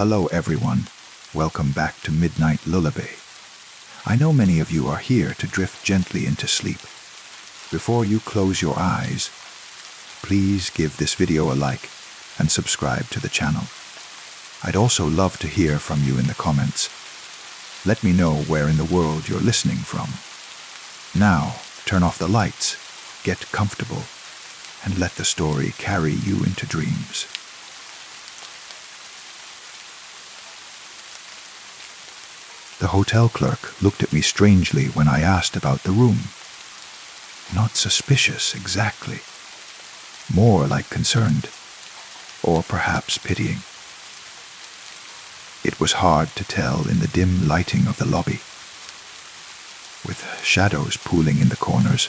Hello everyone, welcome back to Midnight Lullaby. I know many of you are here to drift gently into sleep. Before you close your eyes, please give this video a like and subscribe to the channel. I'd also love to hear from you in the comments. Let me know where in the world you're listening from. Now, turn off the lights, get comfortable, and let the story carry you into dreams. The hotel clerk looked at me strangely when I asked about the room. Not suspicious exactly, more like concerned, or perhaps pitying. It was hard to tell in the dim lighting of the lobby, with shadows pooling in the corners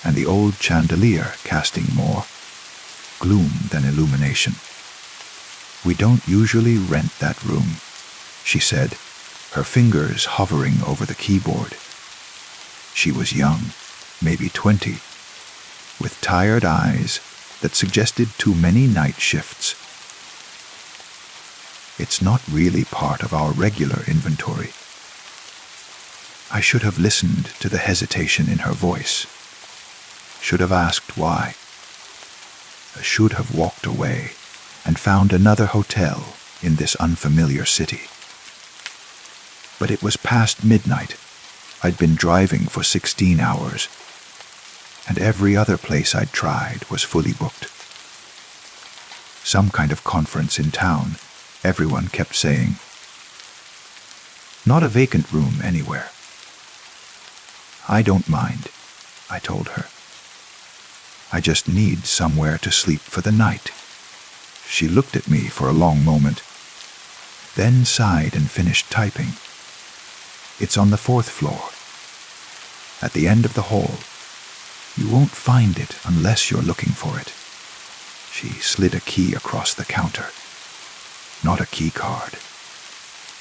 and the old chandelier casting more gloom than illumination. "We don't usually rent that room," she said, her fingers hovering over the keyboard. She was young, maybe 20, with tired eyes that suggested too many night shifts. "It's not really part of our regular inventory." I should have listened to the hesitation in her voice. Should have asked why. I should have walked away and found another hotel in this unfamiliar city. But it was past midnight. I'd been driving for 16 hours, and every other place I'd tried was fully booked. Some kind of conference in town, everyone kept saying. Not a vacant room anywhere. "I don't mind," I told her. "I just need somewhere to sleep for the night." She looked at me for a long moment, then sighed and finished typing. "It's on the 4th floor, at the end of the hall. You won't find it unless you're looking for it." She slid a key across the counter. Not a key card.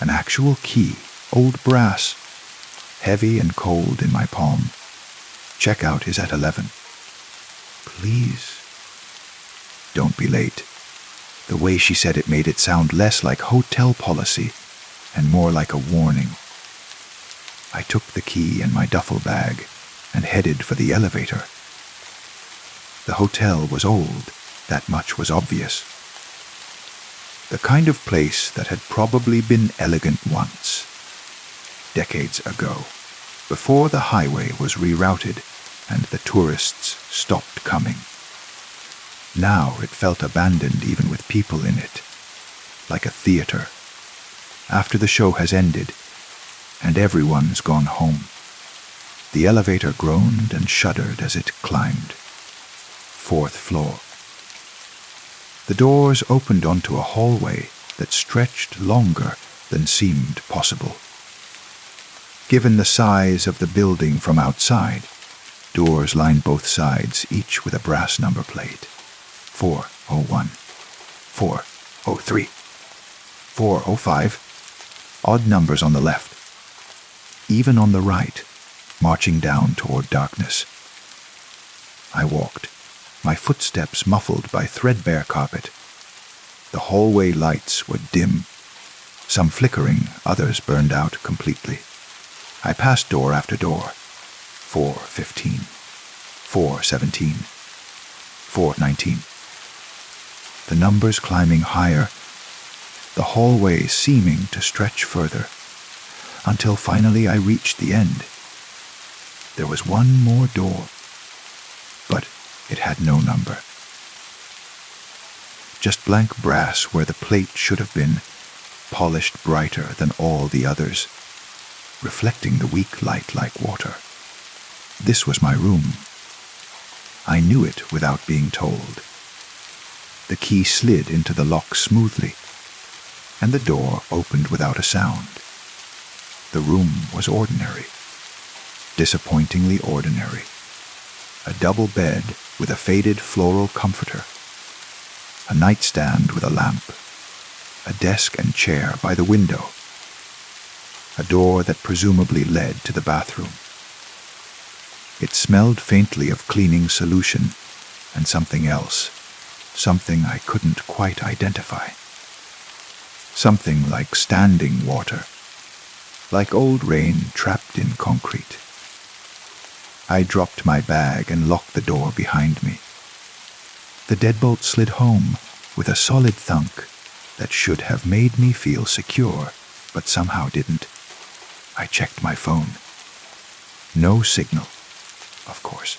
An actual key, old brass, heavy and cold in my palm. "Checkout is at 11. Please, don't be late." The way she said it made it sound less like hotel policy and more like a warning. I took the key and my duffel bag and headed for the elevator. The hotel was old, that much was obvious. The kind of place that had probably been elegant once, decades ago, before the highway was rerouted and the tourists stopped coming. Now it felt abandoned even with people in it, like a theater. After the show has ended, and everyone's gone home. The elevator groaned and shuddered as it climbed. 4th floor. The doors opened onto a hallway that stretched longer than seemed possible. Given the size of the building from outside, doors lined both sides, each with a brass number plate. 401, 403, 405, odd numbers on the left. Even on the right, marching down toward darkness. I walked, my footsteps muffled by threadbare carpet. The hallway lights were dim, some flickering, others burned out completely. I passed door after door. 415, 417, 419. The numbers climbing higher, the hallway seeming to stretch further, until finally I reached the end. There was one more door, but it had no number. Just blank brass where the plate should have been, polished brighter than all the others, reflecting the weak light like water. This was my room. I knew it without being told. The key slid into the lock smoothly, and the door opened without a sound. The room was ordinary, disappointingly ordinary. A double bed with a faded floral comforter, a nightstand with a lamp, a desk and chair by the window, a door that presumably led to the bathroom. It smelled faintly of cleaning solution and something else, something I couldn't quite identify. something like standing water, like old rain trapped in concrete. I dropped my bag and locked the door behind me. The deadbolt slid home with a solid thunk that should have made me feel secure, but somehow didn't. I checked my phone. No signal, of course.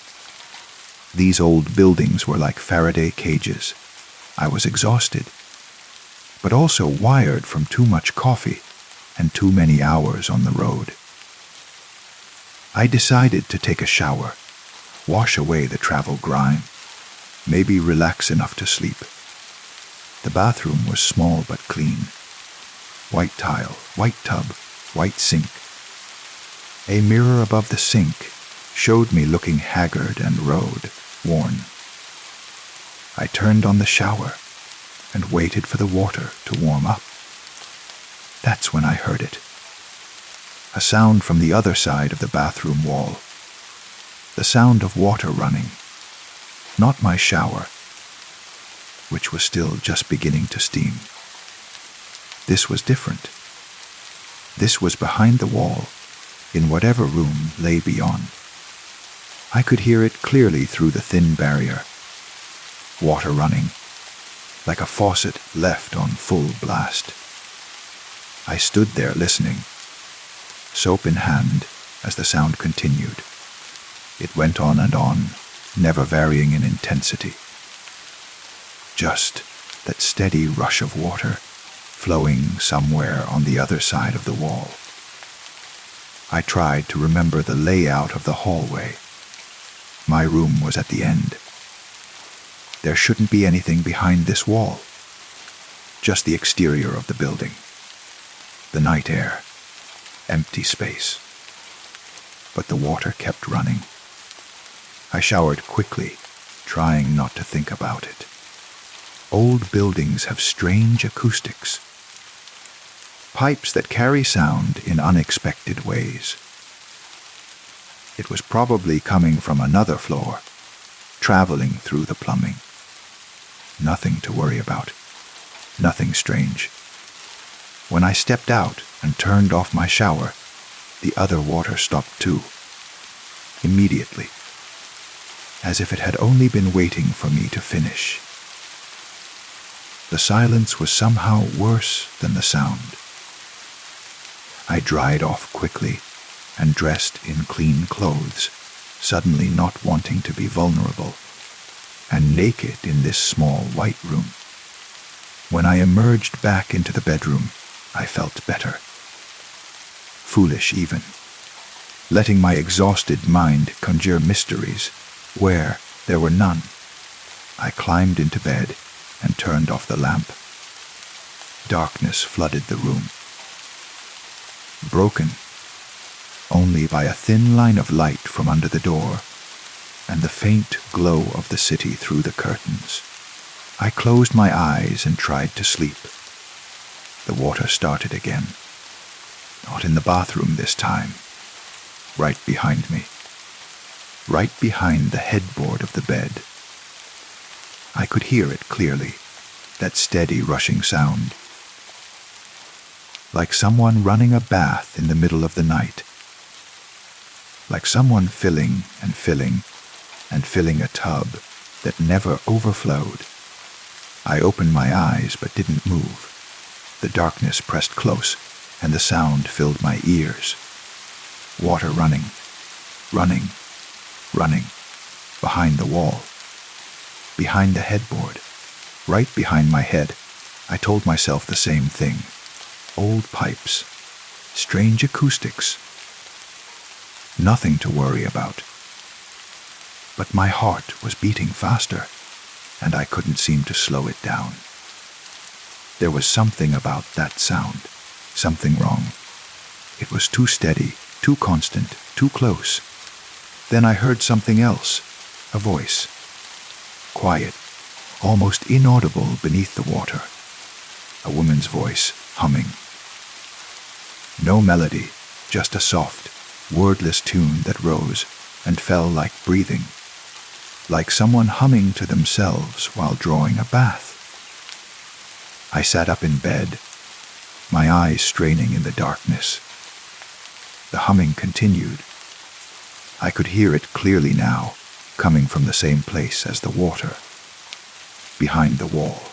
These old buildings were like Faraday cages. I was exhausted, but also wired from too much coffee and too many hours on the road. I decided to take a shower, wash away the travel grime, maybe relax enough to sleep. The bathroom was small but clean. White tile, white tub, white sink. A mirror above the sink showed me looking haggard and worn. I turned on the shower and waited for the water to warm up. That's when I heard it. A sound from the other side of the bathroom wall. The sound of water running. Not my shower, which was still just beginning to steam. This was different. This was behind the wall, in whatever room lay beyond. I could hear it clearly through the thin barrier. Water running, like a faucet left on full blast. I stood there listening, soap in hand, as the sound continued. It went on and on, never varying in intensity. Just that steady rush of water flowing somewhere on the other side of the wall. I tried to remember the layout of the hallway. My room was at the end. There shouldn't be anything behind this wall. Just the exterior of the building. The night air. Empty space. But the water kept running. I showered quickly, trying not to think about it. Old buildings have strange acoustics. Pipes that carry sound in unexpected ways. It was probably coming from another floor, traveling through the plumbing. Nothing to worry about. Nothing strange. When I stepped out and turned off my shower, the other water stopped too. Immediately. As if it had only been waiting for me to finish. The silence was somehow worse than the sound. I dried off quickly and dressed in clean clothes, suddenly not wanting to be vulnerable, and naked in this small white room. When I emerged back into the bedroom, I felt better. Foolish even, letting my exhausted mind conjure mysteries where there were none. I climbed into bed and turned off the lamp. Darkness flooded the room. Broken only by a thin line of light from under the door and the faint glow of the city through the curtains. I closed my eyes and tried to sleep. The water started again. Not in the bathroom this time. Right behind me. Right behind the headboard of the bed. I could hear it clearly, that steady rushing sound. Like someone running a bath in the middle of the night. Like someone filling and filling and filling a tub that never overflowed. I opened my eyes but didn't move. The darkness pressed close and the sound filled my ears. Water running, running, running, behind the wall. Behind the headboard, right behind my head. I told myself the same thing. Old pipes, strange acoustics. Nothing to worry about. But my heart was beating faster, and I couldn't seem to slow it down. There was something about that sound, something wrong. It was too steady, too constant, too close. Then I heard something else, a voice. Quiet, almost inaudible beneath the water. A woman's voice, humming. No melody, just a soft, wordless tune that rose and fell like breathing, like someone humming to themselves while drawing a bath. I sat up in bed, my eyes straining in the darkness. The humming continued. I could hear it clearly now, coming from the same place as the water. Behind the wall,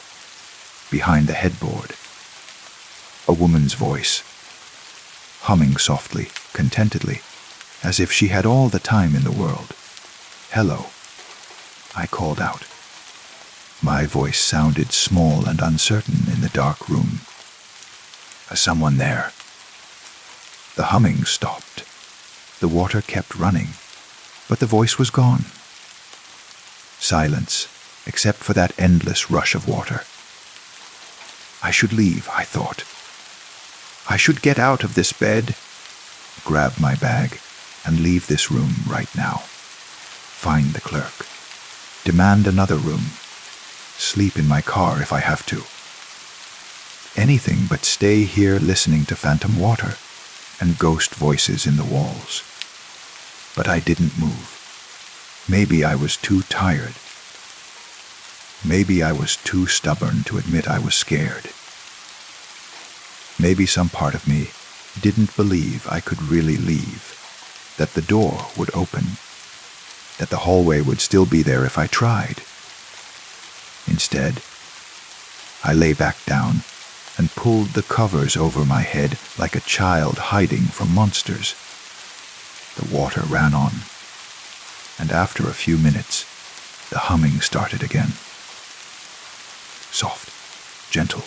behind the headboard. A woman's voice, humming softly, contentedly, as if she had all the time in the world. "Hello," I called out. My voice sounded small and uncertain in the dark room. "Is someone there?" The humming stopped. The water kept running, but the voice was gone. Silence, except for that endless rush of water. I should leave, I thought. I should get out of this bed, grab my bag, and leave this room right now. Find the clerk. Demand another room. Sleep in my car if I have to. Anything but stay here listening to phantom water and ghost voices in the walls. But I didn't move. Maybe I was too tired. Maybe I was too stubborn to admit I was scared. Maybe some part of me didn't believe I could really leave, that the door would open, that the hallway would still be there if I tried. Instead, I lay back down and pulled the covers over my head like a child hiding from monsters. The water ran on, and after a few minutes, the humming started again. Soft, gentle,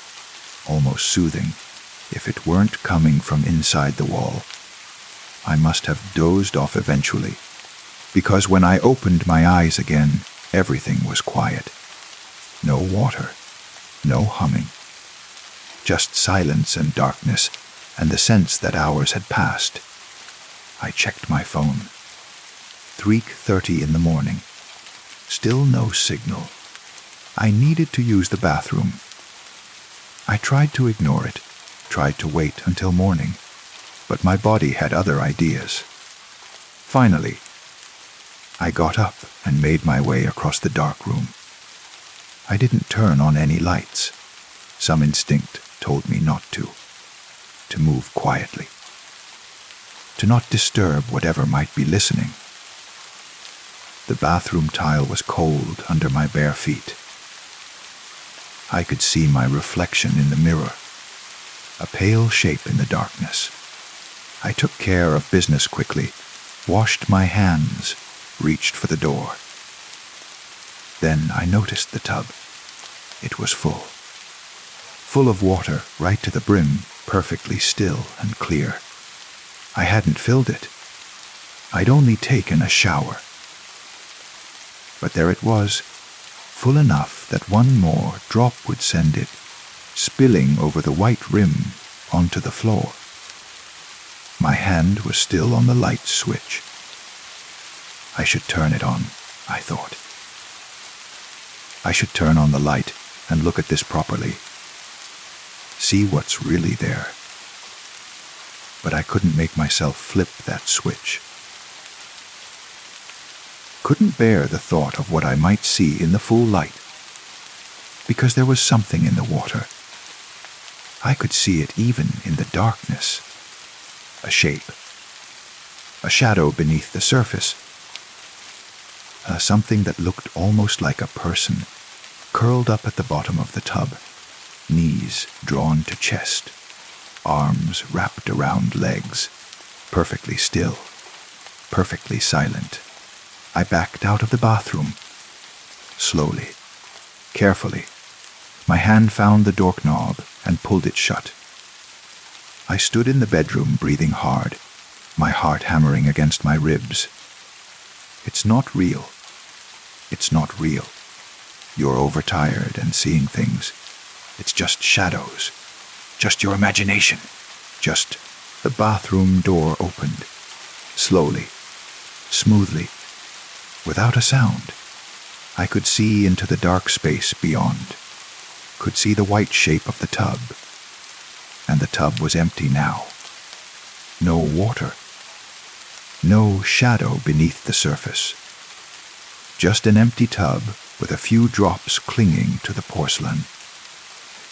almost soothing. If it weren't coming from inside the wall, I must have dozed off eventually, because when I opened my eyes again, everything was quiet. No water, no humming. Just silence and darkness, and the sense that hours had passed. I checked my phone. 3:30 in the morning. Still no signal. I needed to use the bathroom. I tried to ignore it, tried to wait until morning, but my body had other ideas. Finally, I got up and made my way across the dark room. I didn't turn on any lights. Some instinct told me not to move quietly, to not disturb whatever might be listening. The bathroom tile was cold under my bare feet. I could see my reflection in the mirror, a pale shape in the darkness. I took care of business quickly, washed my hands, reached for the door. Then I noticed the tub. It was full. Full of water right to the brim, perfectly still and clear. I hadn't filled it. I'd only taken a shower. But there it was, full enough that one more drop would send it spilling over the white rim onto the floor. My hand was still on the light switch. I should turn it on, I thought. I should turn on the light and look at this properly. See what's really there. But I couldn't make myself flip that switch. Couldn't bear the thought of what I might see in the full light, because there was something in the water. I could see it even in the darkness. A shape. A shadow beneath the surface. Something that looked almost like a person, curled up at the bottom of the tub, knees drawn to chest, arms wrapped around legs, perfectly still, perfectly silent. I backed out of the bathroom. Slowly, carefully, my hand found the doorknob and pulled it shut. I stood in the bedroom breathing hard, my heart hammering against my ribs. It's not real. It's not real. You're overtired and seeing things. It's just shadows. Just your imagination. Just the bathroom door opened. Slowly, smoothly, without a sound. I could see into the dark space beyond. Could see the white shape of the tub. And the tub was empty now. No water. No shadow beneath the surface. Just an empty tub with a few drops clinging to the porcelain.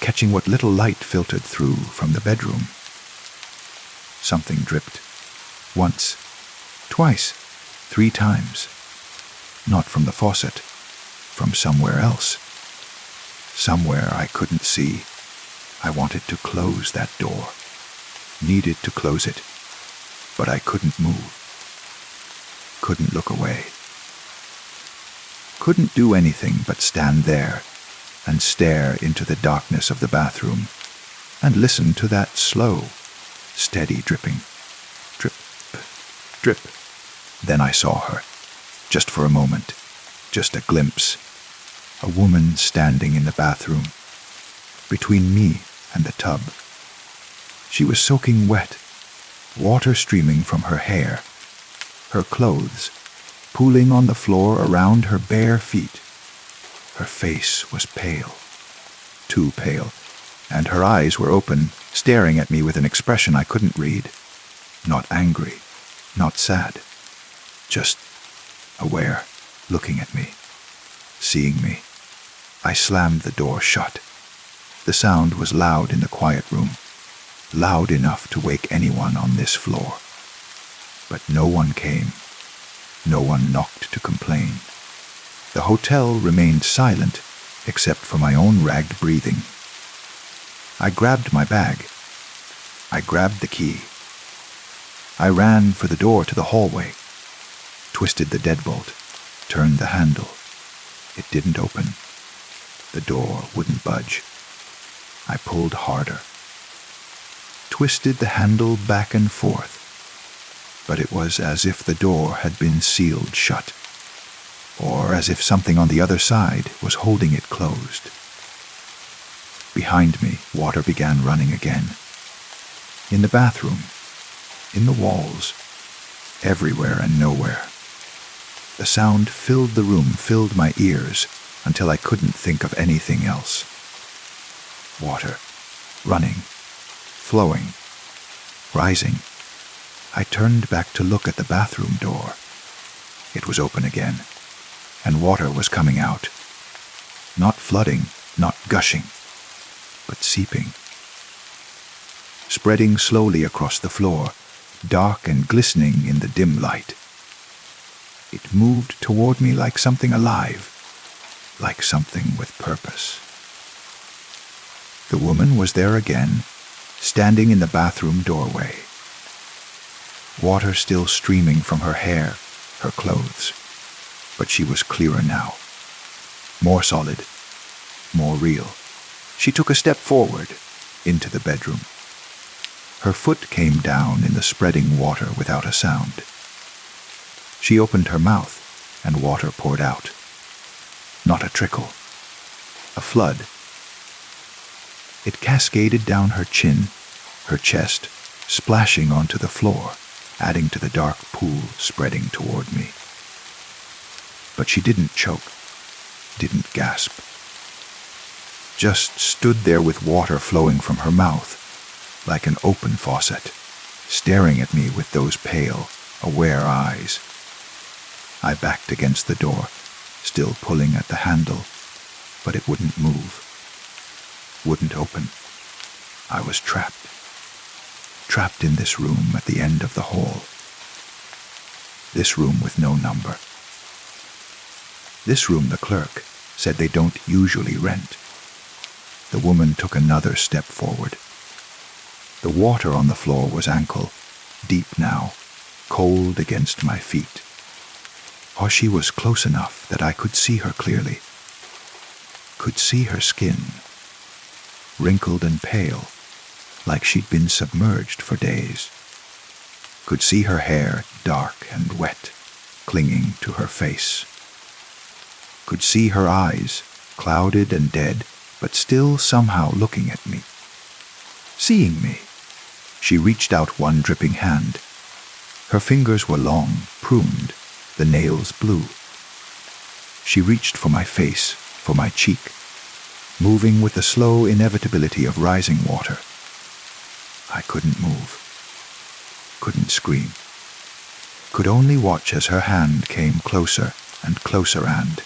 catching what little light filtered through from the bedroom. Something dripped. Once, twice, 3 times. Not from the faucet, from somewhere else. Somewhere I couldn't see. I wanted to close that door. Needed to close it, but I couldn't move. Couldn't look away. Couldn't do anything but stand there and stare into the darkness of the bathroom and listen to that slow, steady dripping. Drip, drip. Then I saw her, just for a moment, just a glimpse. A woman standing in the bathroom, between me and the tub. She was soaking wet, water streaming from her hair, her clothes pooling on the floor around her bare feet. Her face was pale, too pale, and her eyes were open, staring at me with an expression I couldn't read. Not angry, not sad, just aware, looking at me, seeing me. I slammed the door shut. The sound was loud in the quiet room, loud enough to wake anyone on this floor. But no one came. No one knocked to complain. The hotel remained silent, except for my own ragged breathing. I grabbed my bag. I grabbed the key. I ran for the door to the hallway, twisted the deadbolt, turned the handle. It didn't open. The door wouldn't budge. I pulled harder, twisted the handle back and forth, but it was as if the door had been sealed shut, or as if something on the other side was holding it closed. Behind me, water began running again. In the bathroom, in the walls, everywhere and nowhere. The sound filled the room, filled my ears, until I couldn't think of anything else. Water, running, flowing, rising. I turned back to look at the bathroom door. It was open again, and water was coming out. Not flooding, not gushing, but seeping. Spreading slowly across the floor, dark and glistening in the dim light. It moved toward me like something alive, like something with purpose. The woman was there again, standing in the bathroom doorway. Water still streaming from her hair, her clothes, but she was clearer now. More solid, more real. She took a step forward, into the bedroom. Her foot came down in the spreading water without a sound. She opened her mouth, and water poured out. Not a trickle, a flood. It cascaded down her chin, her chest, splashing onto the floor, adding to the dark pool spreading toward me. But she didn't choke, didn't gasp. Just stood there with water flowing from her mouth, like an open faucet, staring at me with those pale, aware eyes. I backed against the door, still pulling at the handle, but it wouldn't move. Wouldn't open. I was trapped. Trapped in this room at the end of the hall. This room with no number. This room the clerk said they don't usually rent. The woman took another step forward. The water on the floor was ankle, deep now, cold against my feet. Or she was close enough that I could see her clearly. Could see her skin, wrinkled and pale, like she'd been submerged for days. Could see her hair dark and wet, clinging to her face. Could see her eyes, clouded and dead, but still somehow looking at me. Seeing me, she reached out one dripping hand. Her fingers were long, pruned, the nails blue. She reached for my face, for my cheek, moving with the slow inevitability of rising water. I couldn't move, couldn't scream, could only watch as her hand came closer and closer, and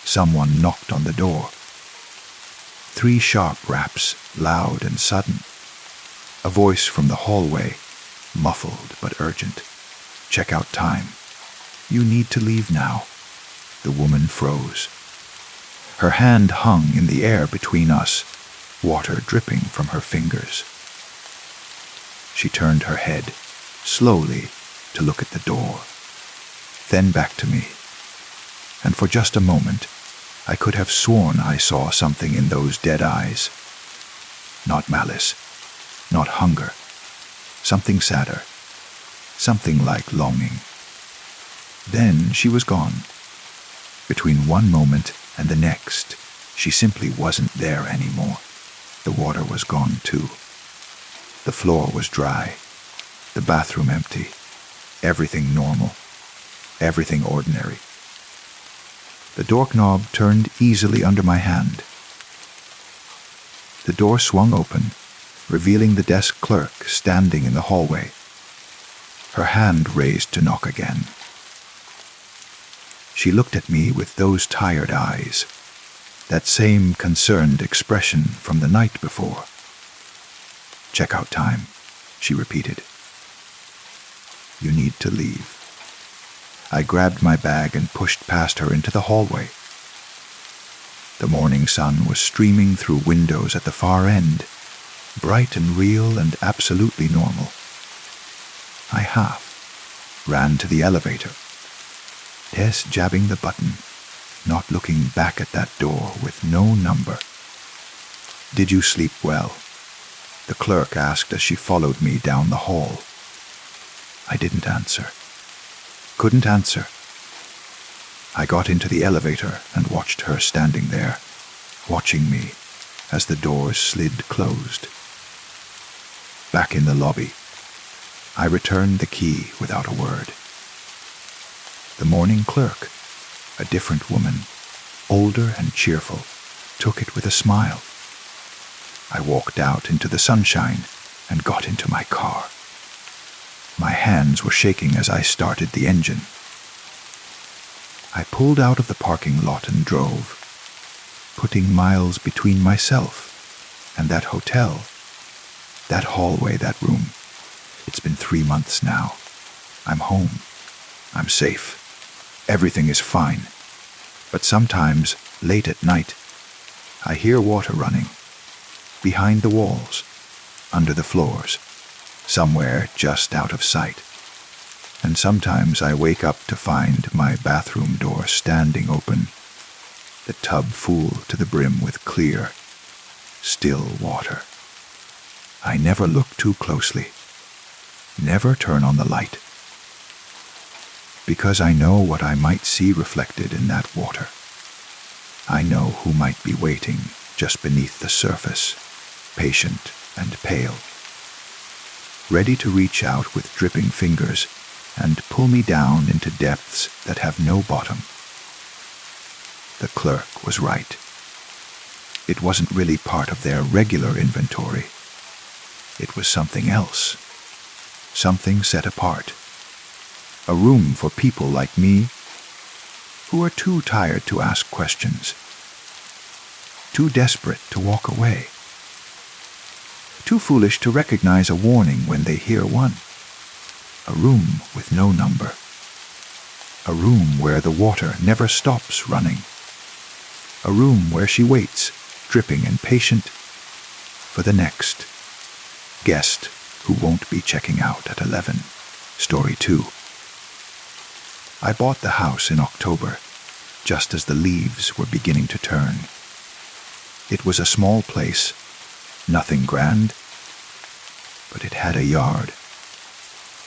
someone knocked on the door. 3 sharp raps, loud and sudden. A voice from the hallway, muffled but urgent. "Check-out time. You need to leave now." The woman froze. Her hand hung in the air between us, water dripping from her fingers. She turned her head, slowly, to look at the door, then back to me. And for just a moment, I could have sworn I saw something in those dead eyes. Not malice, not hunger. Something sadder, something like longing. Then she was gone. Between one moment and the next, she simply wasn't there anymore. The water was gone too. The floor was dry, the bathroom empty, everything normal, everything ordinary. The doorknob turned easily under my hand. The door swung open, revealing the desk clerk standing in the hallway, her hand raised to knock again. She looked at me with those tired eyes, that same concerned expression from the night before. "Check-out time," she repeated. "You need to leave." I grabbed my bag and pushed past her into the hallway. The morning sun was streaming through windows at the far end, bright and real and absolutely normal. I ran to the elevator, Tess jabbing the button, not looking back at that door with no number. "Did you sleep well?" the clerk asked as she followed me down the hall. I didn't answer. Couldn't answer. I got into the elevator and watched her standing there, watching me as the doors slid closed. Back in the lobby, I returned the key without a word. The morning clerk, a different woman, older and cheerful, took it with a smile. I walked out into the sunshine and got into my car. My hands were shaking as I started the engine. I pulled out of the parking lot and drove, putting miles between myself and that hotel, that hallway, that room. It's been 3 months now. I'm home. I'm safe. Everything is fine. But sometimes, late at night, I hear water running, behind the walls, under the floors, somewhere just out of sight. And sometimes I wake up to find my bathroom door standing open, the tub full to the brim with clear, still water. I never look too closely, never turn on the light, because I know what I might see reflected in that water. I know who might be waiting just beneath the surface, patient and pale, ready to reach out with dripping fingers and pull me down into depths that have no bottom. The clerk was right. It wasn't really part of their regular inventory. It was something else, something set apart. A room for people like me who are too tired to ask questions, too desperate to walk away, too foolish to recognize a warning when they hear one. A room with no number. A room where the water never stops running. A room where she waits, dripping and patient, for the next guest who won't be checking out at 11. Story 2. I bought the house in October, just as the leaves were beginning to turn. It was a small place, nothing grand, but it had a yard.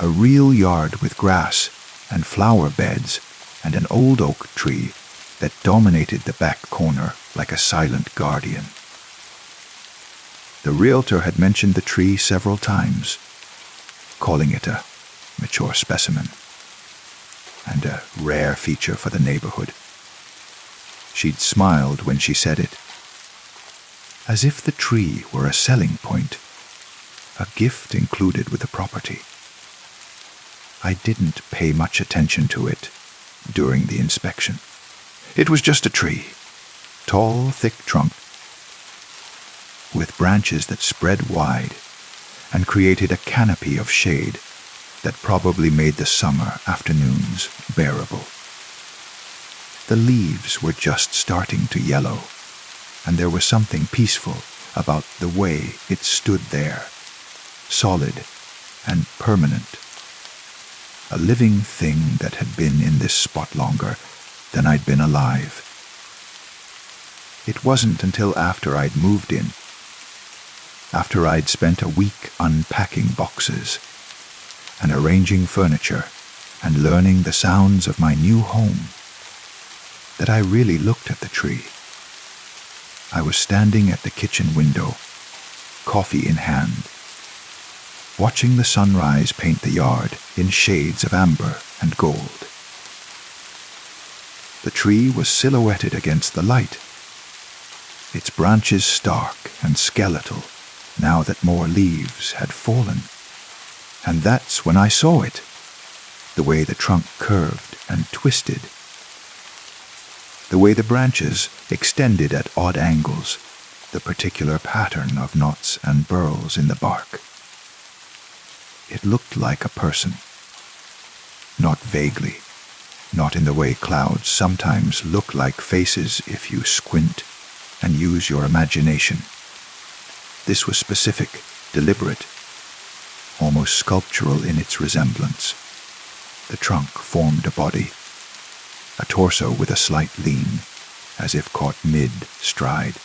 A real yard with grass and flower beds and an old oak tree that dominated the back corner like a silent guardian. The realtor had mentioned the tree several times, calling it a mature specimen and a rare feature for the neighborhood. She'd smiled when she said it, as if the tree were a selling point, a gift included with the property. I didn't pay much attention to it during the inspection. It was just a tree, tall, thick trunk, with branches that spread wide and created a canopy of shade that probably made the summer afternoons bearable. The leaves were just starting to yellow, and there was something peaceful about the way it stood there, solid and permanent. A living thing that had been in this spot longer than I'd been alive. It wasn't until after I'd moved in, after I'd spent a week unpacking boxes and arranging furniture and learning the sounds of my new home, that I really looked at the tree. I was standing at the kitchen window, coffee in hand, watching the sunrise paint the yard in shades of amber and gold. The tree was silhouetted against the light, its branches stark and skeletal now that more leaves had fallen. And that's when I saw it, the way the trunk curved and twisted, the way the branches extended at odd angles, the particular pattern of knots and burls in the bark. It looked like a person. Not vaguely, not in the way clouds sometimes look like faces if you squint and use your imagination. This was specific, deliberate, almost sculptural in its resemblance. The trunk formed a body, a torso with a slight lean, as if caught mid-stride.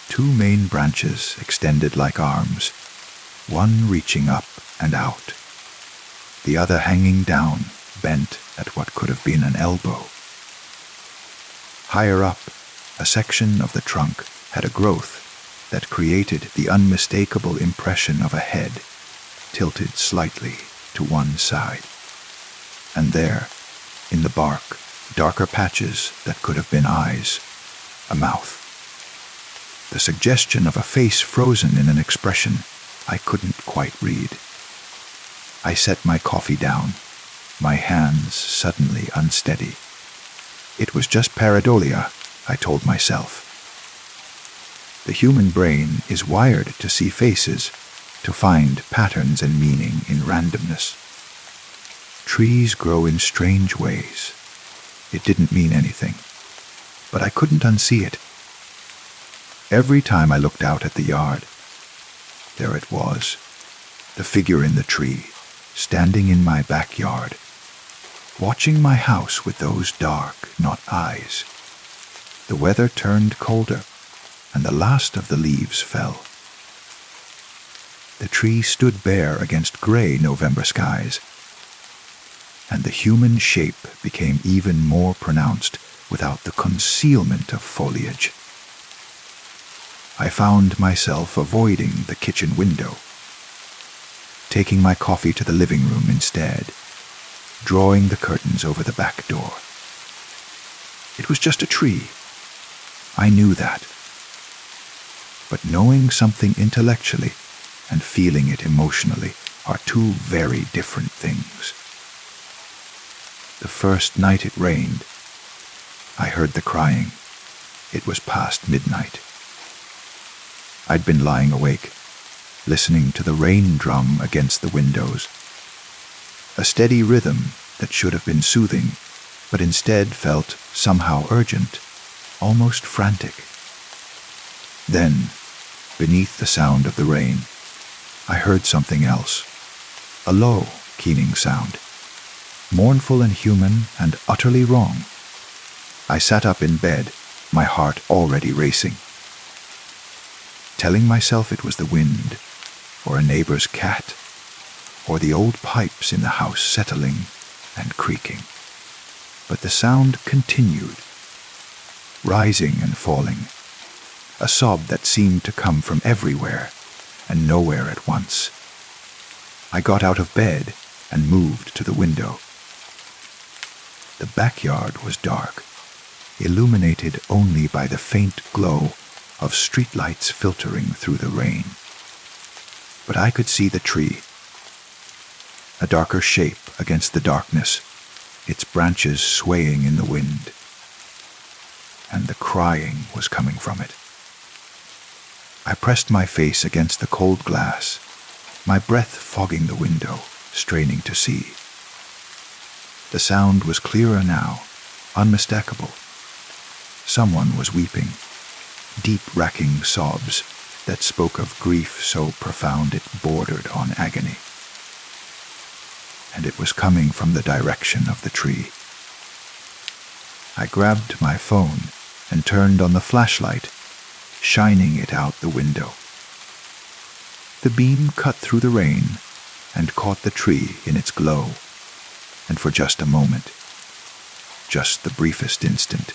Two main branches extended like arms, one reaching up and out, the other hanging down, bent at what could have been an elbow. Higher up, a section of the trunk had a growth that created the unmistakable impression of a head, tilted slightly to one side. And there, in the bark, darker patches that could have been eyes, a mouth. The suggestion of a face frozen in an expression I couldn't quite read. I set my coffee down, my hands suddenly unsteady. It was just pareidolia, I told myself. The human brain is wired to see faces, to find patterns and meaning in randomness. Trees grow in strange ways. It didn't mean anything, but I couldn't unsee it. Every time I looked out at the yard, there it was, the figure in the tree, standing in my backyard, watching my house with those dark, not eyes. The weather turned colder, and the last of the leaves fell. The tree stood bare against gray November skies, and the human shape became even more pronounced without the concealment of foliage. I found myself avoiding the kitchen window, taking my coffee to the living room instead, drawing the curtains over the back door. It was just a tree. I knew that. But knowing something intellectually and feeling it emotionally are two very different things. The first night it rained, I heard the crying. It was past midnight. I'd been lying awake, listening to the rain drum against the windows. A steady rhythm that should have been soothing, but instead felt somehow urgent, almost frantic. Then, beneath the sound of the rain, I heard something else, a low, keening sound, mournful and human and utterly wrong. I sat up in bed, my heart already racing, telling myself it was the wind, or a neighbor's cat, or the old pipes in the house settling and creaking. But the sound continued, rising and falling, a sob that seemed to come from everywhere and nowhere at once. I got out of bed and moved to the window. The backyard was dark, illuminated only by the faint glow of streetlights filtering through the rain. But I could see the tree, a darker shape against the darkness, its branches swaying in the wind. And the crying was coming from it. I pressed my face against the cold glass, my breath fogging the window, straining to see. The sound was clearer now, unmistakable. Someone was weeping, deep racking sobs that spoke of grief so profound it bordered on agony. And it was coming from the direction of the tree. I grabbed my phone and turned on the flashlight, shining it out the window. The beam cut through the rain and caught the tree in its glow, and for just a moment, just the briefest instant,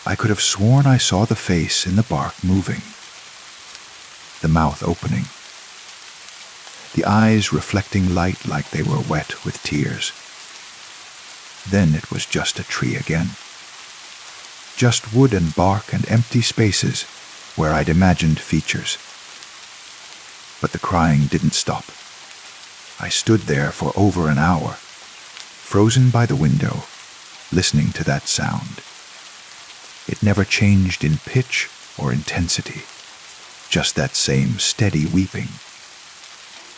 I could have sworn I saw the face in the bark moving, the mouth opening, the eyes reflecting light like they were wet with tears. Then it was just a tree again. Just wood and bark and empty spaces where I'd imagined features. But the crying didn't stop. I stood there for over an hour, frozen by the window, listening to that sound. It never changed in pitch or intensity, just that same steady weeping,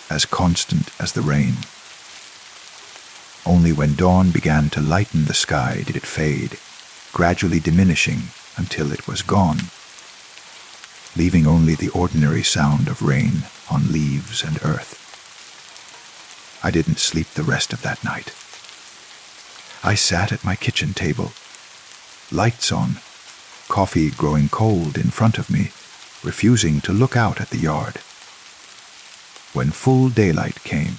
as constant as the rain. Only when dawn began to lighten the sky did it fade, gradually diminishing until it was gone, leaving only the ordinary sound of rain on leaves and earth. I didn't sleep the rest of that night. I sat at my kitchen table, lights on, coffee growing cold in front of me, refusing to look out at the yard. When full daylight came,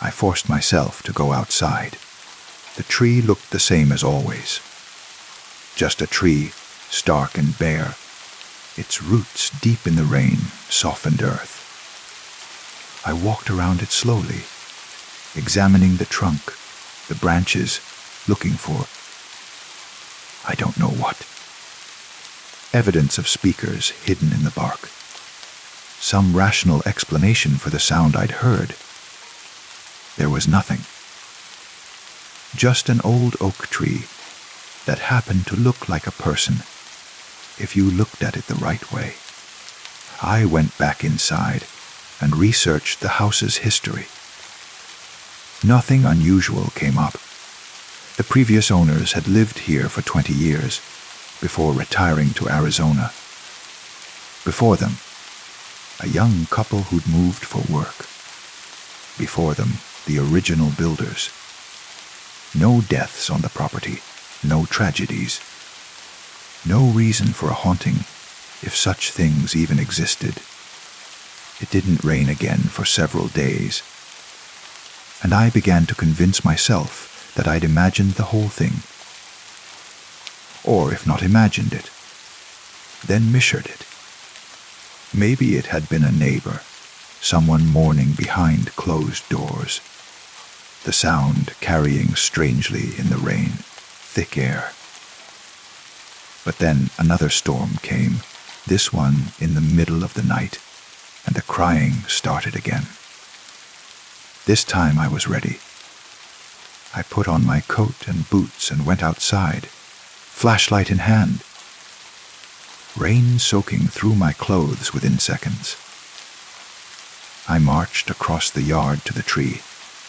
I forced myself to go outside. The tree looked the same as always. Just a tree, stark and bare, its roots deep in the rain, softened earth. I walked around it slowly, examining the trunk, the branches, looking for, I don't know what. Evidence of speakers hidden in the bark. Some rational explanation for the sound I'd heard. There was nothing. Just an old oak tree that happened to look like a person if you looked at it the right way. I went back inside and researched the house's history. Nothing unusual came up. The previous owners had lived here for 20 years before retiring to Arizona. Before them, a young couple who'd moved for work. Before them, the original builders. No deaths on the property, no tragedies. No reason for a haunting, if such things even existed. It didn't rain again for several days, and I began to convince myself that I'd imagined the whole thing. Or if not imagined it, then measured it. Maybe it had been a neighbor, someone mourning behind closed doors, the sound carrying strangely in the rain, thick air. But then another storm came, this one in the middle of the night, and the crying started again. This time I was ready. I put on my coat and boots and went outside, flashlight in hand. Rain soaking through my clothes within seconds. I marched across the yard to the tree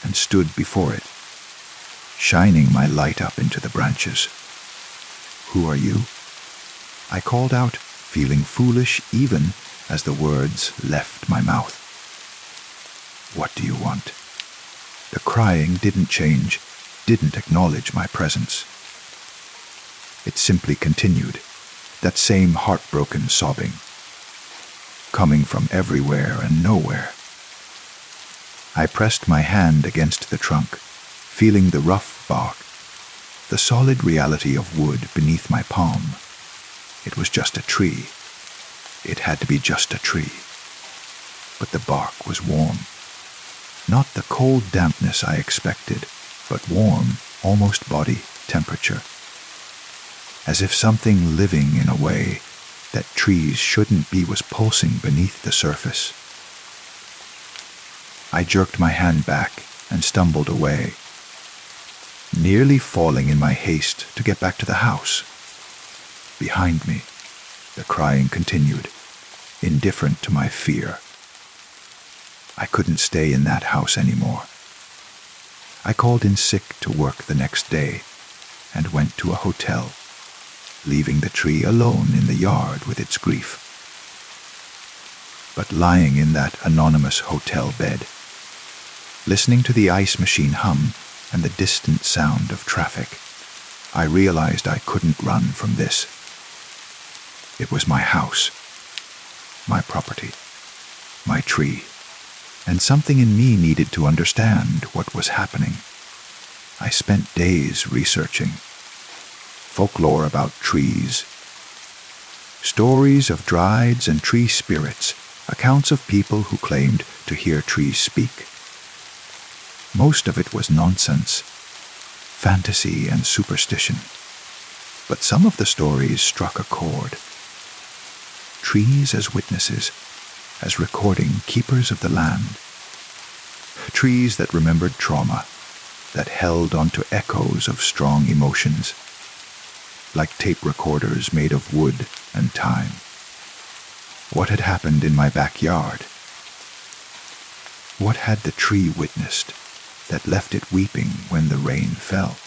and stood before it, shining my light up into the branches. "Who are you?" I called out, feeling foolish even as the words left my mouth. "What do you want?" The crying didn't change, didn't acknowledge my presence. It simply continued, that same heartbroken sobbing, coming from everywhere and nowhere. I pressed my hand against the trunk, feeling the rough bark, the solid reality of wood beneath my palm. It was just a tree. It had to be just a tree. But the bark was warm. Not the cold dampness I expected, but warm, almost body temperature. As if something living in a way that trees shouldn't be was pulsing beneath the surface. I jerked my hand back and stumbled away, nearly falling in my haste to get back to the house. Behind me, the crying continued, indifferent to my fear. I couldn't stay in that house anymore. I called in sick to work the next day and went to a hotel, leaving the tree alone in the yard with its grief. But lying in that anonymous hotel bed, listening to the ice machine hum and the distant sound of traffic, I realized I couldn't run from this. It was my house, my property, my tree, and something in me needed to understand what was happening. I spent days researching folklore about trees, stories of drieds and tree spirits, accounts of people who claimed to hear trees speak. Most of it was nonsense, fantasy and superstition, but some of the stories struck a chord. Trees as witnesses, as recording keepers of the land. Trees that remembered trauma, that held onto echoes of strong emotions, like tape recorders made of wood and time. What had happened in my backyard? What had the tree witnessed that left it weeping when the rain fell?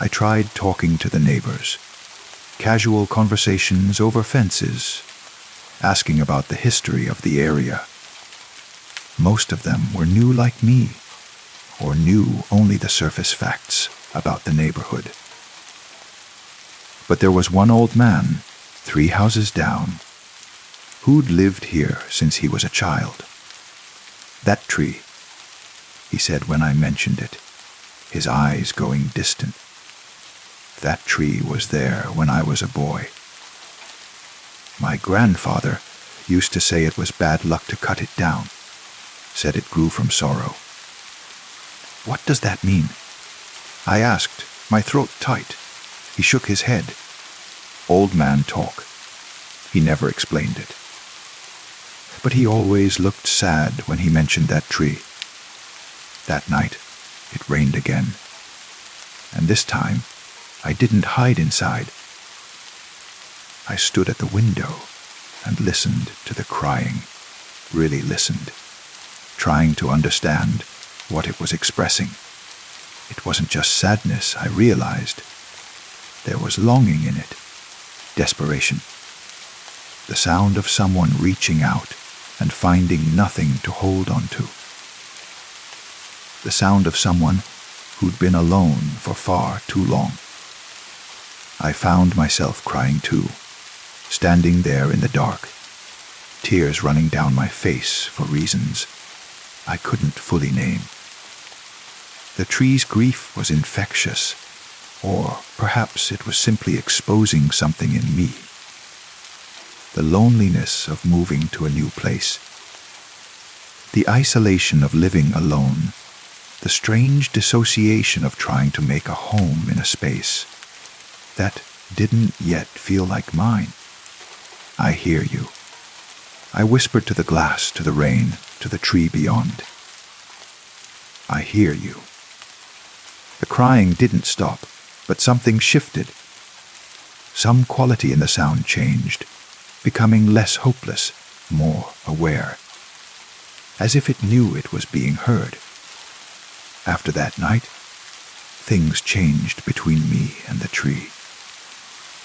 I tried talking to the neighbors, casual conversations over fences, asking about the history of the area. Most of them were new like me, or knew only the surface facts about the neighborhood. But there was one old man, 3 houses down, who'd lived here since he was a child. That tree, he said when I mentioned it, his eyes going distant. That tree was there when I was a boy. My grandfather used to say it was bad luck to cut it down, said it grew from sorrow. What does that mean? I asked, my throat tight. He shook his head. Old man talk. He never explained it. But he always looked sad when he mentioned that tree. That night, it rained again. And this time, I didn't hide inside. I stood at the window and listened to the crying, really listened, trying to understand what it was expressing. It wasn't just sadness, I realized. There was longing in it, desperation. The sound of someone reaching out and finding nothing to hold on to. The sound of someone who'd been alone for far too long. I found myself crying too, standing there in the dark, tears running down my face for reasons I couldn't fully name. The tree's grief was infectious, or perhaps it was simply exposing something in me. The loneliness of moving to a new place, the isolation of living alone, the strange dissociation of trying to make a home in a space that didn't yet feel like mine. I hear you. I whispered to the glass, to the rain, to the tree beyond. I hear you. The crying didn't stop, but something shifted. Some quality in the sound changed, becoming less hopeless, more aware, as if it knew it was being heard. After that night, things changed between me and the tree.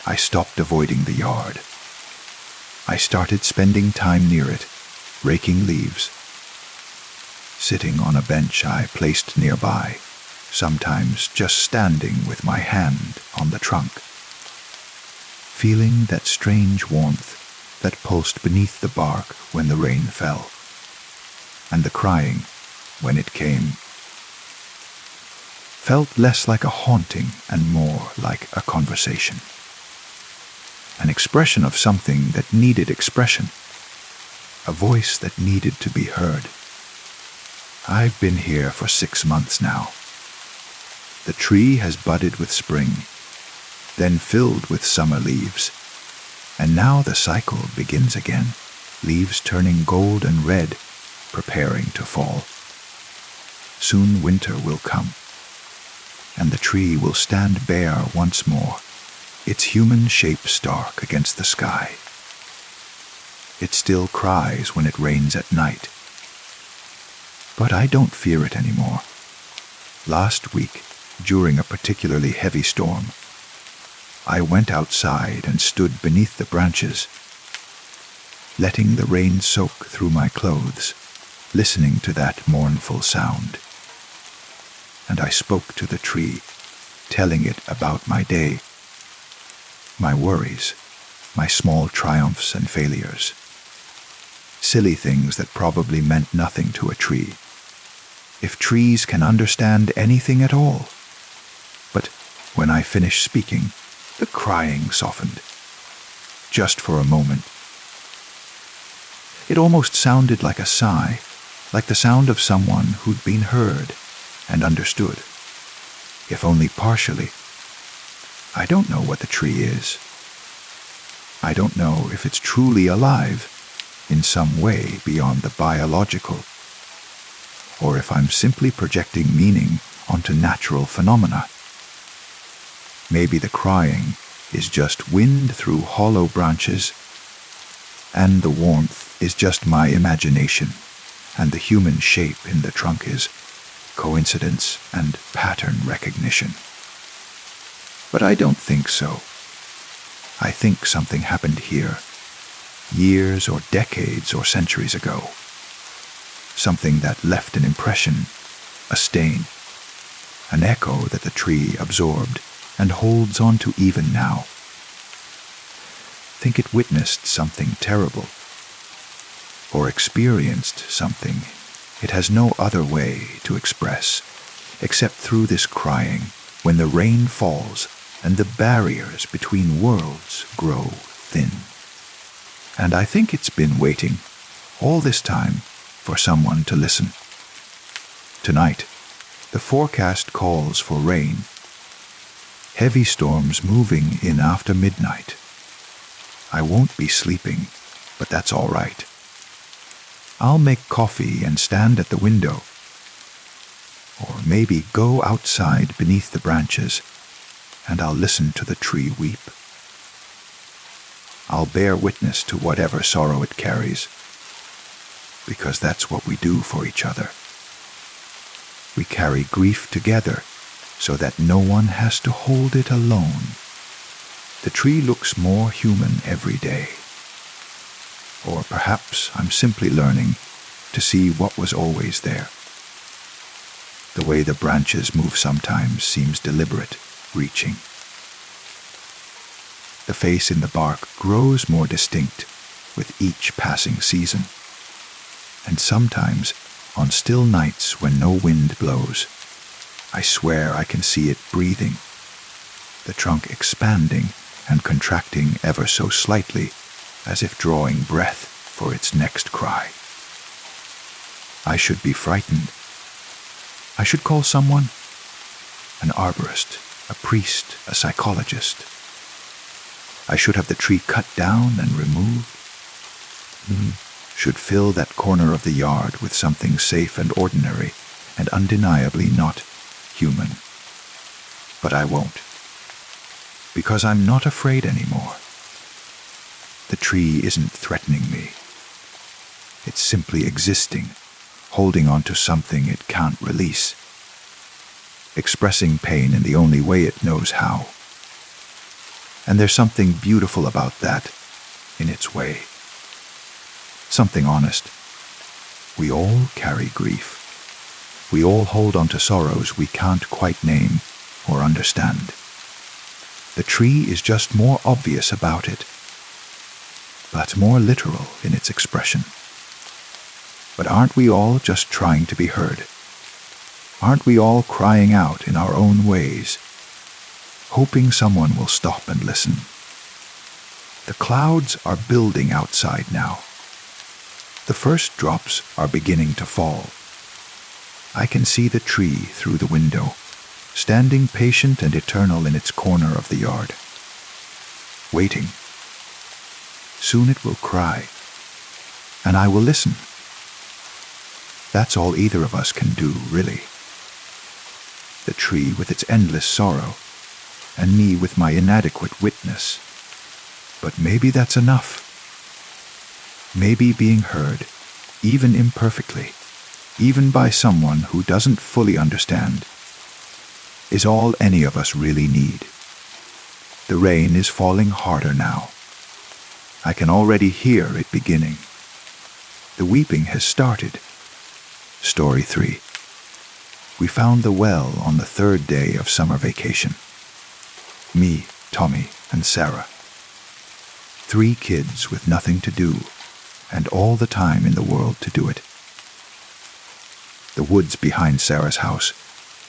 I stopped avoiding the yard. I started spending time near it, raking leaves. Sitting on a bench I placed nearby, sometimes just standing with my hand on the trunk. Feeling that strange warmth that pulsed beneath the bark when the rain fell, and the crying when it came. Felt less like a haunting and more like a conversation. An expression of something that needed expression. A voice that needed to be heard. I've been here for 6 months now. The tree has budded with spring, then filled with summer leaves. And now the cycle begins again, leaves turning gold and red, preparing to fall. Soon winter will come, and the tree will stand bare once more, its human shape stark against the sky. It still cries when it rains at night. But I don't fear it anymore. Last week, during a particularly heavy storm, I went outside and stood beneath the branches, letting the rain soak through my clothes, listening to that mournful sound. And I spoke to the tree, telling it about my day, my worries, my small triumphs and failures, silly things that probably meant nothing to a tree, if trees can understand anything at all. But when I finished speaking, the crying softened, just for a moment. It almost sounded like a sigh, like the sound of someone who'd been heard and understood, if only partially. I don't know what the tree is. I don't know if it's truly alive in some way beyond the biological, or if I'm simply projecting meaning onto natural phenomena. Maybe the crying is just wind through hollow branches, and the warmth is just my imagination, and the human shape in the trunk is coincidence and pattern recognition. But I don't think so. I think something happened here, years or decades or centuries ago. Something that left an impression, a stain, an echo that the tree absorbed and holds on to even now. Think it witnessed something terrible, or experienced something it has no other way to express except through this crying when the rain falls and the barriers between worlds grow thin. And I think it's been waiting all this time for someone to listen. Tonight, the forecast calls for rain. Heavy storms moving in after midnight. I won't be sleeping, but that's all right. I'll make coffee and stand at the window, or maybe go outside beneath the branches, and I'll listen to the tree weep. I'll bear witness to whatever sorrow it carries, because that's what we do for each other. We carry grief together so that no one has to hold it alone. The tree looks more human every day. Or perhaps I'm simply learning to see what was always there. The way the branches move sometimes seems deliberate, reaching. The face in the bark grows more distinct with each passing season. And sometimes, on still nights when no wind blows, I swear I can see it breathing, the trunk expanding and contracting ever so slightly, as if drawing breath for its next cry. I should be frightened. I should call someone, an arborist, a priest, a psychologist. I should have the tree cut down and removed. Should fill that corner of the yard with something safe and ordinary and undeniably not human. But I won't, because I'm not afraid anymore. The tree isn't threatening me. It's simply existing, holding on to something it can't release, expressing pain in the only way it knows how. And there's something beautiful about that, in its way. Something honest. We all carry grief. We all hold on to sorrows we can't quite name or understand. The tree is just more obvious about it, but more literal in its expression. But aren't we all just trying to be heard? Aren't we all crying out in our own ways, hoping someone will stop and listen? The clouds are building outside now. The first drops are beginning to fall. I can see the tree through the window, standing patient and eternal in its corner of the yard, waiting. Soon it will cry, and I will listen. That's all either of us can do, really. The tree with its endless sorrow, and me with my inadequate witness. But maybe that's enough. Maybe being heard, even imperfectly, even by someone who doesn't fully understand, is all any of us really need. The rain is falling harder now. I can already hear it beginning. The weeping has started. Story 3. We found the well on the third day of summer vacation. Me, Tommy, and Sarah. 3 kids with nothing to do, and all the time in the world to do it. The woods behind Sarah's house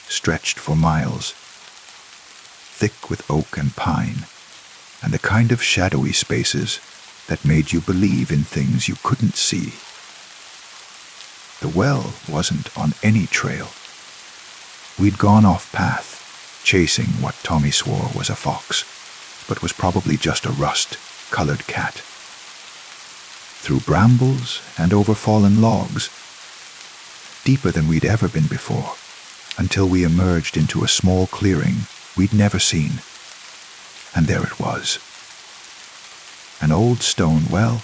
stretched for miles, thick with oak and pine, and the kind of shadowy spaces that made you believe in things you couldn't see. The well wasn't on any trail. We'd gone off path, chasing what Tommy swore was a fox, but was probably just a rust-colored cat. Through brambles and over fallen logs, deeper than we'd ever been before, until we emerged into a small clearing we'd never seen. And there it was. An old stone well,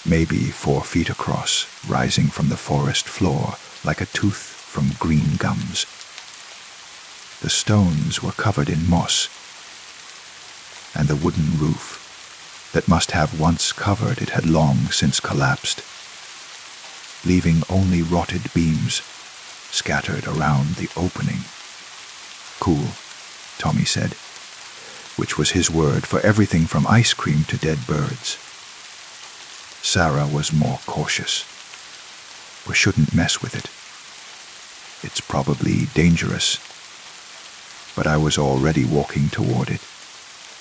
maybe 4 feet across, rising from the forest floor like a tooth from green gums. The stones were covered in moss, and the wooden roof that must have once covered it had long since collapsed, leaving only rotted beams scattered around the opening. Cool, Tommy said, which was his word for everything from ice cream to dead birds. Sarah was more cautious. We shouldn't mess with it. It's probably dangerous. But I was already walking toward it,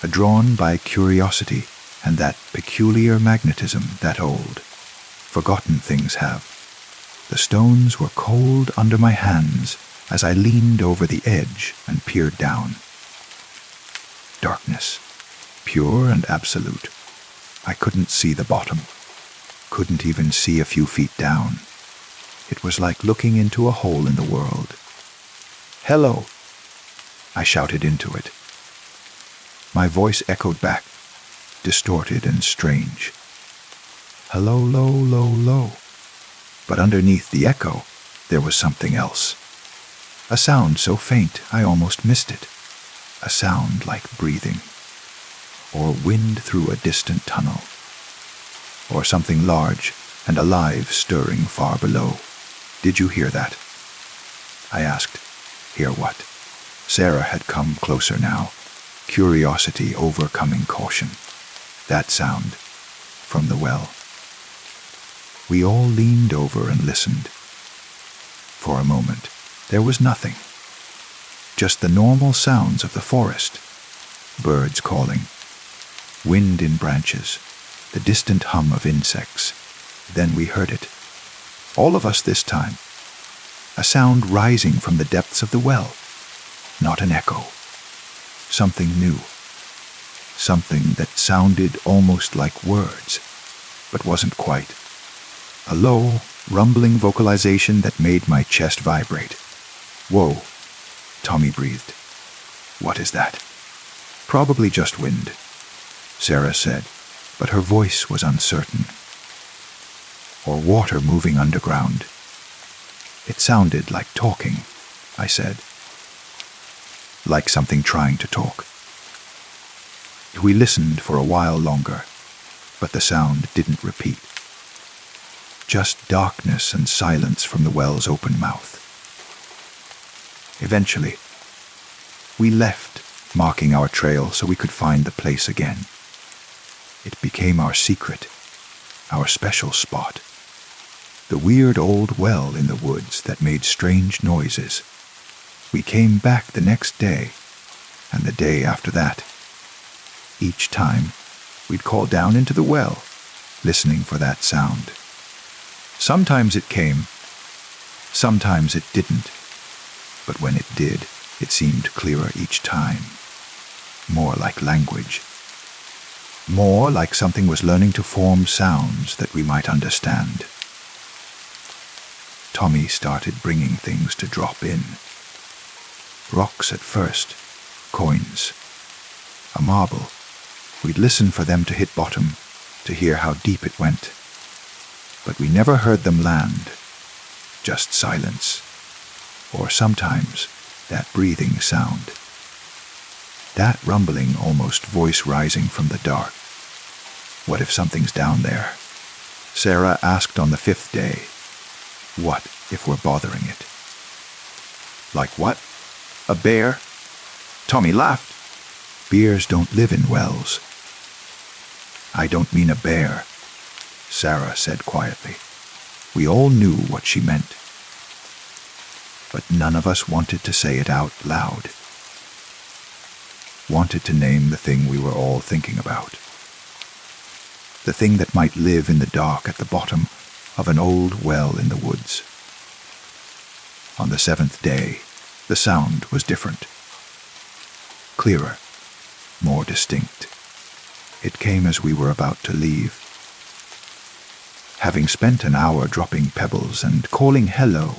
drawn by curiosity and that peculiar magnetism that old, forgotten things have. The stones were cold under my hands as I leaned over the edge and peered down. Darkness, pure and absolute. I couldn't see the bottom, couldn't even see a few feet down. It was like looking into a hole in the world. "Hello," I shouted into it. My voice echoed back, distorted and strange. Hello, low, low, low. But underneath the echo, there was something else. A sound so faint I almost missed it. A sound like breathing, or wind through a distant tunnel, or something large and alive stirring far below. "Did you hear that?" I asked. Hear what? Sarah had come closer now, curiosity overcoming caution. That sound, from the well. We all leaned over and listened. For a moment, there was nothing. Just the normal sounds of the forest. Birds calling, wind in branches, the distant hum of insects. Then we heard it. All of us this time. A sound rising from the depths of the well. Not an echo. Something new. Something that sounded almost like words, but wasn't quite. A low, rumbling vocalization that made my chest vibrate. "Whoa," Tommy breathed. "What is that?" "Probably just wind," Sarah said, but her voice was uncertain. "Or water moving underground." "It sounded like talking," I said. Like something trying to talk. We listened for a while longer, but the sound didn't repeat. Just darkness and silence from the well's open mouth. Eventually, we left, marking our trail so we could find the place again. It became our secret, our special spot. The weird old well in the woods that made strange noises. We came back the next day, and the day after that. Each time, we'd call down into the well, listening for that sound. Sometimes it came, sometimes it didn't, but when it did, it seemed clearer each time. More like language. More like something was learning to form sounds that we might understand. Tommy started bringing things to drop in. Rocks at first, coins, a marble. We'd listen for them to hit bottom, to hear how deep it went. But we never heard them land, just silence, or sometimes that breathing sound. That rumbling, almost voice rising from the dark. What if something's down there? Sarah asked on the 5th day. What if we're bothering it? Like what? A bear? Tommy laughed. Bears don't live in wells. I don't mean a bear, Sarah said quietly. We all knew what she meant. But none of us wanted to say it out loud. Wanted to name the thing we were all thinking about. The thing that might live in the dark at the bottom of an old well in the woods. On the 7th day, the sound was different. Clearer, more distinct. It came as we were about to leave. Having spent an hour dropping pebbles and calling hello,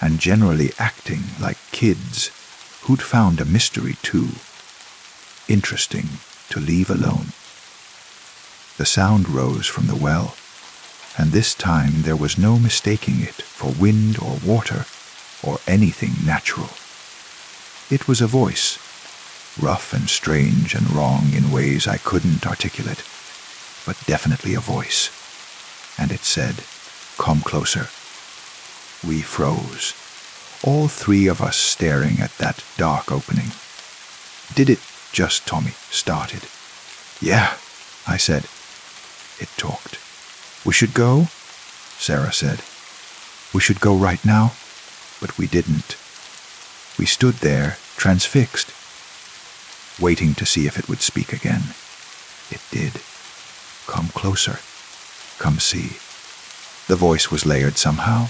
and generally acting like kids who'd found a mystery too, interesting to leave alone. The sound rose from the well, and this time there was no mistaking it for wind or water or anything natural. It was a voice, rough and strange and wrong in ways I couldn't articulate, but definitely a voice. And it said, "Come closer." We froze, all 3 of us staring at that dark opening. Did it just, Tommy started. Yeah, I said. It talked. We should go? Sarah said. We should go right now? But we didn't. We stood there, transfixed, waiting to see if it would speak again. It did. Come closer. Come see. The voice was layered somehow,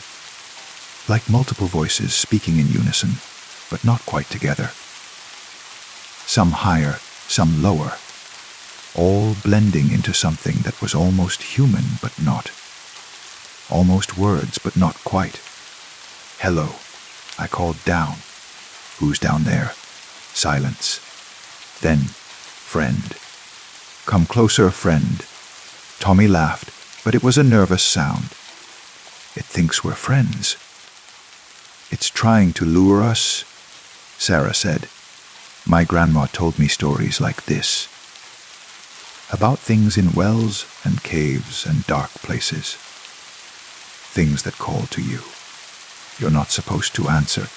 like multiple voices speaking in unison, but not quite together. Some higher, some lower, all blending into something that was almost human but not. Almost words but not quite. Hello, I called down. Who's down there? Silence. Then, friend. Come closer, friend. Tommy laughed, but it was a nervous sound. It thinks we're friends. It's trying to lure us, Sarah said. My grandma told me stories like this. About things in wells and caves and dark places. Things that call to you. You're not supposed to answer.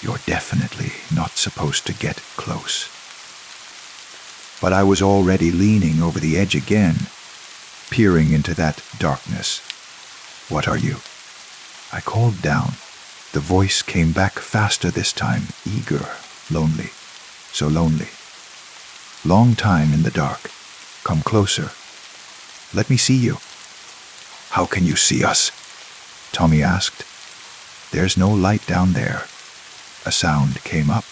You're definitely not supposed to get close. But I was already leaning over the edge again, peering into that darkness. What are you? I called down. The voice came back faster this time, eager, lonely, so lonely. Long time in the dark. Come closer. Let me see you. How can you see us? Tommy asked. There's no light down there. A sound came up.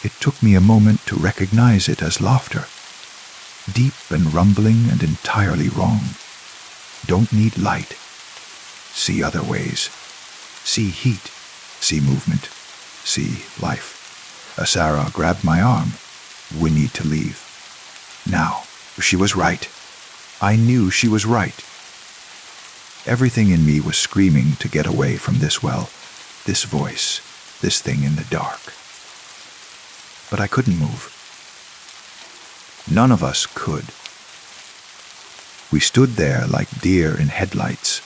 It took me a moment to recognize it as laughter. Deep and rumbling and entirely wrong. Don't need light. See other ways. See heat. See movement. See life. Sarah grabbed my arm. We need to leave. Now, she was right. I knew she was right. Everything in me was screaming to get away from this well, this voice, this thing in the dark. But I couldn't move. None of us could. We stood there like deer in headlights,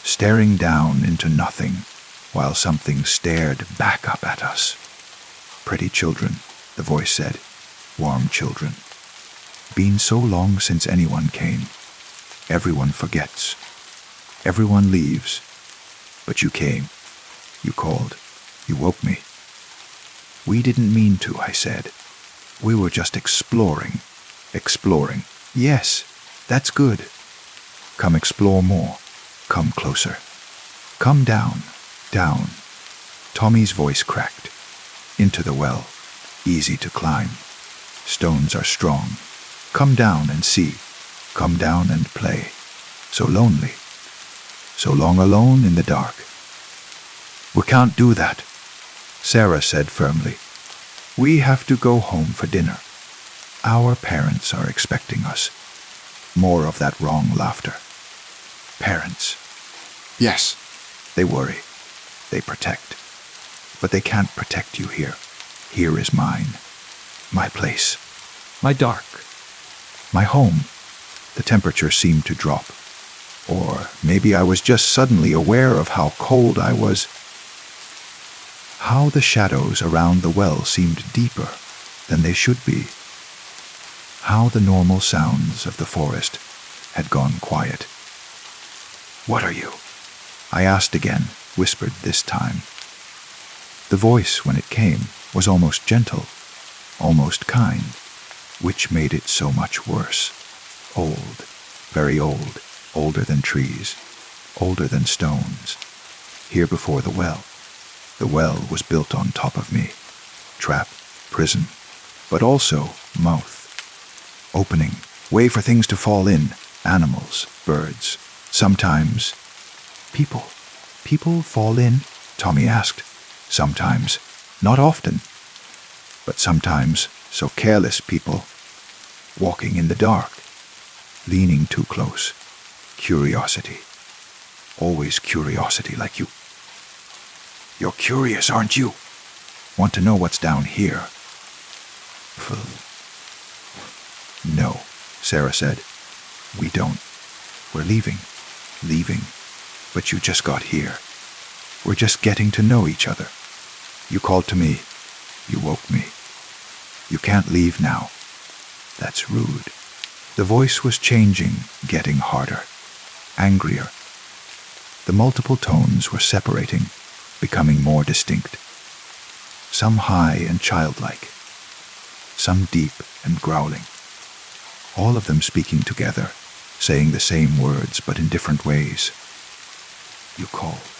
staring down into nothing, while something stared back up at us. Pretty children, the voice said. Warm children. Been so long since anyone came. Everyone forgets. Everyone leaves. But you came. You called. You woke me. We didn't mean to, I said. We were just exploring. Exploring. Yes, that's good. Come explore more. Come closer. Come down. Down. Tommy's voice cracked. Into the well. Easy to climb. Stones are strong. Come down and see. Come down and play. So lonely. So long alone in the dark. We can't do that, Sarah said firmly. We have to go home for dinner. Our parents are expecting us. More of that wrong laughter. Parents. Yes, they worry. They protect. But they can't protect you here. Here is mine. My place. My dark. My home. The temperature seemed to drop. Or maybe I was just suddenly aware of how cold I was. How the shadows around the well seemed deeper than they should be. How the normal sounds of the forest had gone quiet. What are you? I asked again, whispered this time. The voice, when it came, was almost gentle, almost kind, which made it so much worse. Old, very old, older than trees, older than stones. Here before the well. The well was built on top of me. Trap, prison, but also mouth. Opening, way for things to fall in, animals, birds. Sometimes, people. People fall in? Tommy asked. Sometimes, not often, but sometimes so careless people, walking in the dark, leaning too close. Curiosity. Always curiosity like you. You're curious, aren't you? Want to know what's down here? No, Sarah said. We don't. We're leaving. Leaving. But you just got here. We're just getting to know each other. You called to me. You woke me. You can't leave now. That's rude. The voice was changing, getting harder, angrier. The multiple tones were separating, becoming more distinct. Some high and childlike, some deep and growling. All of them speaking together, saying the same words but in different ways. You called.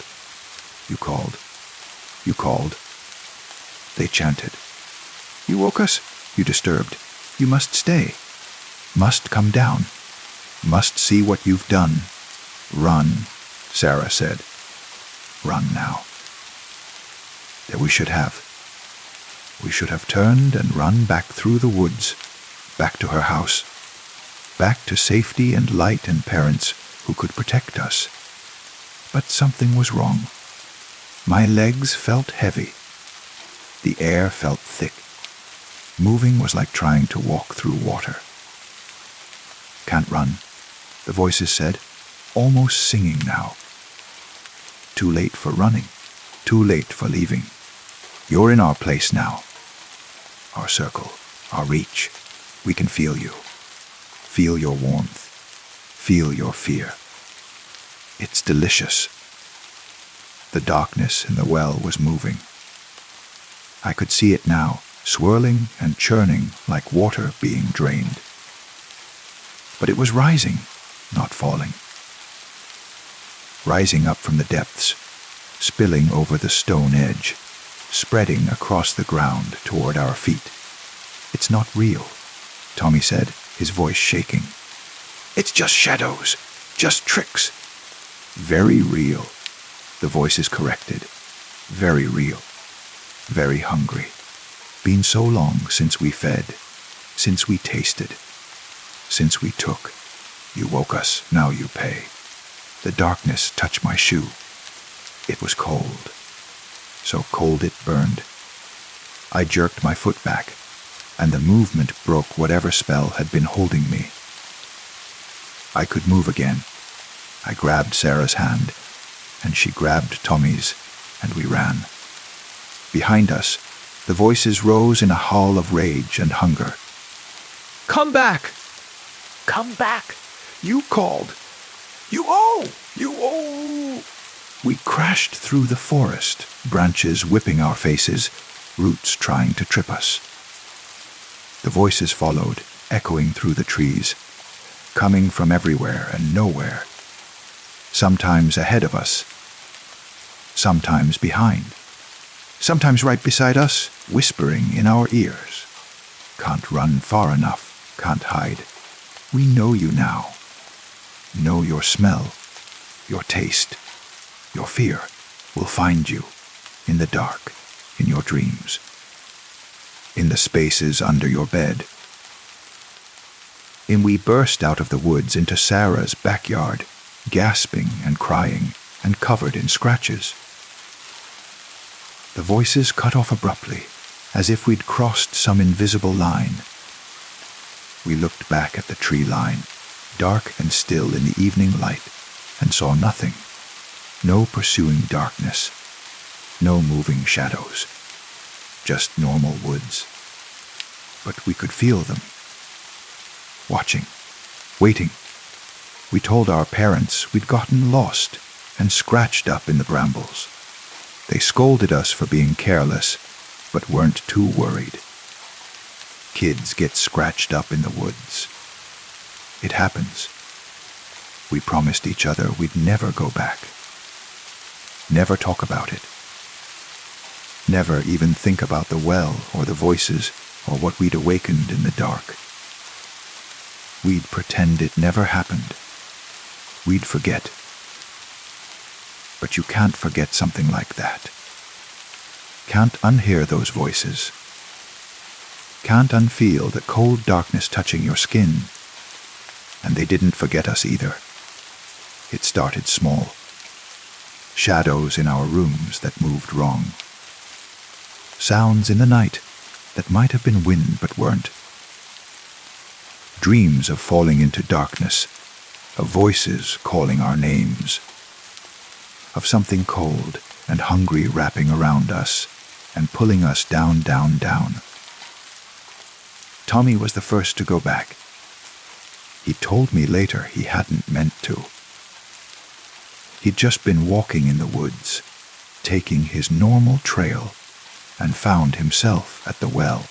You called. You called. They chanted. You woke us. You disturbed. You must stay. Must come down. Must see what you've done. Run, Sarah said. Run now. That we should have. We should have turned and run back through the woods, back to her house, back to safety and light and parents who could protect us. But something was wrong. My legs felt heavy. The air felt thick. Moving was like trying to walk through water. Can't run, the voices said, almost singing now. Too late for running, too late for leaving. You're in our place now. Our circle, our reach. We can feel you. Feel your warmth. Feel your fear. It's delicious. The darkness in the well was moving. I could see it now, swirling and churning like water being drained. But it was rising, not falling. Rising up from the depths, spilling over the stone edge, spreading across the ground toward our feet. It's not real, Tommy said, his voice shaking. It's just shadows, just tricks. Very real, the voices corrected. Very real. Very hungry. Been so long since we fed, since we tasted, since we took. You woke us, now you pay. The darkness touched my shoe. It was cold. So cold it burned. I jerked my foot back, and the movement broke whatever spell had been holding me. I could move again. I grabbed Sarah's hand, and she grabbed Tommy's, and we ran. Behind us, the voices rose in a howl of rage and hunger. Come back! Come back! You called! You owe! You owe! We crashed through the forest, branches whipping our faces, roots trying to trip us. The voices followed, echoing through the trees, coming from everywhere and nowhere. Sometimes ahead of us, sometimes behind, sometimes right beside us, whispering in our ears. Can't run far enough, can't hide. We know you now. Know your smell, your taste, your fear will find you in the dark, in your dreams, in the spaces under your bed. and we burst out of the woods into Sarah's backyard, gasping and crying and covered in scratches. The voices cut off abruptly, as if we'd crossed some invisible line. We looked back at the tree line, dark and still in the evening light, and saw nothing. No pursuing darkness, no moving shadows, just normal woods. But we could feel them, watching, waiting. We told our parents we'd gotten lost and scratched up in the brambles. They scolded us for being careless, but weren't too worried. Kids get scratched up in the woods. It happens. We promised each other we'd never go back. Never talk about it. Never even think about the well or the voices or what we'd awakened in the dark. We'd pretend it never happened. We'd forget. But you can't forget something like that. Can't unhear those voices. Can't unfeel the cold darkness touching your skin. And they didn't forget us either. It started small. Shadows in our rooms that moved wrong. Sounds in the night that might have been wind but weren't. Dreams of falling into darkness, of voices calling our names, of something cold and hungry wrapping around us and pulling us down, down, down. Tommy was the first to go back. He told me later he hadn't meant to. He'd just been walking in the woods, taking his normal trail, and found himself at the well,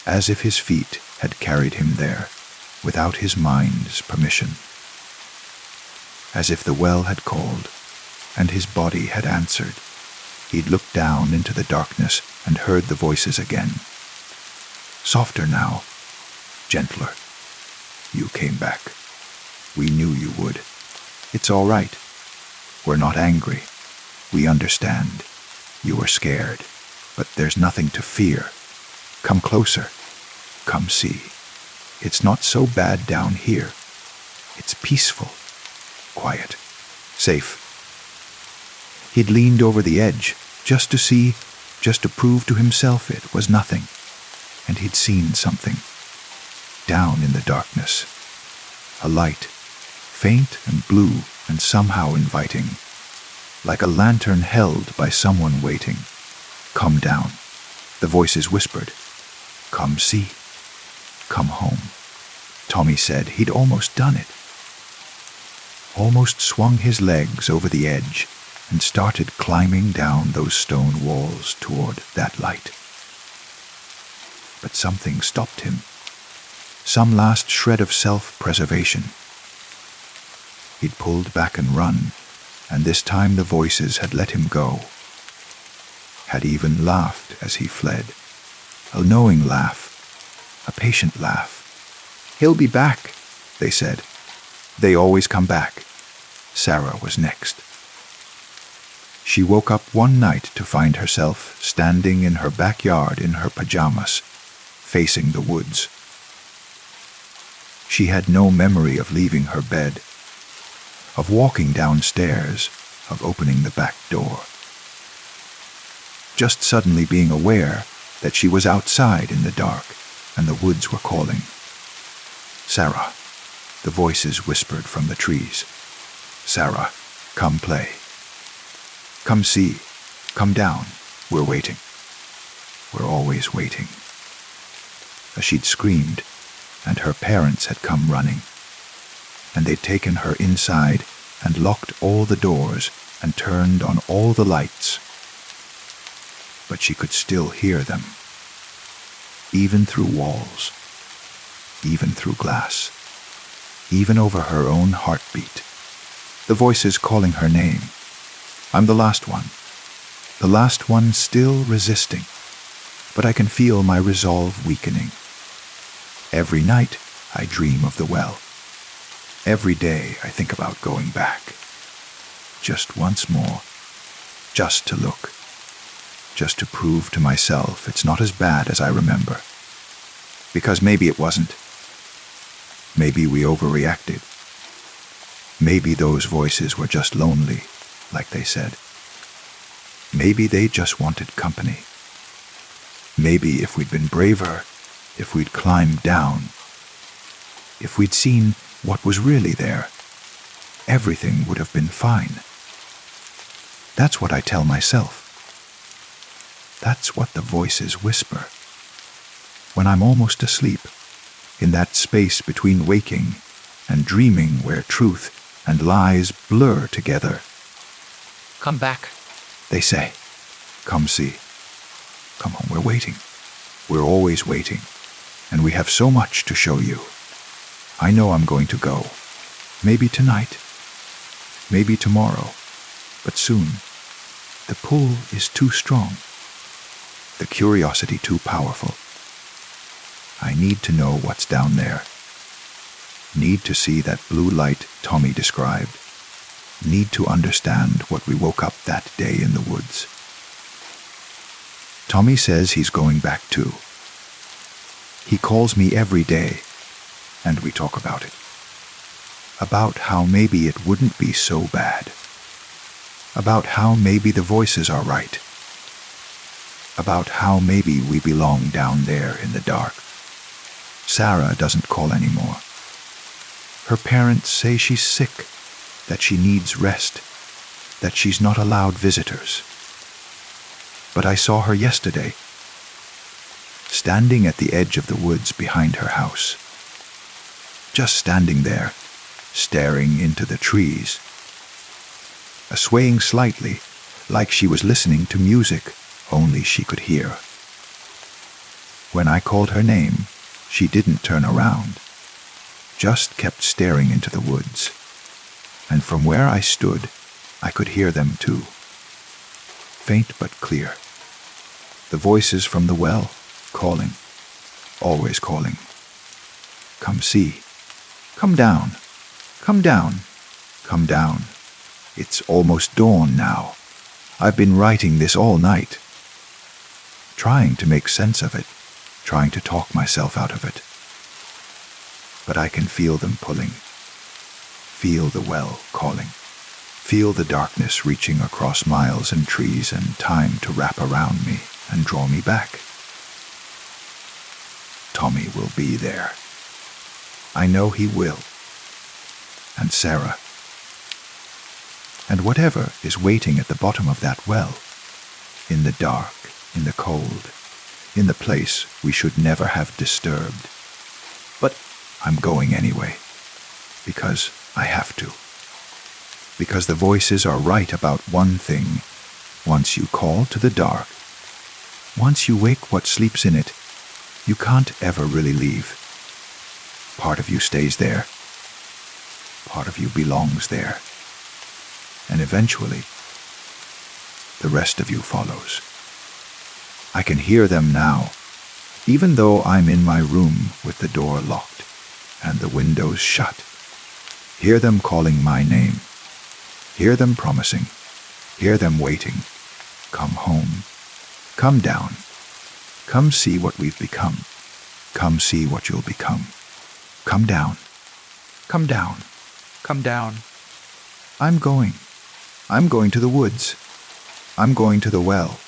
as if his feet had carried him there without his mind's permission. As if the well had called and his body had answered. He'd looked down into the darkness and heard the voices again. Softer now, gentler. You came back. We knew you would. It's all right. We're not angry. We understand. You were scared, but there's nothing to fear. Come closer. Come see. It's not so bad down here. It's peaceful, quiet, safe. He'd leaned over the edge just to see, just to prove to himself it was nothing. And he'd seen something. Down in the darkness. A light, faint and blue and somehow inviting. Like a lantern held by someone waiting. Come down. The voices whispered. Come see. Come home. Tommy said he'd almost done it. Almost swung his legs over the edge and started climbing down those stone walls toward that light. But something stopped him. Some last shred of self-preservation. He'd pulled back and run, and this time the voices had let him go. Had even laughed as he fled. A knowing laugh. A patient laugh. He'll be back, they said. They always come back. Sarah was next. She woke up one night to find herself standing in her backyard in her pajamas, facing the woods. She had no memory of leaving her bed, of walking downstairs, of opening the back door. Just suddenly being aware that she was outside in the dark and the woods were calling. Sarah, the voices whispered from the trees. Sarah, come play. Come see. Come down. We're waiting. We're always waiting. As she'd screamed, and her parents had come running, and they'd taken her inside and locked all the doors and turned on all the lights. But she could still hear them, even through walls, even through glass, even over her own heartbeat. The voices calling her name. I'm the last one still resisting, but I can feel my resolve weakening. Every night I dream of the well. Every day I think about going back. Just once more, just to look, just to prove to myself it's not as bad as I remember. Because maybe it wasn't. Maybe we overreacted. Maybe those voices were just lonely, like they said. Maybe they just wanted company. Maybe if we'd been braver, if we'd climbed down, if we'd seen what was really there, everything would have been fine. That's what I tell myself. That's what the voices whisper. When I'm almost asleep, in that space between waking and dreaming where truth and lies blur together. Come back. They say, come see. Come home, we're waiting. We're always waiting, and we have so much to show you. I know I'm going to go. Maybe tonight. Maybe tomorrow. But soon. The pull is too strong. The curiosity too powerful. I need to know what's down there. Need to see that blue light Tommy described. Need to understand what we woke up that day in the woods. Tommy says he's going back too. He calls me every day, and we talk about it. About how maybe it wouldn't be so bad. About how maybe the voices are right. About how maybe we belong down there in the dark. Sarah doesn't call anymore. Her parents say she's sick, that she needs rest, that she's not allowed visitors. But I saw her yesterday, standing at the edge of the woods behind her house. Just standing there, staring into the trees. Swaying slightly, like she was listening to music only she could hear. When I called her name, she didn't turn around, just kept staring into the woods. And from where I stood, I could hear them too. Faint but clear. The voices from the well, calling, always calling. Come see. Come down. Come down. Come down. It's almost dawn now. I've been writing this all night. Trying to make sense of it. Trying to talk myself out of it. But I can feel them pulling. Feel the well calling. Feel the darkness reaching across miles and trees and time to wrap around me and draw me back. Tommy will be there. I know he will. And Sarah. And whatever is waiting at the bottom of that well, in the dark, in the cold, in the place we should never have disturbed. But I'm going anyway, because I have to. Because the voices are right about one thing. Once you call to the dark, once you wake what sleeps in it, you can't ever really leave. Part of you stays there. Part of you belongs there. And eventually, the rest of you follows. I can hear them now, even though I'm in my room with the door locked and the windows shut. Hear them calling my name. Hear them promising. Hear them waiting. Come home. Come down. Come see what we've become. Come see what you'll become. Come down. Come down. Come down. I'm going. I'm going to the woods. I'm going to the well.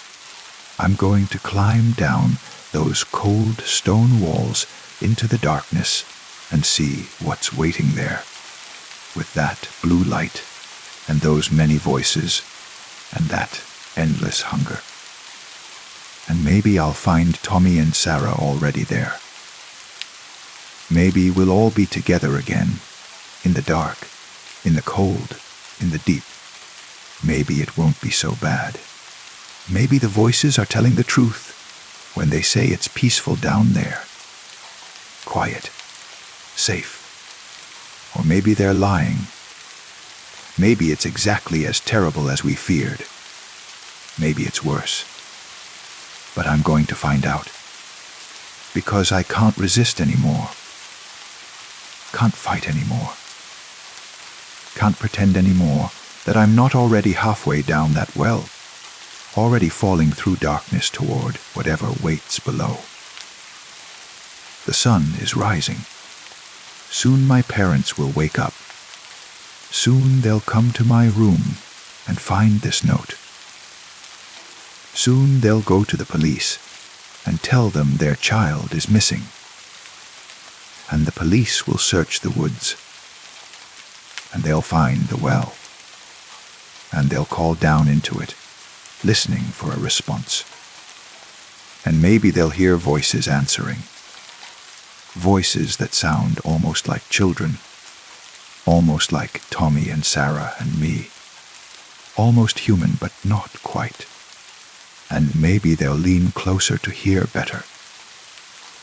I'm going to climb down those cold stone walls into the darkness and see what's waiting there, with that blue light and those many voices and that endless hunger. And maybe I'll find Tommy and Sarah already there. Maybe we'll all be together again, in the dark, in the cold, in the deep. Maybe it won't be so bad. Maybe the voices are telling the truth when they say it's peaceful down there. Quiet. Safe. Or maybe they're lying. Maybe it's exactly as terrible as we feared. Maybe it's worse. But I'm going to find out. Because I can't resist anymore. Can't fight anymore. Can't pretend anymore that I'm not already halfway down that well, already falling through darkness toward whatever waits below. The sun is rising, Soon my parents will wake up. Soon they'll come to my room and find this note. Soon they'll go to the police and tell them their child is missing. And the police will search the woods, and they'll find the well, and they'll call down into it, listening for a response. And maybe they'll hear voices answering, voices that sound almost like children, almost like Tommy and Sarah and me, almost human but not quite. And maybe they'll lean closer to hear better.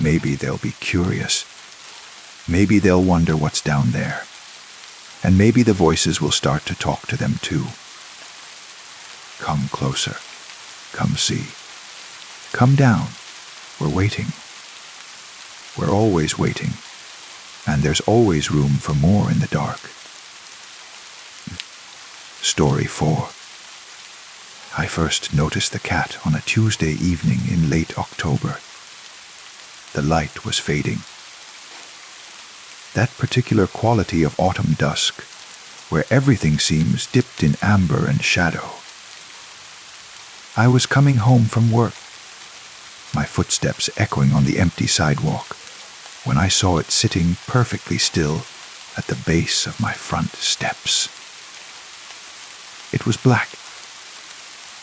Maybe they'll be curious. Maybe they'll wonder what's down there. And maybe the voices will start to talk to them too. Come closer. Come see. Come down. We're waiting. We're always waiting. And there's always room for more in the dark. Story 4. I first noticed the cat on a Tuesday evening in late October. The light was fading. That particular quality of autumn dusk, where everything seems dipped in amber and shadow. I was coming home from work, my footsteps echoing on the empty sidewalk, when I saw it sitting perfectly still at the base of my front steps. It was black.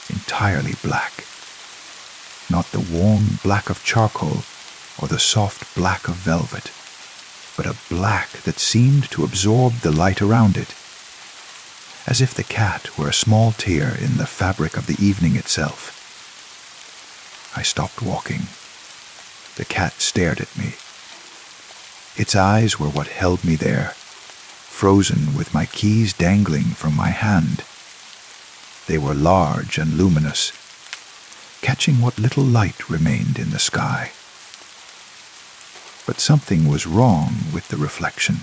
Entirely black. Not the warm black of charcoal or the soft black of velvet, but a black that seemed to absorb the light around it, as if the cat were a small tear in the fabric of the evening itself. I stopped walking. The cat stared at me. Its eyes were what held me there, frozen with my keys dangling from my hand. They were large and luminous, catching what little light remained in the sky. But something was wrong with the reflection.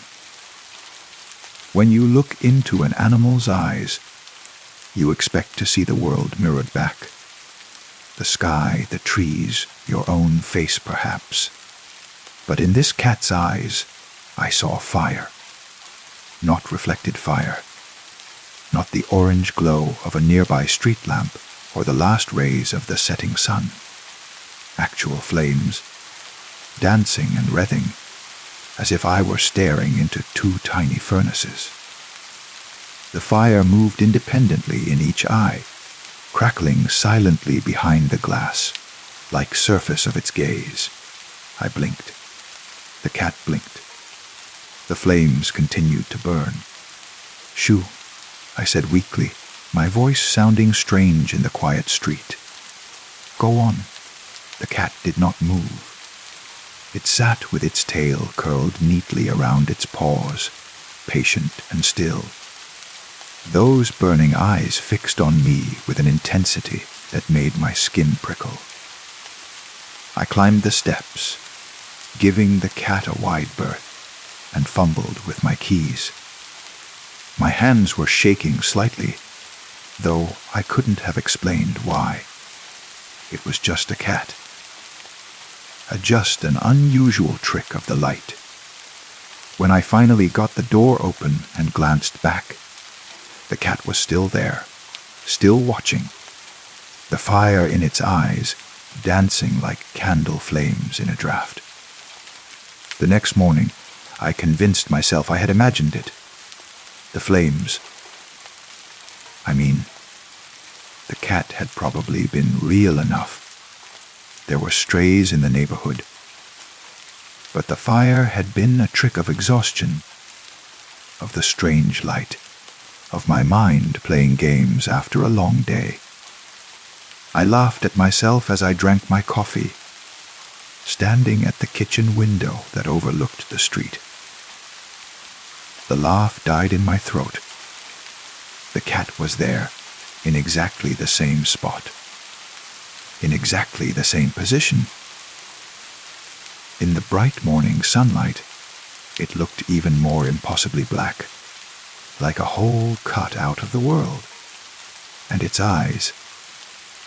When you look into an animal's eyes, you expect to see the world mirrored back. The sky, the trees, your own face perhaps. But in this cat's eyes, I saw fire. Not reflected fire. Not the orange glow of a nearby street lamp or the last rays of the setting sun. Actual flames, dancing and wrething, as if I were staring into two tiny furnaces. The fire moved independently in each eye, crackling silently behind the glass, like surface of its gaze. I blinked. The cat blinked. The flames continued to burn. Shoo, I said weakly, my voice sounding strange in the quiet street. Go on. The cat did not move. It sat with its tail curled neatly around its paws, patient and still. Those burning eyes fixed on me with an intensity that made my skin prickle. I climbed the steps, giving the cat a wide berth, and fumbled with my keys. My hands were shaking slightly, though I couldn't have explained why. It was just a cat. Just an unusual trick of the light. When I finally got the door open and glanced back, the cat was still there, still watching, the fire in its eyes dancing like candle flames in a draught. The next morning, I convinced myself I had imagined it. The flames. The cat had probably been real enough. There were strays in the neighborhood. But the fire had been a trick of exhaustion, of the strange light, of my mind playing games after a long day. I laughed at myself as I drank my coffee, standing at the kitchen window that overlooked the street. The laugh died in my throat. The cat was there, in exactly the same spot, in exactly the same position. In the bright morning sunlight, it looked even more impossibly black, like a hole cut out of the world. And its eyes,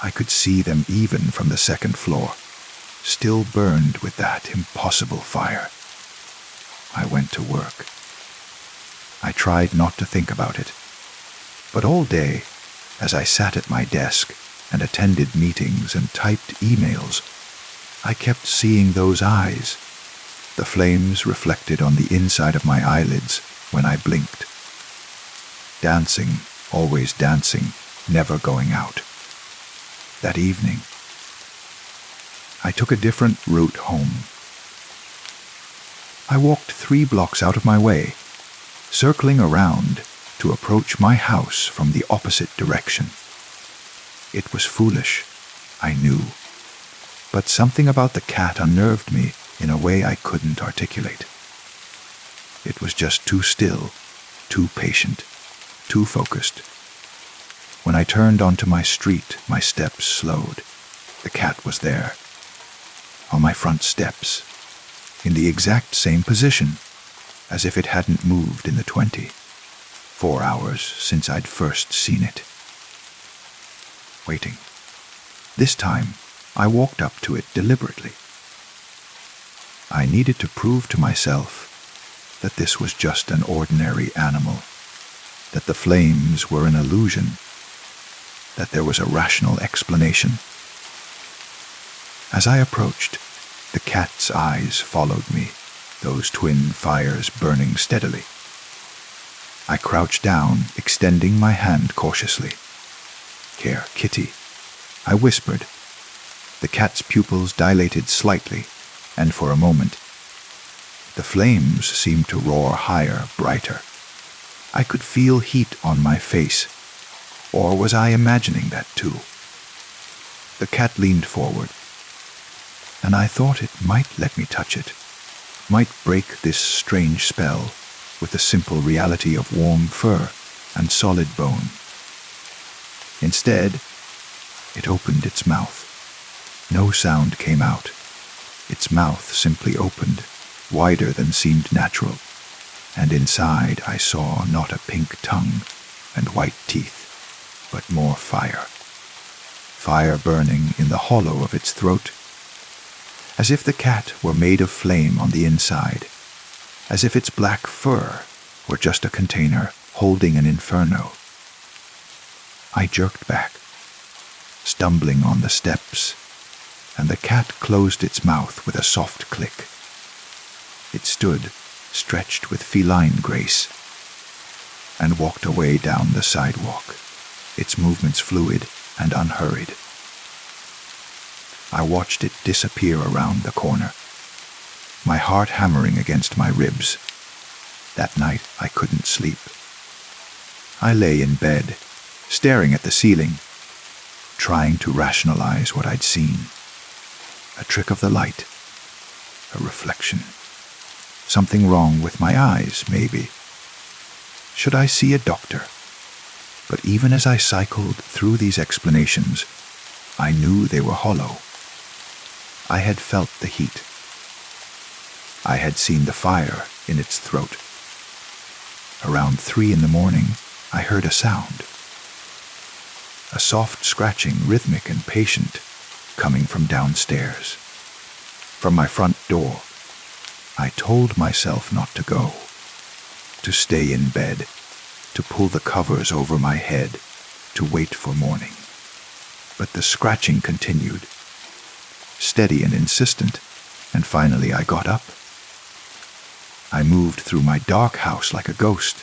I could see them even from the second floor, still burned with that impossible fire. I went to work. I tried not to think about it, but all day, as I sat at my desk and attended meetings and typed emails, I kept seeing those eyes, the flames reflected on the inside of my eyelids when I blinked. Dancing, always dancing, never going out. That evening, I took a different route home. I walked 3 blocks out of my way, circling around to approach my house from the opposite direction. It was foolish, I knew, but something about the cat unnerved me in a way I couldn't articulate. It was just too still, too patient, too focused. When I turned onto my street, my steps slowed. The cat was there, on my front steps, in the exact same position, as if it hadn't moved in the 4 hours since I'd first seen it. Waiting. This time, I walked up to it deliberately. I needed to prove to myself that this was just an ordinary animal, that the flames were an illusion, that there was a rational explanation. As I approached, the cat's eyes followed me, those twin fires burning steadily. I crouched down, extending my hand cautiously. "Here, kitty," I whispered. The cat's pupils dilated slightly, and for a moment, the flames seemed to roar higher, brighter. I could feel heat on my face, or was I imagining that too? The cat leaned forward, and I thought it might let me touch it, might break this strange spell with the simple reality of warm fur and solid bone. Instead, it opened its mouth. No sound came out. Its mouth simply opened, wider than seemed natural, and inside I saw not a pink tongue and white teeth, but more fire. Fire burning in the hollow of its throat, as if the cat were made of flame on the inside, as if its black fur were just a container holding an inferno. I jerked back, stumbling on the steps, and the cat closed its mouth with a soft click. It stood, stretched with feline grace, and walked away down the sidewalk, its movements fluid and unhurried. I watched it disappear around the corner, my heart hammering against my ribs. That night I couldn't sleep. I lay in bed, staring at the ceiling, trying to rationalize what I'd seen. A trick of the light, a reflection. Something wrong with my eyes, maybe. Should I see a doctor? But even as I cycled through these explanations, I knew they were hollow. I had felt the heat. I had seen the fire in its throat. Around 3 a.m, I heard a sound. A soft scratching, rhythmic and patient, coming from downstairs. From my front door, I told myself not to go, to stay in bed, to pull the covers over my head, to wait for morning. But the scratching continued, steady and insistent, and finally I got up. I moved through my dark house like a ghost,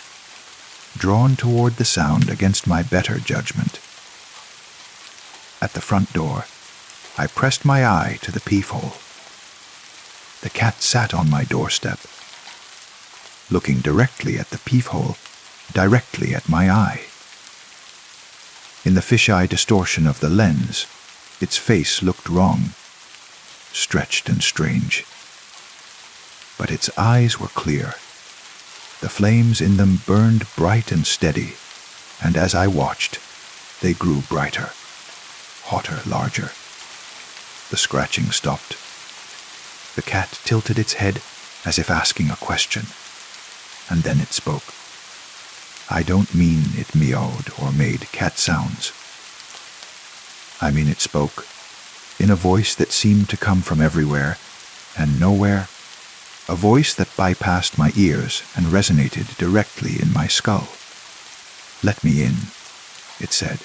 drawn toward the sound against my better judgment. At the front door, I pressed my eye to the peephole. The cat sat on my doorstep, looking directly at the peephole, directly at my eye. In the fisheye distortion of the lens, its face looked wrong, stretched and strange. But its eyes were clear. The flames in them burned bright and steady, and as I watched, they grew brighter, hotter, larger. The scratching stopped. The cat tilted its head as if asking a question, and then it spoke. I don't mean it meowed or made cat sounds. I mean it spoke, in a voice that seemed to come from everywhere and nowhere, a voice that bypassed my ears and resonated directly in my skull. "Let me in," it said.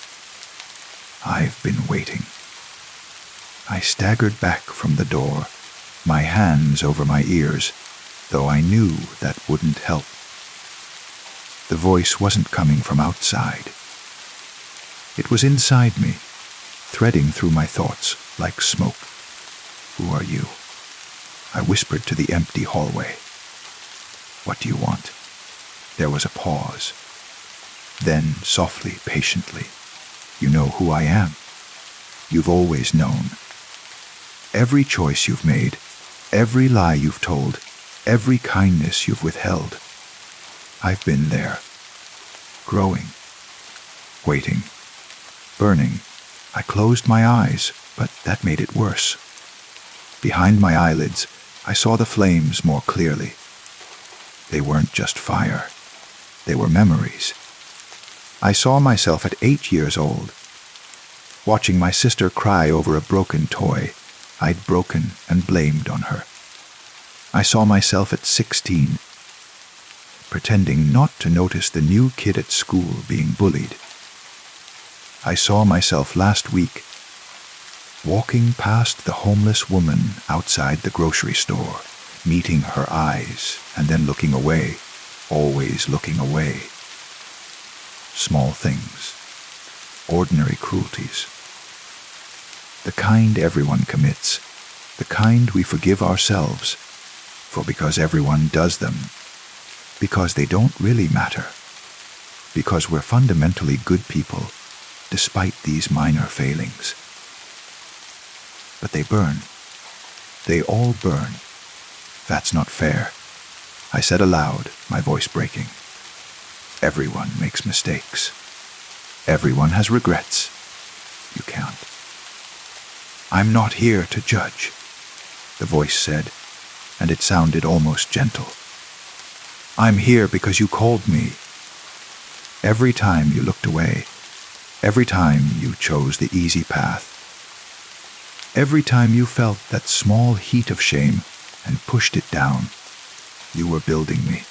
"I've been waiting." I staggered back from the door, my hands over my ears, though I knew that wouldn't help. The voice wasn't coming from outside. It was inside me, threading through my thoughts like smoke. "Who are you?" I whispered to the empty hallway. "What do you want?" There was a pause. Then, softly, patiently, "You know who I am. You've always known. Every choice you've made, every lie you've told, every kindness you've withheld. I've been there, growing, waiting, burning. I closed my eyes, but that made it worse. Behind my eyelids, I saw the flames more clearly. They weren't just fire. They were memories. I saw myself at 8 years old, watching my sister cry over a broken toy I'd broken and blamed on her. I saw myself at 16, pretending not to notice the new kid at school being bullied. I saw myself last week, walking past the homeless woman outside the grocery store, meeting her eyes and then looking away, always looking away. Small things, ordinary cruelties. The kind everyone commits, the kind we forgive ourselves, for because everyone does them, because they don't really matter, because we're fundamentally good people, despite these minor failings. But they burn. They all burn. That's not fair, I said aloud, my voice breaking. Everyone makes mistakes. Everyone has regrets. You can't. I'm not here to judge, the voice said, and it sounded almost gentle. I'm here because you called me. Every time you looked away, every time you chose the easy path, every time you felt that small heat of shame and pushed it down, you were building me,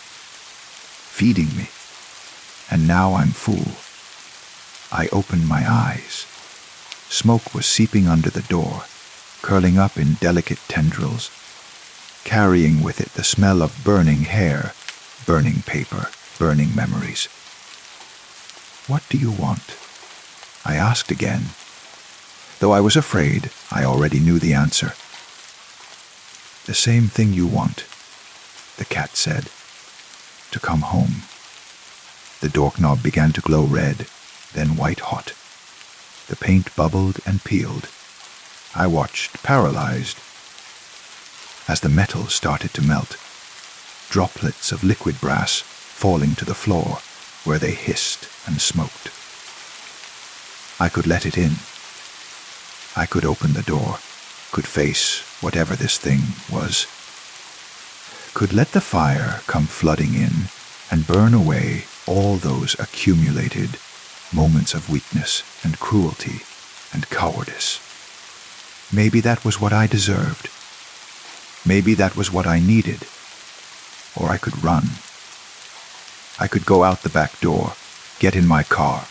feeding me, and now I'm full. I opened my eyes. Smoke was seeping under the door, curling up in delicate tendrils, carrying with it the smell of burning hair, burning paper, burning memories. What do you want? I asked again. Though I was afraid, I already knew the answer. The same thing you want, the cat said. To come home. The doorknob began to glow red, then white-hot. The paint bubbled and peeled. I watched, paralyzed, as the metal started to melt, droplets of liquid brass falling to the floor where they hissed and smoked. I could let it in. I could open the door, could face whatever this thing was, could let the fire come flooding in and burn away all those accumulated moments of weakness and cruelty and cowardice. Maybe that was what I deserved. Maybe that was what I needed. Or I could run. I could go out the back door, get in my car,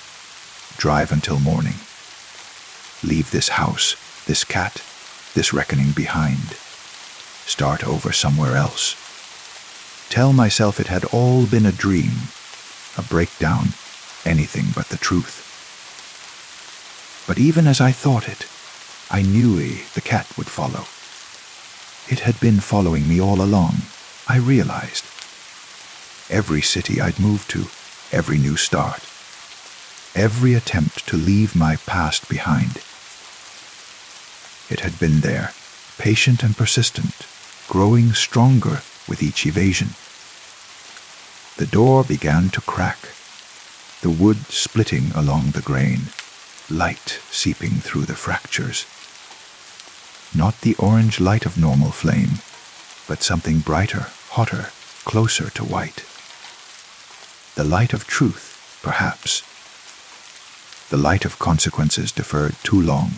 drive until morning. Leave this house, this cat, this reckoning behind. Start over somewhere else. Tell myself it had all been a dream, a breakdown, anything but the truth. But even as I thought it, I knew the cat would follow. It had been following me all along, I realized. Every city I'd moved to, every new start, every attempt to leave my past behind. It had been there, patient and persistent, growing stronger with each evasion. The door began to crack, the wood splitting along the grain, light seeping through the fractures. Not the orange light of normal flame, but something brighter, hotter, closer to white. The light of truth, perhaps. The light of consequences deferred too long.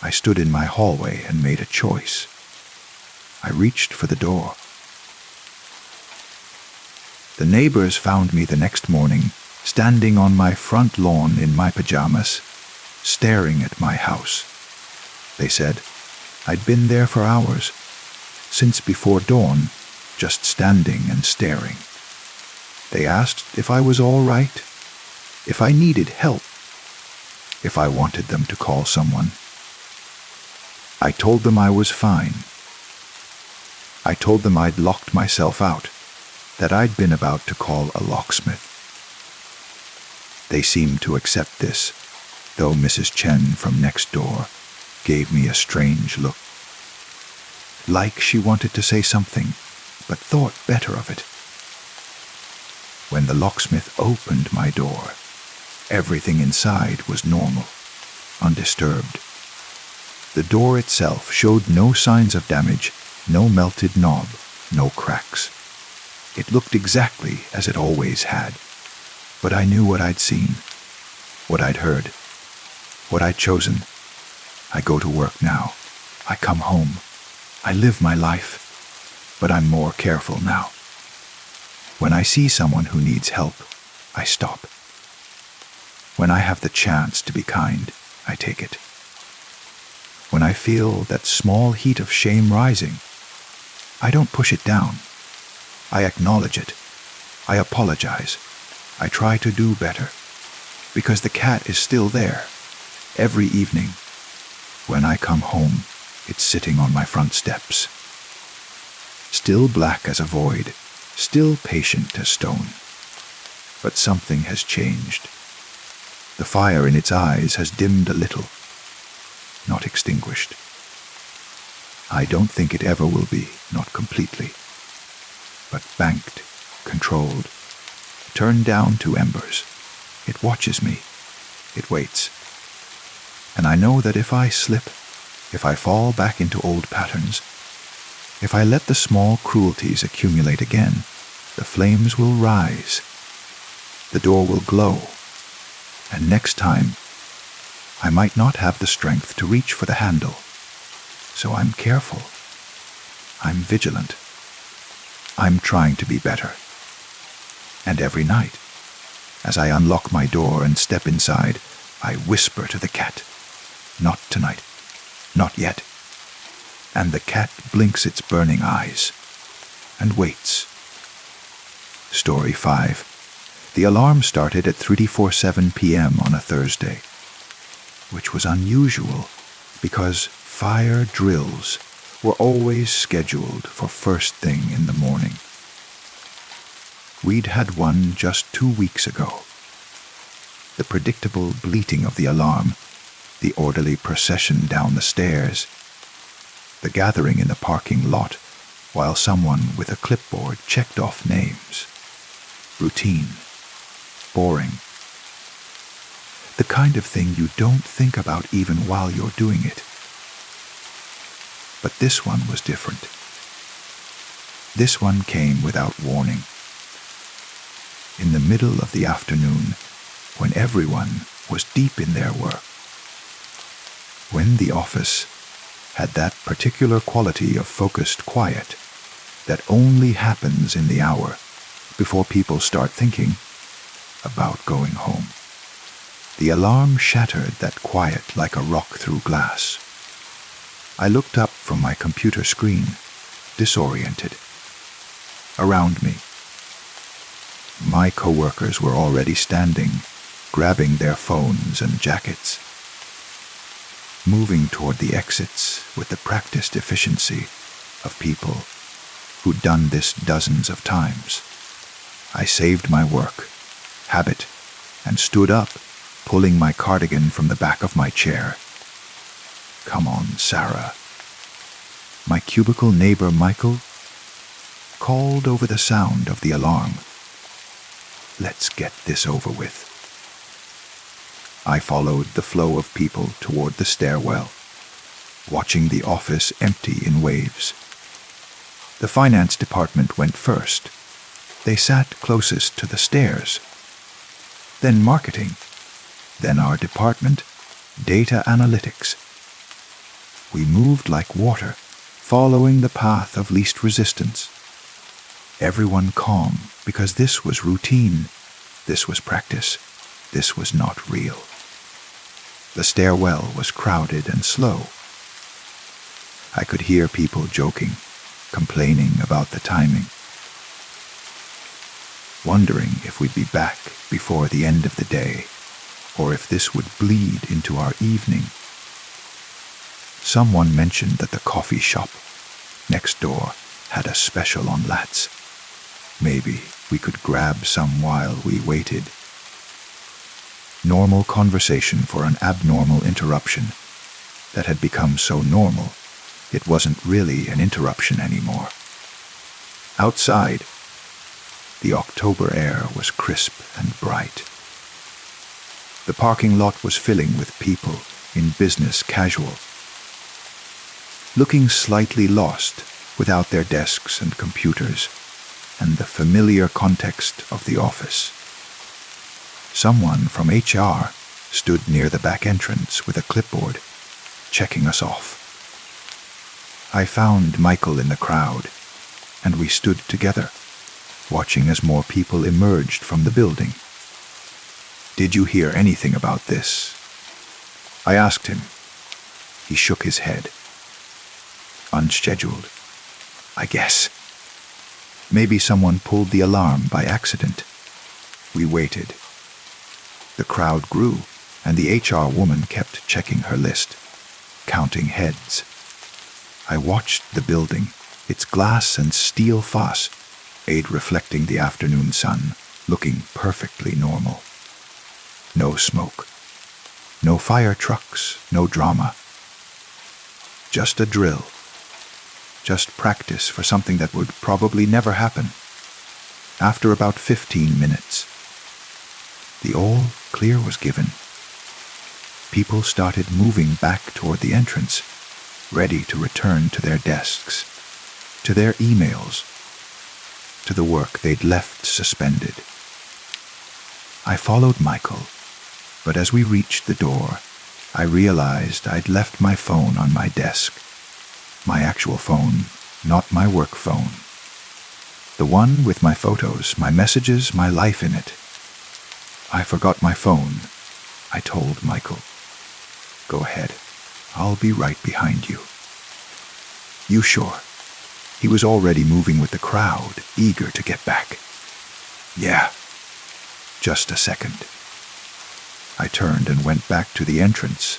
I stood in my hallway and made a choice. I reached for the door. The neighbors found me the next morning, standing on my front lawn in my pajamas, staring at my house. They said I'd been there for hours, since before dawn, just standing and staring. They asked if I was all right, if I needed help, if I wanted them to call someone. I told them I was fine. I told them I'd locked myself out, that I'd been about to call a locksmith. They seemed to accept this, though Mrs. Chen from next door gave me a strange look. Like she wanted to say something, but thought better of it. When the locksmith opened my door, everything inside was normal, undisturbed. The door itself showed no signs of damage, no melted knob, no cracks. It looked exactly as it always had, but I knew what I'd seen, what I'd heard, what I'd chosen. I go to work now. I come home. I live my life, but I'm more careful now. When I see someone who needs help, I stop. When I have the chance to be kind, I take it. When I feel that small heat of shame rising, I don't push it down. I acknowledge it. I apologize. I try to do better, because the cat is still there, every evening. When I come home, it's sitting on my front steps. Still black as a void, still patient as stone. But something has changed. The fire in its eyes has dimmed a little, not extinguished. I don't think it ever will be, not completely, but banked, controlled, turned down to embers. It watches me. It waits. And I know that if I slip, if I fall back into old patterns, if I let the small cruelties accumulate again, the flames will rise. The door will glow. And next time, I might not have the strength to reach for the handle. So I'm careful. I'm vigilant. I'm trying to be better. And every night, as I unlock my door and step inside, I whisper to the cat, "Not tonight. Not yet." And the cat blinks its burning eyes and waits. Story 5. The alarm started at 3:47 p.m. on a Thursday, which was unusual because fire drills were always scheduled for first thing in the morning. We'd had one just 2 weeks ago. The predictable bleating of the alarm, the orderly procession down the stairs, the gathering in the parking lot while someone with a clipboard checked off names. Routine. Boring. The kind of thing you don't think about even while you're doing it. But this one was different. This one came without warning. In the middle of the afternoon, when everyone was deep in their work. When the office had that particular quality of focused quiet that only happens in the hour before people start thinking about going home. The alarm shattered that quiet like a rock through glass. I looked up from my computer screen, disoriented. Around me, my coworkers were already standing, grabbing their phones and jackets, moving toward the exits with the practiced efficiency of people who'd done this dozens of times. I saved my work, habit, and stood up, pulling my cardigan from the back of my chair. "Come on, Sarah." My cubicle neighbor Michael called over the sound of the alarm. "Let's get this over with." I followed the flow of people toward the stairwell, watching the office empty in waves. The finance department went first. They sat closest to the stairs. Then marketing. Then our department, data analytics. We moved like water, following the path of least resistance. Everyone calm, because this was routine, this was practice, this was not real. The stairwell was crowded and slow. I could hear people joking, complaining about the timing, wondering if we'd be back before the end of the day, or if this would bleed into our evening. Someone mentioned that the coffee shop next door had a special on lattes. Maybe we could grab some while we waited. Normal conversation for an abnormal interruption that had become so normal it wasn't really an interruption anymore. Outside, the October air was crisp and bright. The parking lot was filling with people in business casual, looking slightly lost without their desks and computers and the familiar context of the office. Someone from HR stood near the back entrance with a clipboard, checking us off. I found Michael in the crowd, and we stood together, watching as more people emerged from the building. "Did you hear anything about this?" I asked him. He shook his head. "Unscheduled, I guess. Maybe someone pulled the alarm by accident." We waited. The crowd grew, and the HR woman kept checking her list, counting heads. I watched the building, its glass and steel facade reflecting the afternoon sun, looking perfectly normal. No smoke. No fire trucks, no drama. Just a drill. Just practice for something that would probably never happen. After about 15 minutes, the all clear was given. People started moving back toward the entrance, ready to return to their desks, to their emails, to the work they'd left suspended. I followed Michael, but as we reached the door, I realized I'd left my phone on my desk. My actual phone, not my work phone. The one with my photos, my messages, my life in it. I forgot my phone, I told Michael. "Go ahead. I'll be right behind you." "You sure?" He was already moving with the crowd, eager to get back. "Yeah. Just a second." I turned and went back to the entrance,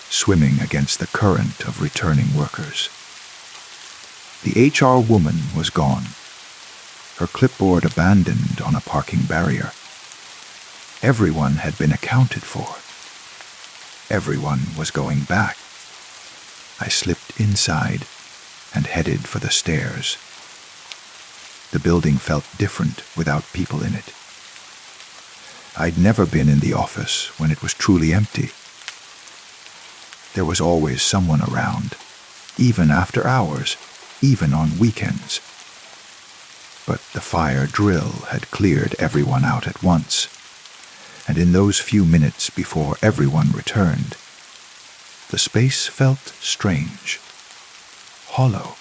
swimming against the current of returning workers. The HR woman was gone, her clipboard abandoned on a parking barrier. Everyone had been accounted for. Everyone was going back. I slipped inside and headed for the stairs. The building felt different without people in it. I'd never been in the office when it was truly empty. There was always someone around, even after hours, even on weekends. But the fire drill had cleared everyone out at once, and in those few minutes before everyone returned, the space felt strange, hollow,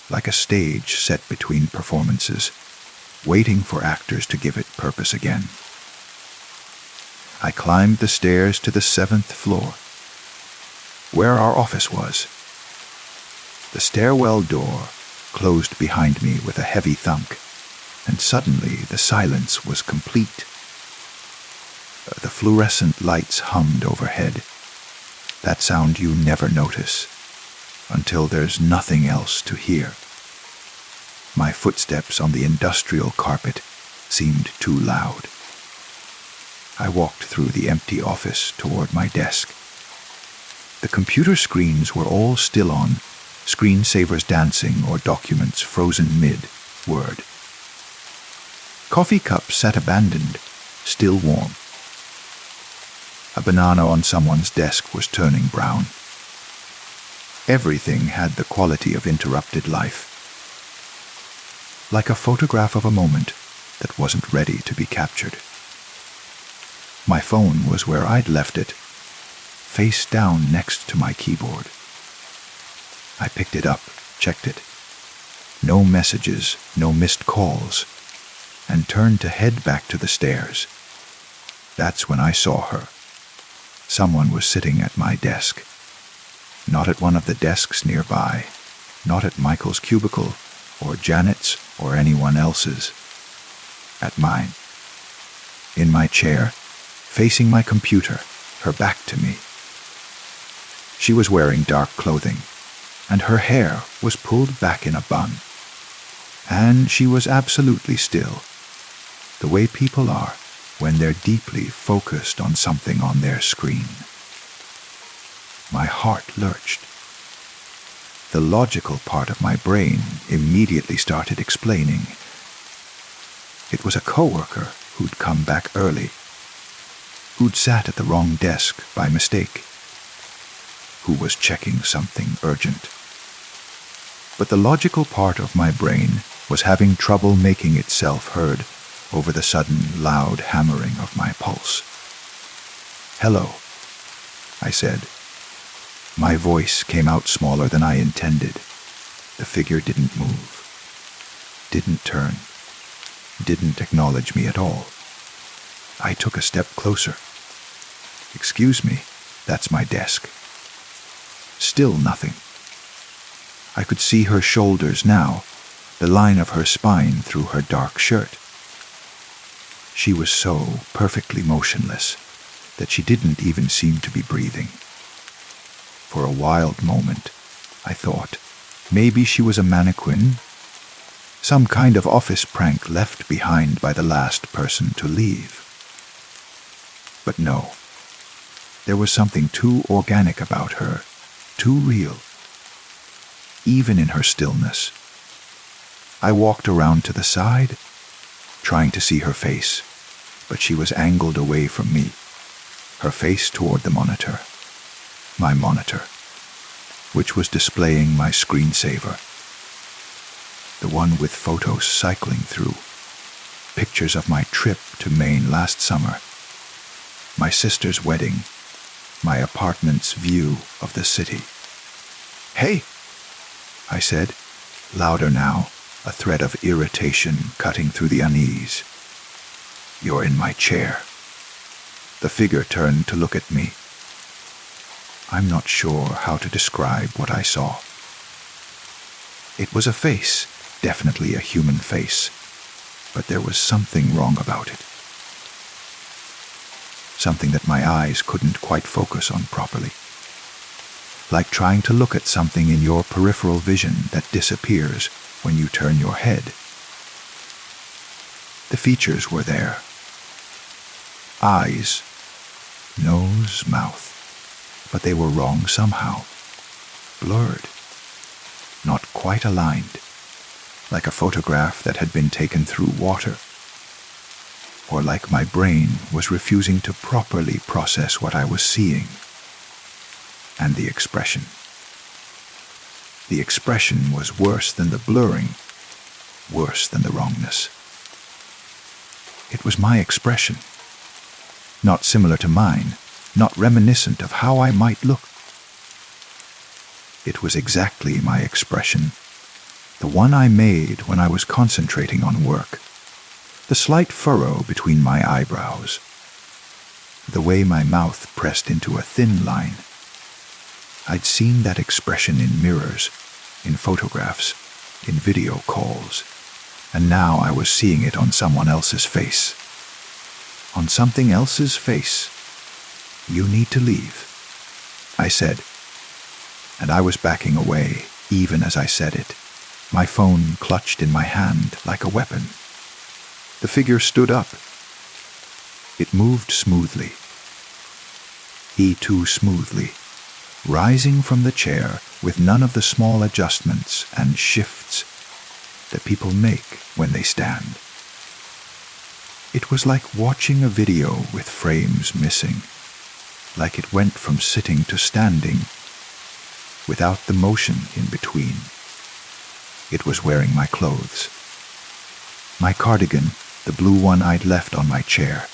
like a stage set between performances, waiting for actors to give it purpose again. I climbed the stairs to the 7th floor, where our office was. The stairwell door closed behind me with a heavy thunk, and suddenly the silence was complete. The fluorescent lights hummed overhead, that sound you never notice until there's nothing else to hear. My footsteps on the industrial carpet seemed too loud. I walked through the empty office toward my desk. The computer screens were all still on, screensavers dancing or documents frozen mid-word. Coffee cups sat abandoned, still warm. A banana on someone's desk was turning brown. Everything had the quality of interrupted life, like a photograph of a moment that wasn't ready to be captured. My phone was where I'd left it, face down next to my keyboard. I picked it up, checked it. No messages, no missed calls, and turned to head back to the stairs. That's when I saw her. Someone was sitting at my desk. Not at one of the desks nearby, not at Michael's cubicle, or Janet's, or anyone else's. At mine. In my chair, facing my computer, her back to me. She was wearing dark clothing, and her hair was pulled back in a bun. And she was absolutely still, the way people are when they're deeply focused on something on their screen. My heart lurched. The logical part of my brain immediately started explaining. It was a coworker who'd come back early, who'd sat at the wrong desk by mistake, who was checking something urgent. But the logical part of my brain was having trouble making itself heard over the sudden loud hammering of my pulse. "Hello," I said. My voice came out smaller than I intended. The figure didn't move, didn't turn, didn't acknowledge me at all. I took a step closer. "Excuse me, that's my desk." Still nothing. I could see her shoulders now, the line of her spine through her dark shirt. She was so perfectly motionless that she didn't even seem to be breathing. For a wild moment, I thought, maybe she was a mannequin, some kind of office prank left behind by the last person to leave. But no, there was something too organic about her, too real, even in her stillness. I walked around to the side, trying to see her face, but she was angled away from me, her face toward the monitor. My monitor, which was displaying my screensaver. The one with photos cycling through, pictures of my trip to Maine last summer, my sister's wedding, my apartment's view of the city. "Hey," I said, louder now, a thread of irritation cutting through the unease. "You're in my chair." The figure turned to look at me. I'm not sure how to describe what I saw. It was a face, definitely a human face, but there was something wrong about it. Something that my eyes couldn't quite focus on properly. Like trying to look at something in your peripheral vision that disappears when you turn your head. The features were there. Eyes, nose, mouth. But they were wrong somehow. Blurred. Not quite aligned. Like a photograph that had been taken through water. Or like my brain was refusing to properly process what I was seeing. And the expression. The expression was worse than the blurring, worse than the wrongness. It was my expression. Not similar to mine, not reminiscent of how I might look. It was exactly my expression, the one I made when I was concentrating on work, the slight furrow between my eyebrows, the way my mouth pressed into a thin line. I'd seen that expression in mirrors, in photographs, in video calls, and now I was seeing it on someone else's face. On something else's face. "You need to leave," I said, and I was backing away even as I said it, my phone clutched in my hand like a weapon. The figure stood up. It moved smoothly. He too smoothly, rising from the chair with none of the small adjustments and shifts that people make when they stand. It was like watching a video with frames missing. Like it went from sitting to standing, without the motion in between. It was wearing my clothes. My cardigan, the blue one I'd left on my chair.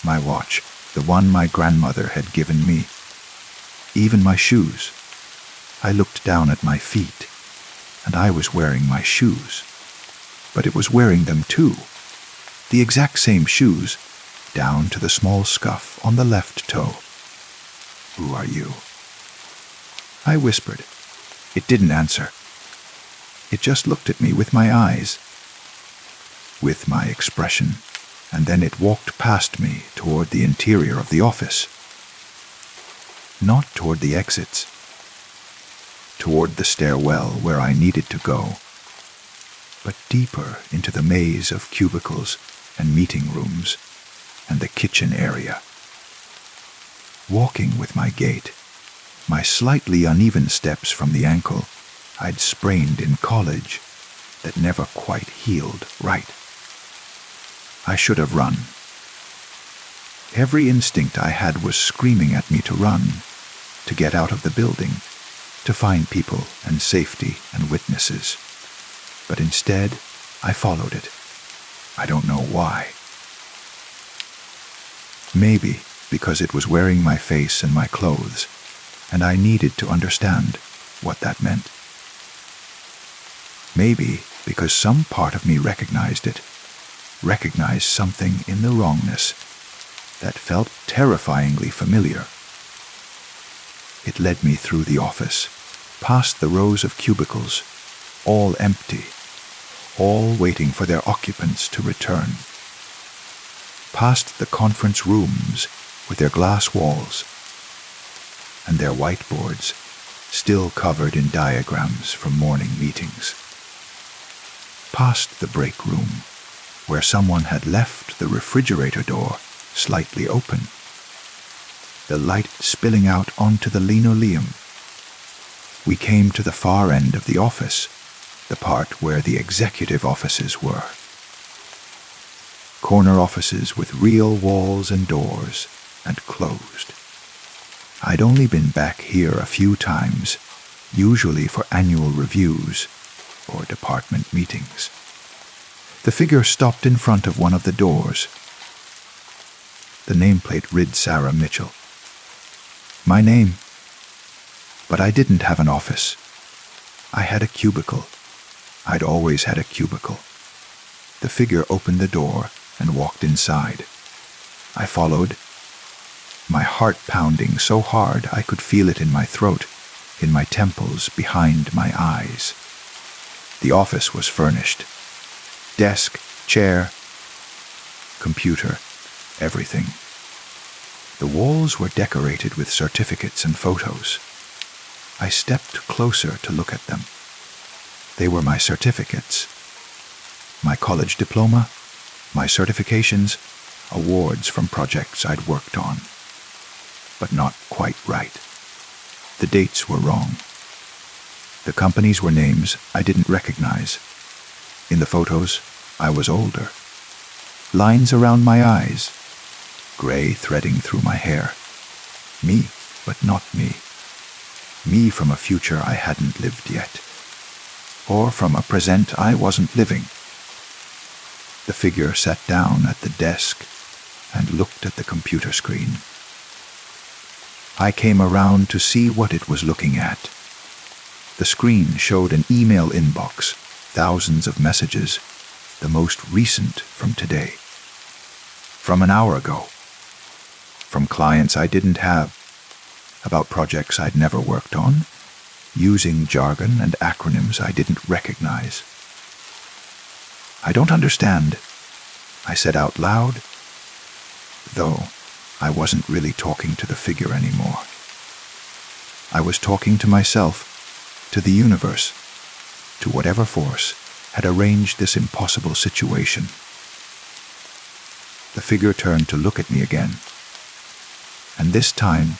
My watch, the one my grandmother had given me. Even my shoes. I looked down at my feet, and I was wearing my shoes. But it was wearing them too. The exact same shoes, down to the small scuff on the left toe. "Who are you?" I whispered. It didn't answer. It just looked at me with my eyes, with my expression, and then it walked past me toward the interior of the office. Not toward the exits, toward the stairwell where I needed to go, but deeper into the maze of cubicles and meeting rooms and the kitchen area. Walking with my gait, my slightly uneven steps from the ankle I'd sprained in college that never quite healed right. I should have run. Every instinct I had was screaming at me to run, to get out of the building, to find people and safety and witnesses. But instead, I followed it. I don't know why. Maybe because it was wearing my face and my clothes, and I needed to understand what that meant. Maybe because some part of me recognized it, recognized something in the wrongness that felt terrifyingly familiar. It led me through the office, past the rows of cubicles, all empty, all waiting for their occupants to return, past the conference rooms with their glass walls and their whiteboards still covered in diagrams from morning meetings, past the break room where someone had left the refrigerator door slightly open, the light spilling out onto the linoleum. We came to the far end of the office, the part where the executive offices were. Corner offices with real walls and doors, and closed. I'd only been back here a few times, usually for annual reviews or department meetings. The figure stopped in front of one of the doors. The nameplate read Sarah Mitchell. My name. But I didn't have an office. I had a cubicle. I'd always had a cubicle. The figure opened the door and walked inside. I followed, my heart pounding so hard I could feel it in my throat, in my temples, behind my eyes. The office was furnished. Desk, chair, computer, everything. The walls were decorated with certificates and photos. I stepped closer to look at them. They were my certificates. My college diploma, my certifications, awards from projects I'd worked on. But not quite right. The dates were wrong. The companies were names I didn't recognize. In the photos, I was older. Lines around my eyes, gray threading through my hair. Me, but not me. Me from a future I hadn't lived yet. Or from a present I wasn't living. The figure sat down at the desk and looked at the computer screen. I came around to see what it was looking at. The screen showed an email inbox, thousands of messages, the most recent from today. From an hour ago. From clients I didn't have, about projects I'd never worked on, using jargon and acronyms I didn't recognize. I don't understand, I said out loud, though I wasn't really talking to the figure anymore. I was talking to myself, to the universe, to whatever force had arranged this impossible situation. The figure turned to look at me again, and this time,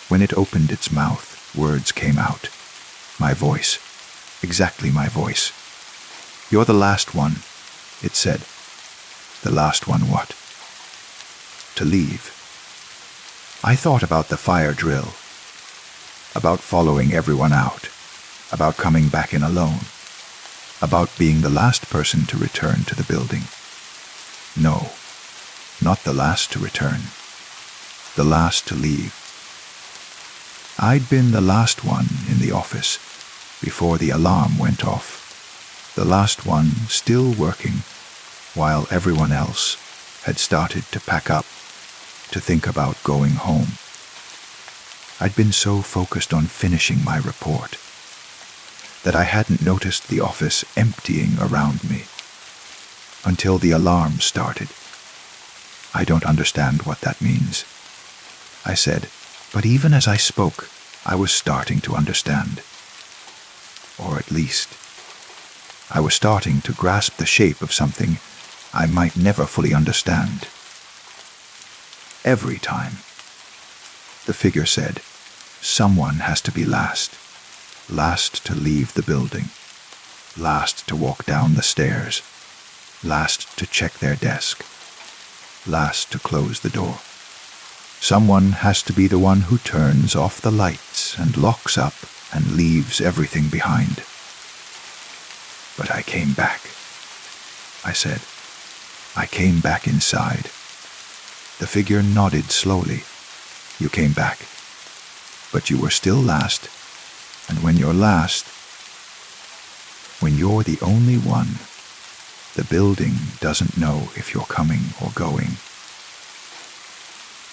when it opened its mouth, words came out. My voice, exactly my voice. "You're the last one," it said. The last one what? To leave. I thought about the fire drill, about following everyone out, about coming back in alone, about being the last person to return to the building. No, not the last to return, the last to leave. I'd been the last one in the office before the alarm went off, the last one still working while everyone else had started to pack up, to think about going home. I'd been so focused on finishing my report that I hadn't noticed the office emptying around me until the alarm started. I don't understand what that means, I said, but even as I spoke, I was starting to understand. Or at least, I was starting to grasp the shape of something I might never fully understand. Every time, the figure said, someone has to be last. Last to leave the building. Last to walk down the stairs. Last to check their desk. Last to close the door. Someone has to be the one who turns off the lights and locks up and leaves everything behind. But I came back, I said. I came back inside. The figure nodded slowly. You came back. But you were still last, and when you're last, when you're the only one, the building doesn't know if you're coming or going.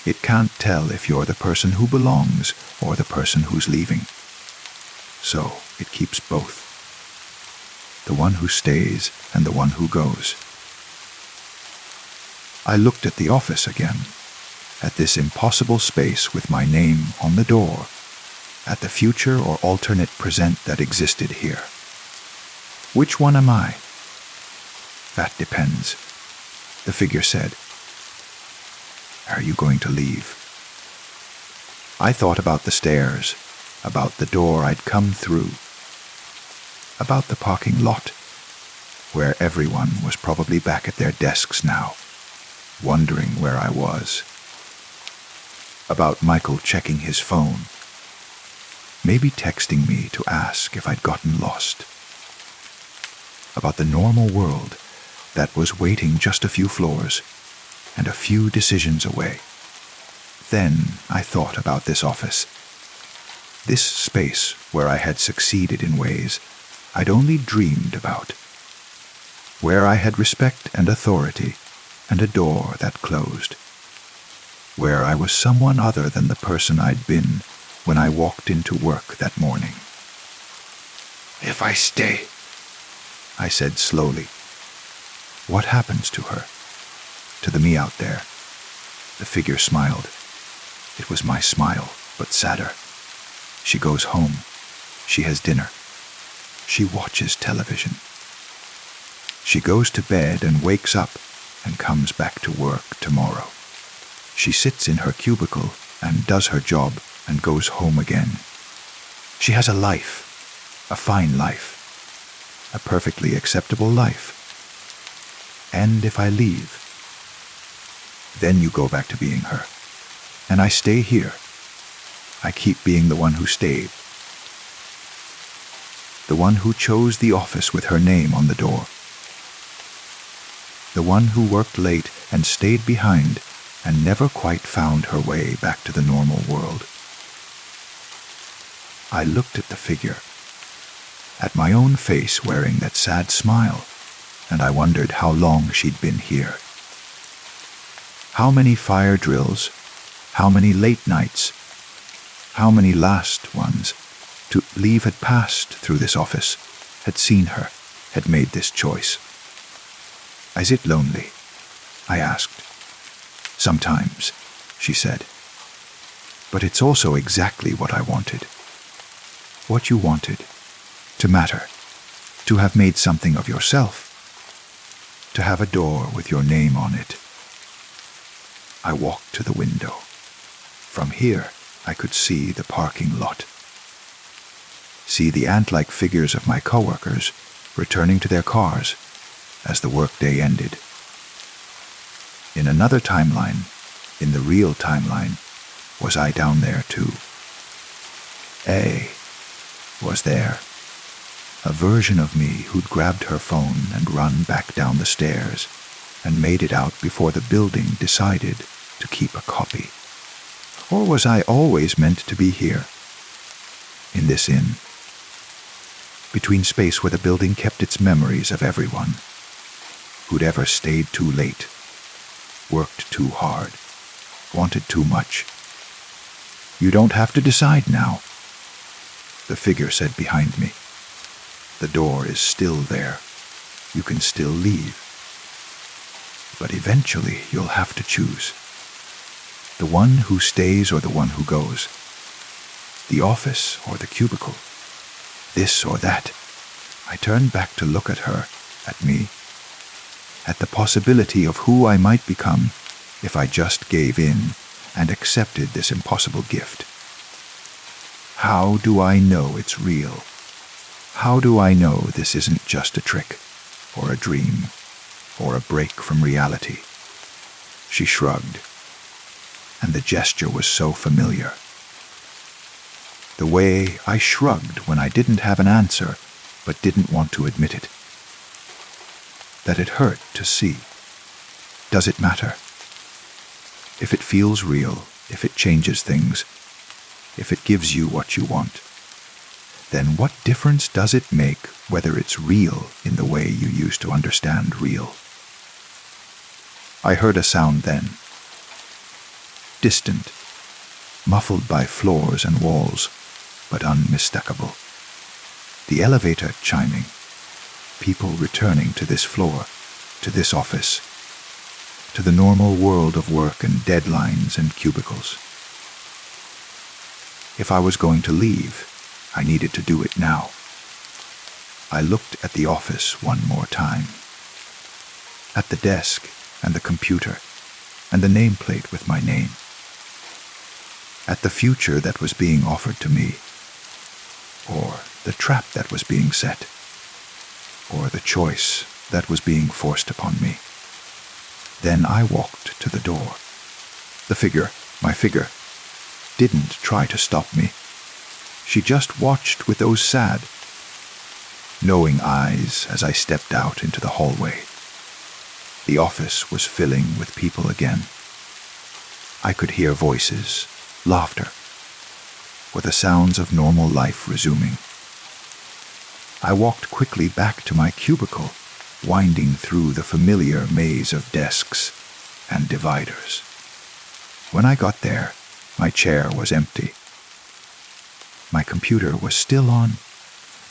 It can't tell if you're the person who belongs or the person who's leaving. So it keeps both. The one who stays and the one who goes. I looked at the office again, at this impossible space with my name on the door, at the future or alternate present that existed here. Which one am I? That depends, the figure said. Are you going to leave? I thought about the stairs, about the door I'd come through, about the parking lot, where everyone was probably back at their desks now, wondering where I was. About Michael checking his phone, maybe texting me to ask if I'd gotten lost. About the normal world that was waiting just a few floors and a few decisions away. Then I thought about this office, this space where I had succeeded in ways I'd only dreamed about, where I had respect and authority and a door that closed, where I was someone other than the person I'd been when I walked into work that morning. If I stay, I said slowly. What happens to her? To the me out there? The figure smiled. It was my smile, but sadder. She goes home. She has dinner. She watches television. She goes to bed and wakes up and comes back to work tomorrow. She sits in her cubicle and does her job and goes home again. She has a life, a fine life, a perfectly acceptable life. And if I leave, then you go back to being her. And I stay here. I keep being the one who stayed. The one who chose the office with her name on the door. The one who worked late and stayed behind and never quite found her way back to the normal world. I looked at the figure, at my own face wearing that sad smile, and I wondered how long she'd been here. How many fire drills, how many late nights, how many last ones to leave had passed through this office, had seen her, had made this choice. Is it lonely? I asked. Sometimes, she said. But it's also exactly what I wanted. What you wanted. To matter. To have made something of yourself. To have a door with your name on it. I walked to the window. From here, I could see the parking lot. See the ant-like figures of my coworkers returning to their cars as the workday ended. In another timeline, in the real timeline, was I down there too. A was there, a version of me who'd grabbed her phone and run back down the stairs and made it out before the building decided to keep a copy. Or was I always meant to be here, in this inn. Between space where the building kept its memories of everyone who'd ever stayed too late, worked too hard, wanted too much. "You don't have to decide now," the figure said behind me. "The door is still there. You can still leave. But eventually you'll have to choose. The one who stays or the one who goes. The office or the cubicle. This or that." I turned back to look at her, at me, at the possibility of who I might become if I just gave in and accepted this impossible gift. How do I know it's real? How do I know this isn't just a trick, or a dream, or a break from reality? She shrugged, and the gesture was so familiar. The way I shrugged when I didn't have an answer, but didn't want to admit it. That it hurt to see. Does it matter? If it feels real, if it changes things, if it gives you what you want, then what difference does it make whether it's real in the way you used to understand real? I heard a sound then. Distant, muffled by floors and walls, but unmistakable. The elevator chiming. People returning to this floor, to this office, to the normal world of work and deadlines and cubicles. If I was going to leave, I needed to do it now. I looked at the office one more time. At the desk and the computer and the nameplate with my name. At the future that was being offered to me, or the trap that was being set, or the choice that was being forced upon me. Then I walked to the door. The figure, my figure, didn't try to stop me. She just watched with those sad, knowing eyes as I stepped out into the hallway. The office was filling with people again. I could hear voices, laughter, or the sounds of normal life resuming. I walked quickly back to my cubicle, winding through the familiar maze of desks and dividers. When I got there, my chair was empty. My computer was still on,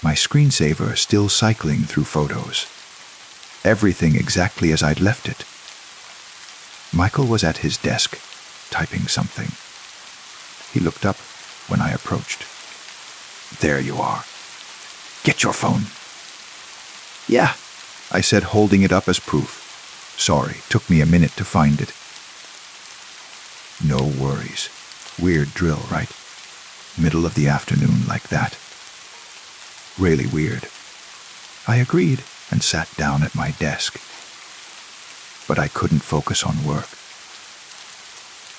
my screensaver still cycling through photos. Everything exactly as I'd left it. Michael was at his desk, typing something. He looked up when I approached. "There you are. Get your phone." "Yeah," I said, holding it up as proof. "Sorry, took me a minute to find it." No worries. Weird drill, right? Middle of the afternoon like that. Really weird. I agreed and sat down at my desk. But I couldn't focus on work.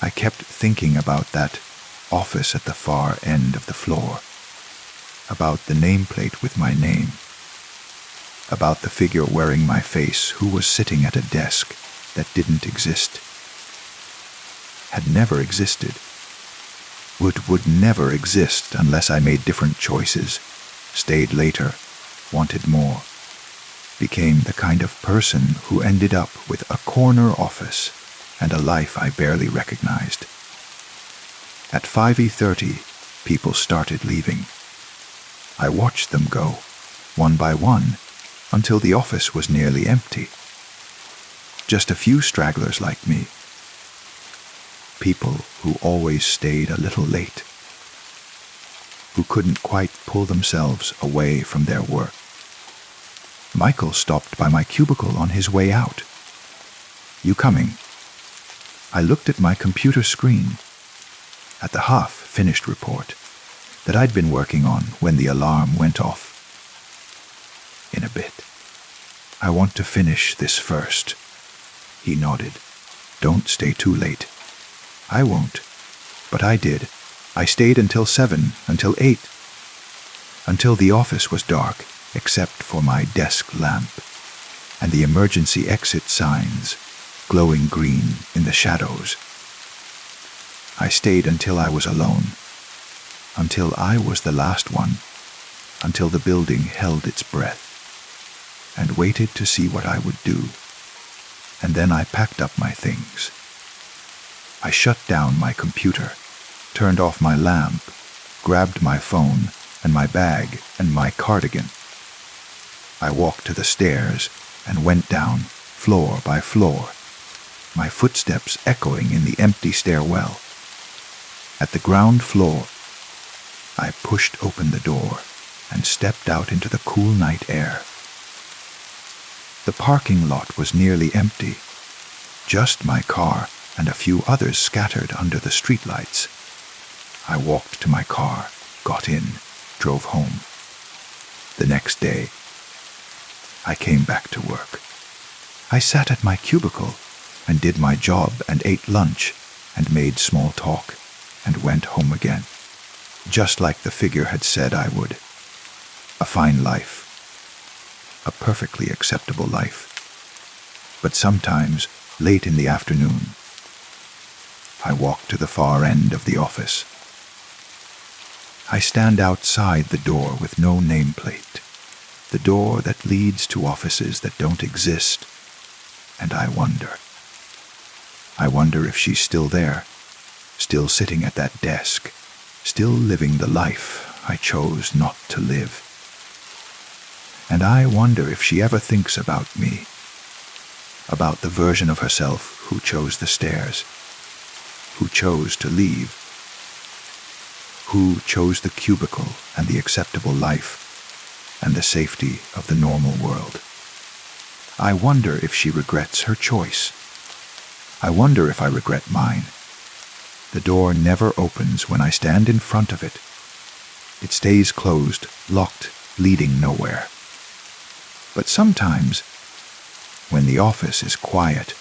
I kept thinking about that office at the far end of the floor, about the nameplate with my name, about the figure wearing my face who was sitting at a desk that didn't exist, had never existed, would never exist unless I made different choices, stayed later, wanted more, became the kind of person who ended up with a corner office and a life I barely recognized. At 5:30, people started leaving. I watched them go, one by one, until the office was nearly empty. Just a few stragglers like me. People who always stayed a little late, who couldn't quite pull themselves away from their work. Michael stopped by my cubicle on his way out. "You coming?" I looked at my computer screen, at the half-finished report that I'd been working on when the alarm went off. "In a bit. I want to finish this first." He nodded. "Don't stay too late." "I won't." But I did. I stayed until 7, until 8, until the office was dark, except for my desk lamp, and the emergency exit signs, glowing green in the shadows. I stayed until I was alone. until I was the last one, until the building held its breath, and waited to see what I would do. And then I packed up my things. I shut down my computer, turned off my lamp, grabbed my phone and my bag and my cardigan. I walked to the stairs and went down, floor by floor, my footsteps echoing in the empty stairwell. At the ground floor, I pushed open the door and stepped out into the cool night air. The parking lot was nearly empty, just my car and a few others scattered under the streetlights. I walked to my car, got in, drove home. The next day, I came back to work. I sat at my cubicle and did my job and ate lunch and made small talk and went home again, just like the figure had said I would. A fine life. A perfectly acceptable life. But sometimes, late in the afternoon, I walk to the far end of the office. I stand outside the door with no nameplate, the door that leads to offices that don't exist, and I wonder. I wonder if she's still there, still sitting at that desk, still living the life I chose not to live. And I wonder if she ever thinks about me, about the version of herself who chose the stairs, who chose to leave, who chose the cubicle and the acceptable life and the safety of the normal world. I wonder if she regrets her choice. I wonder if I regret mine. The door never opens when I stand in front of it. It stays closed, locked, leading nowhere. But sometimes, when the office is quiet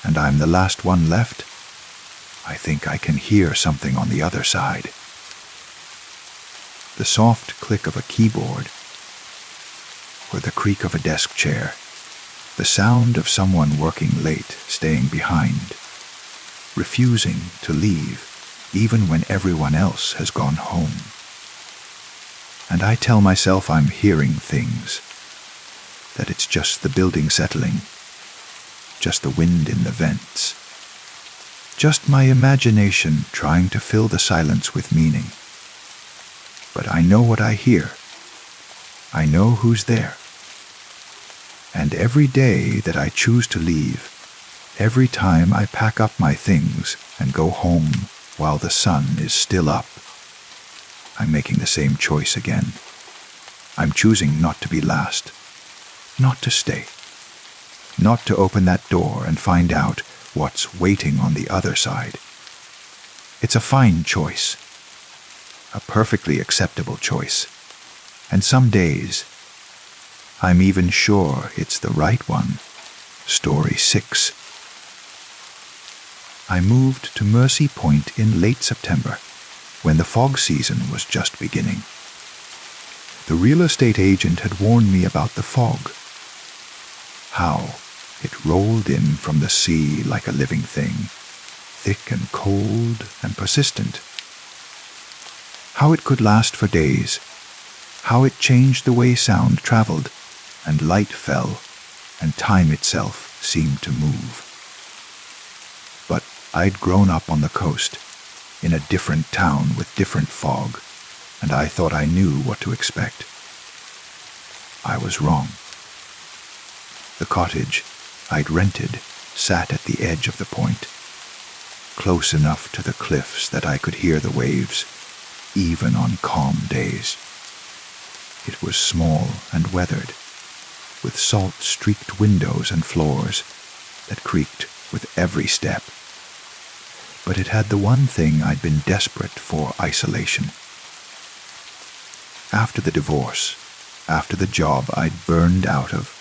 and I'm the last one left, I think I can hear something on the other side. The soft click of a keyboard, or the creak of a desk chair, the sound of someone working late, staying behind, refusing to leave even when everyone else has gone home. And I tell myself I'm hearing things, that it's just the building settling, just the wind in the vents, just my imagination trying to fill the silence with meaning. But I know what I hear. I know who's there. And every day that I choose to leave, every time I pack up my things and go home while the sun is still up, I'm making the same choice again. I'm choosing not to be last, not to stay, not to open that door and find out what's waiting on the other side. It's a fine choice, a perfectly acceptable choice, and some days I'm even sure it's the right one. Story 6. I moved to Mercy Point in late September, when the fog season was just beginning. The real estate agent had warned me about the fog, how it rolled in from the sea like a living thing, thick and cold and persistent, how it could last for days, how it changed the way sound traveled, and light fell, and time itself seemed to move. But I'd grown up on the coast, in a different town with different fog, and I thought I knew what to expect. I was wrong. The cottage I'd rented sat at the edge of the point, close enough to the cliffs that I could hear the waves, even on calm days. It was small and weathered, with salt-streaked windows and floors that creaked with every step. But it had the one thing I'd been desperate for: isolation. After the divorce, after the job I'd burned out of,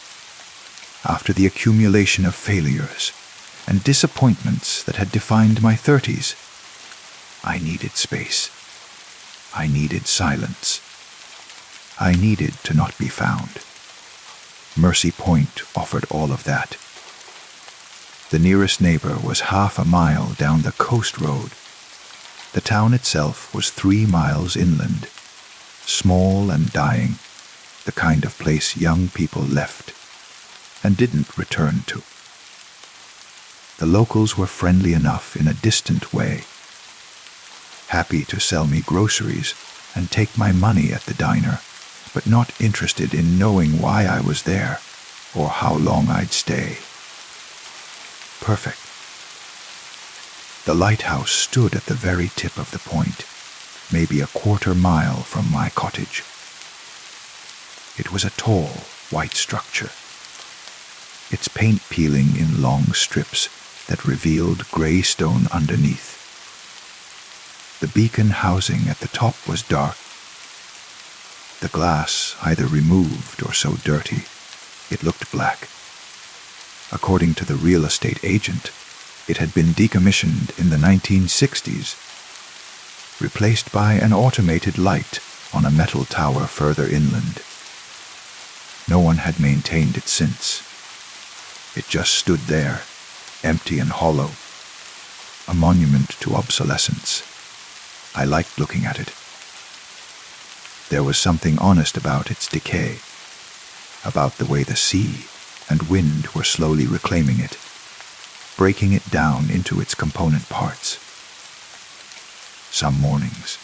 after the accumulation of failures and disappointments that had defined my 30s, I needed space. I needed silence. I needed to not be found. Mercy Point offered all of that. The nearest neighbor was half a mile down the coast road. The town itself was 3 miles inland, small and dying, the kind of place young people left and didn't return to. The locals were friendly enough in a distant way, happy to sell me groceries and take my money at the diner, but not interested in knowing why I was there or how long I'd stay. Perfect. The lighthouse stood at the very tip of the point, maybe a 1/4 mile from my cottage. It was a tall, white structure, its paint peeling in long strips that revealed gray stone underneath. The beacon housing at the top was dark, the glass either removed or so dirty it looked black. According to the real estate agent, it had been decommissioned in the 1960s, replaced by an automated light on a metal tower further inland. No one had maintained it since. It just stood there, empty and hollow, a monument to obsolescence. I liked looking at it. There was something honest about its decay, about the way the sea and wind were slowly reclaiming it, breaking it down into its component parts. Some mornings,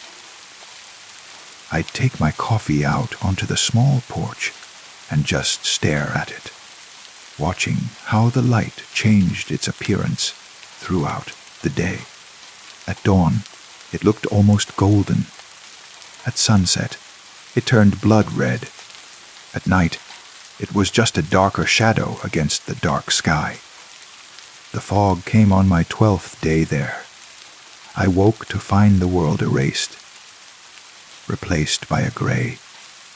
I'd take my coffee out onto the small porch and just stare at it, watching how the light changed its appearance throughout the day. At dawn, it looked almost golden. At sunset, it turned blood red. At night, it was just a darker shadow against the dark sky. The fog came on my 12th day there. I woke to find the world erased, replaced by a gray,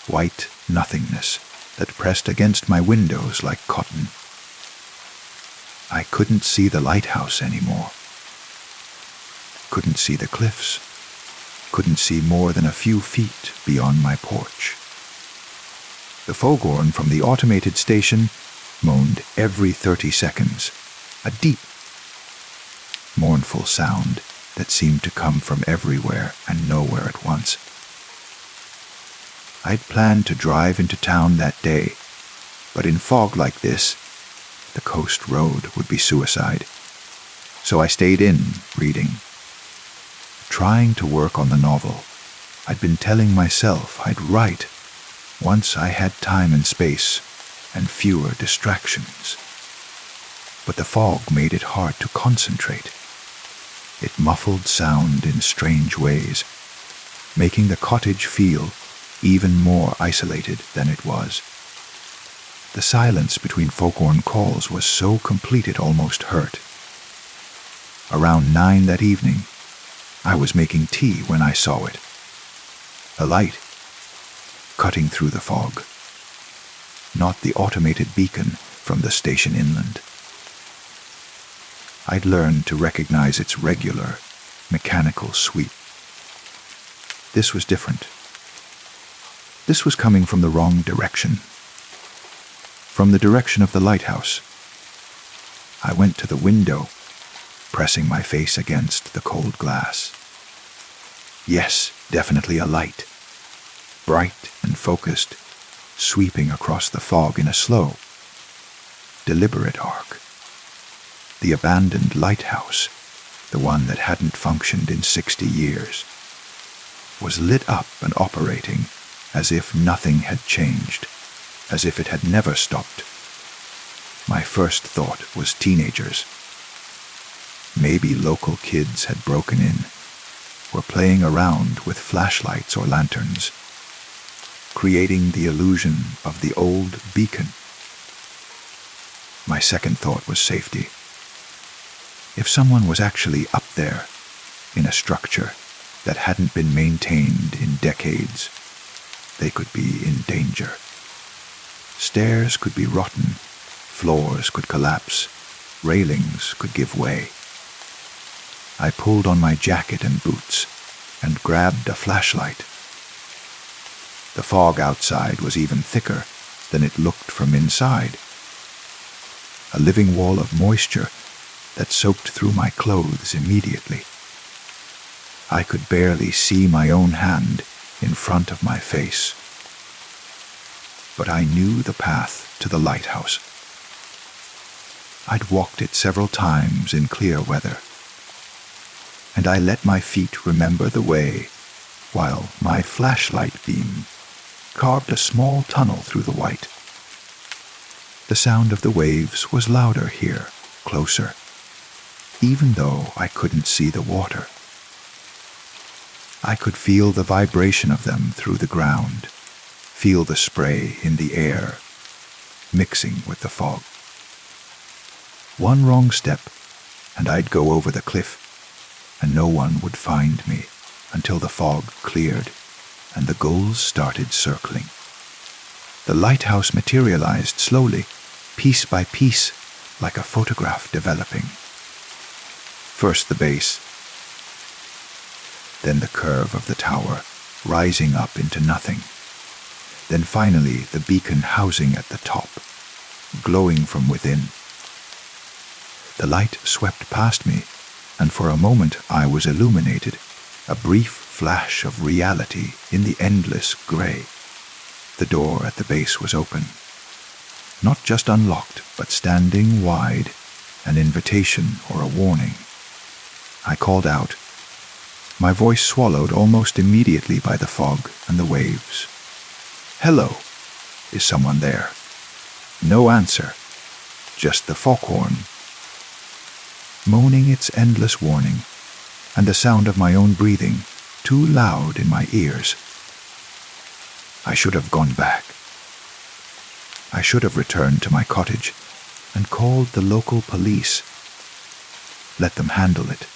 white nothingness that pressed against my windows like cotton. I couldn't see the lighthouse anymore. Couldn't see the cliffs. Couldn't see more than a few feet beyond my porch. The foghorn from the automated station moaned every 30 seconds, a deep, mournful sound that seemed to come from everywhere and nowhere at once. I'd planned to drive into town that day, but in fog like this, the coast road would be suicide. So I stayed in, reading, trying to work on the novel. I'd been telling myself I'd write once I had time and space and fewer distractions. But the fog made it hard to concentrate. It muffled sound in strange ways, making the cottage feel even more isolated than it was. The silence between foghorn calls was so complete it almost hurt. Around 9 that evening, I was making tea when I saw it. A light, cutting through the fog. Not the automated beacon from the station inland. I'd learned to recognize its regular, mechanical sweep. This was different. This was coming from the wrong direction. From the direction of the lighthouse. I went to the window, pressing my face against the cold glass. Yes, definitely a light. Bright and focused, sweeping across the fog in a slow, deliberate arc. The abandoned lighthouse, the one that hadn't functioned in 60 years, was lit up and operating as if nothing had changed, as if it had never stopped. My first thought was teenagers. Maybe local kids had broken in, were playing around with flashlights or lanterns, creating the illusion of the old beacon. My second thought was safety. If someone was actually up there, in a structure that hadn't been maintained in decades, they could be in danger. Stairs could be rotten, floors could collapse, railings could give way. I pulled on my jacket and boots and grabbed a flashlight. The fog outside was even thicker than it looked from inside. A living wall of moisture that soaked through my clothes immediately. I could barely see my own hand in front of my face. But I knew the path to the lighthouse. I'd walked it several times in clear weather, and I let my feet remember the way while my flashlight beam carved a small tunnel through the white. The sound of the waves was louder here, closer, even though I couldn't see the water. I could feel the vibration of them through the ground, feel the spray in the air, mixing with the fog. One wrong step, and I'd go over the cliff, and no one would find me until the fog cleared and the gulls started circling. The lighthouse materialized slowly, piece by piece, like a photograph developing. First the base, then the curve of the tower, rising up into nothing. Then finally the beacon housing at the top, glowing from within. The light swept past me, and for a moment I was illuminated, a brief flash of reality in the endless gray. The door at the base was open, not just unlocked, but standing wide, an invitation or a warning. I called out, my voice swallowed almost immediately by the fog and the waves. Hello, is someone there? No answer, just the foghorn, moaning its endless warning, and the sound of my own breathing, too loud in my ears. I should have gone back. I should have returned to my cottage and called the local police. Let them handle it.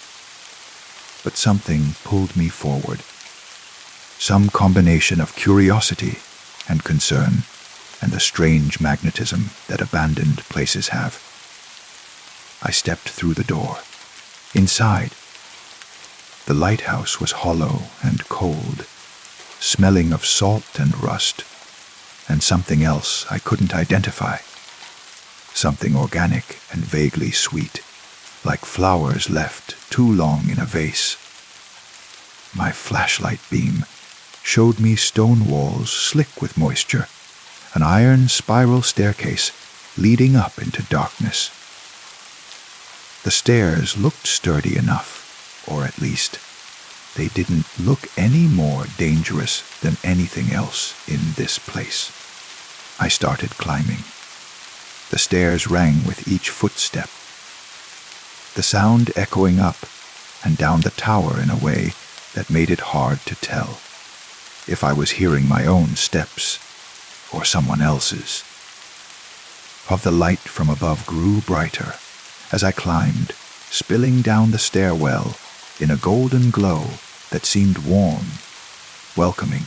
But something pulled me forward. Some combination of curiosity and concern and the strange magnetism that abandoned places have. I stepped through the door. Inside, the lighthouse was hollow and cold, smelling of salt and rust, and something else I couldn't identify. Something organic and vaguely sweet, like flowers left too long in a vase. My flashlight beam showed me stone walls slick with moisture, an iron spiral staircase leading up into darkness. The stairs looked sturdy enough, or at least, they didn't look any more dangerous than anything else in this place. I started climbing. The stairs rang with each footstep, the sound echoing up and down the tower in a way that made it hard to tell if I was hearing my own steps or someone else's. Of the light from above grew brighter as I climbed, spilling down the stairwell in a golden glow that seemed warm, welcoming.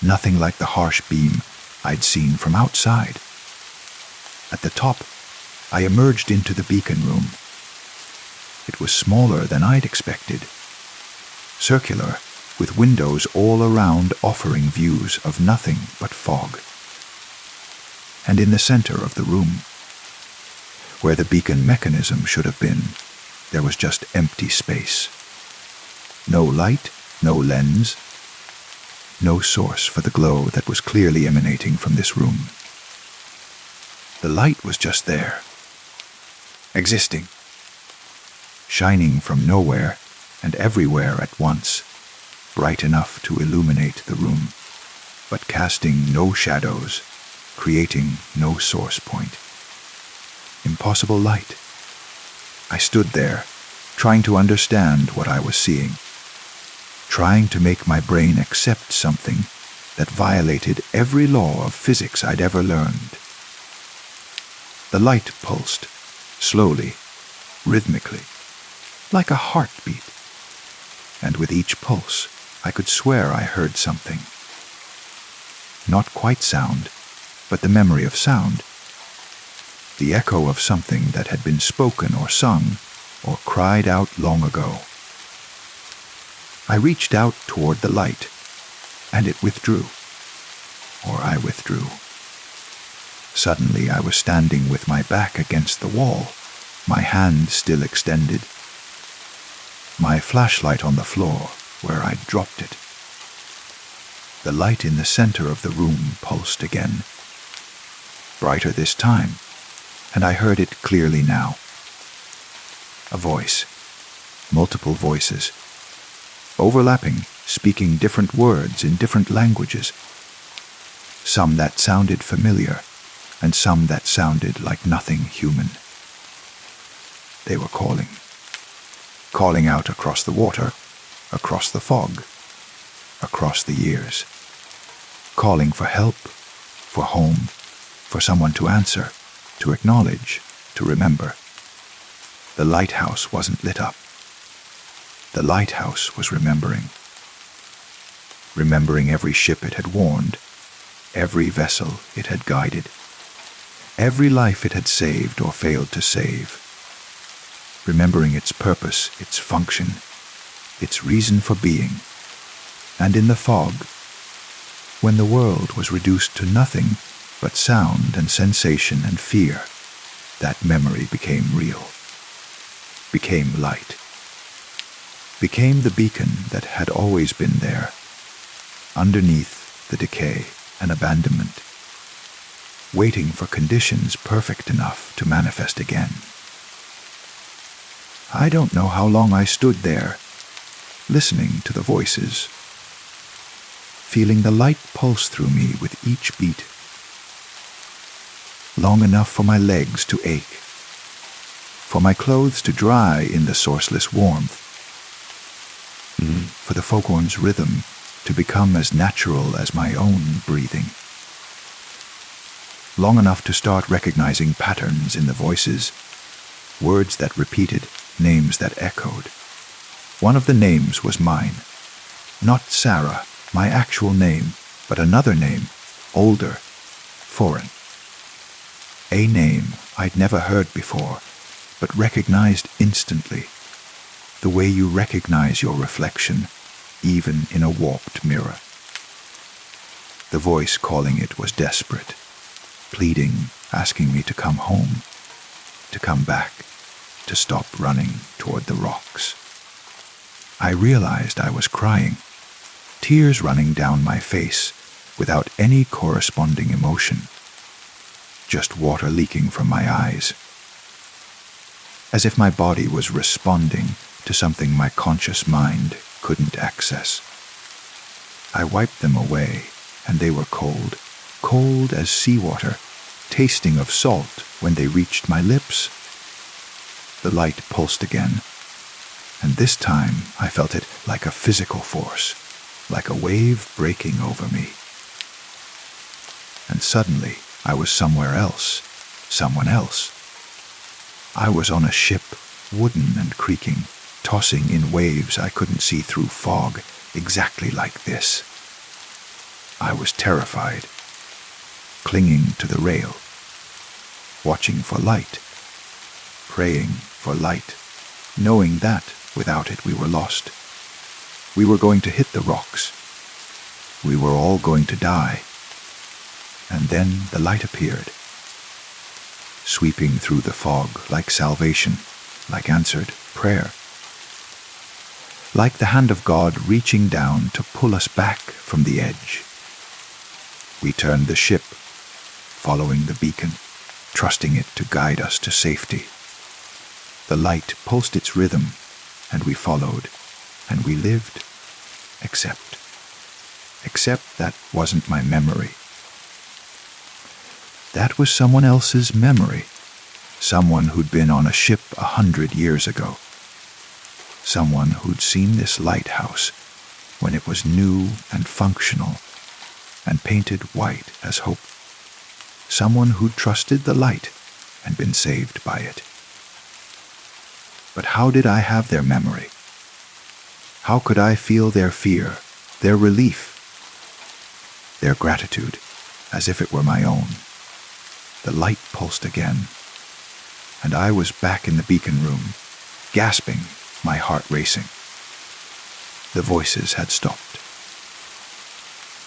Nothing like the harsh beam I'd seen from outside. At the top, I emerged into the beacon room. It was smaller than I'd expected, circular, with windows all around offering views of nothing but fog. And in the center of the room, where the beacon mechanism should have been, there was just empty space. No light, no lens, no source for the glow that was clearly emanating from this room. The light was just there, existing, shining from nowhere and everywhere at once, bright enough to illuminate the room, but casting no shadows, creating no source point. Impossible light. I stood there, trying to understand what I was seeing, trying to make my brain accept something that violated every law of physics I'd ever learned. The light pulsed, slowly, rhythmically, like a heartbeat, and with each pulse, I could swear I heard something. Not quite sound, but the memory of sound. The echo of something that had been spoken or sung or cried out long ago. I reached out toward the light, and it withdrew, or I withdrew. Suddenly I was standing with my back against the wall, my hand still extended. my flashlight on the floor where I'd dropped it. The light in the center of the room pulsed again, brighter this time, and I heard it clearly now. A voice, multiple voices, overlapping, speaking different words in different languages, some that sounded familiar and some that sounded like nothing human. They were calling out across the water, across the fog, across the years, calling for help, for home, for someone to answer, to acknowledge, to remember. The lighthouse wasn't lit up. The lighthouse was remembering every ship it had warned, every vessel it had guided, every life it had saved or failed to save, remembering its purpose, its function, its reason for being. And in the fog, when the world was reduced to nothing but sound and sensation and fear, that memory became real, became light, became the beacon that had always been there, underneath the decay and abandonment, waiting for conditions perfect enough to manifest again. I don't know how long I stood there, listening to the voices, feeling the light pulse through me with each beat, long enough for my legs to ache, for my clothes to dry in the sourceless warmth, for the foghorn's rhythm to become as natural as my own breathing, long enough to start recognizing patterns in the voices, words that repeated, names that echoed. One of the names was mine, not Sarah, my actual name, but another name, older, foreign. A name I'd never heard before, but recognized instantly, the way you recognize your reflection, even in a warped mirror. The voice calling it was desperate, pleading, asking me to come home, to come back, to stop running toward the rocks. I realized I was crying, tears running down my face without any corresponding emotion, just water leaking from my eyes, as if my body was responding to something my conscious mind couldn't access. I wiped them away, and they were cold, cold as seawater, tasting of salt when they reached my lips. The light pulsed again, and this time I felt it like a physical force, like a wave breaking over me. And suddenly I was somewhere else, someone else. I was on a ship, wooden and creaking, tossing in waves I couldn't see through fog, exactly like this. I was terrified, clinging to the rail, watching for light, praying for light, knowing that without it we were lost. We were going to hit the rocks. We were all going to die. And then the light appeared, sweeping through the fog like salvation, like answered prayer, like the hand of God reaching down to pull us back from the edge. We turned the ship, following the beacon, trusting it to guide us to safety. The light pulsed its rhythm, and we followed, and we lived, except that wasn't my memory. That was someone else's memory, someone who'd been on a ship 100 years ago, someone who'd seen this lighthouse when it was new and functional and painted white as hope, someone who'd trusted the light and been saved by it. But how did I have their memory? How could I feel their fear, their relief, their gratitude, as if it were my own? The light pulsed again, and I was back in the beacon room, gasping, my heart racing. The voices had stopped.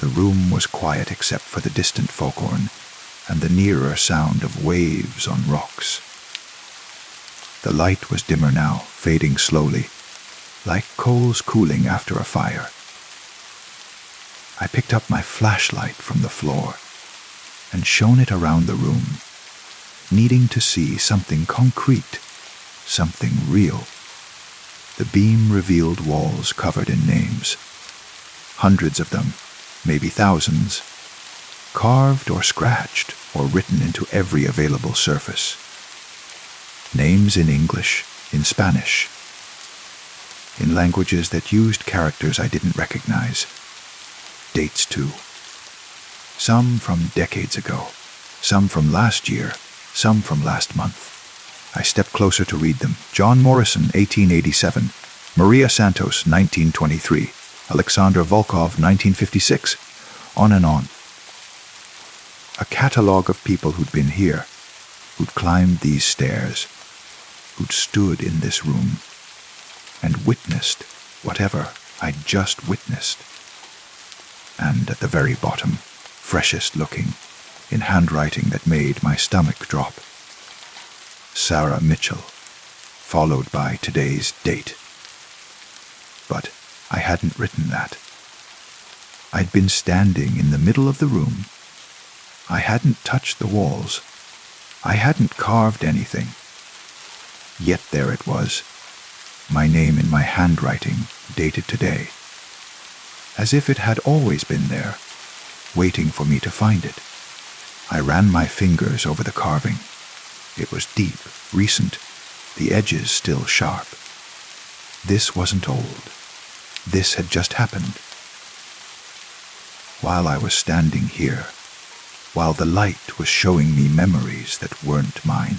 The room was quiet except for the distant foghorn and the nearer sound of waves on rocks. The light was dimmer now, fading slowly, like coals cooling after a fire. I picked up my flashlight from the floor and shone it around the room, needing to see something concrete, something real. The beam revealed walls covered in names, hundreds of them, maybe thousands, carved or scratched or written into every available surface. Names in English, in Spanish, in languages that used characters I didn't recognize. Dates too. Some from decades ago, some from last year, some from last month. I stepped closer to read them. John Morrison, 1887. Maria Santos, 1923. Alexander Volkov, 1956. On and on. A catalogue of people who'd been here, who'd climbed these stairs, who'd stood in this room and witnessed whatever I'd just witnessed. And at the very bottom, freshest looking, in handwriting that made my stomach drop, Sarah Mitchell, followed by today's date. But I hadn't written that. I'd been standing in the middle of the room. I hadn't touched the walls. I hadn't carved anything. Yet there it was, my name in my handwriting, dated today, as if it had always been there, waiting for me to find it. I ran my fingers over the carving. It was deep, recent, the edges still sharp. This wasn't old. This had just happened. While I was standing here, while the light was showing me memories that weren't mine,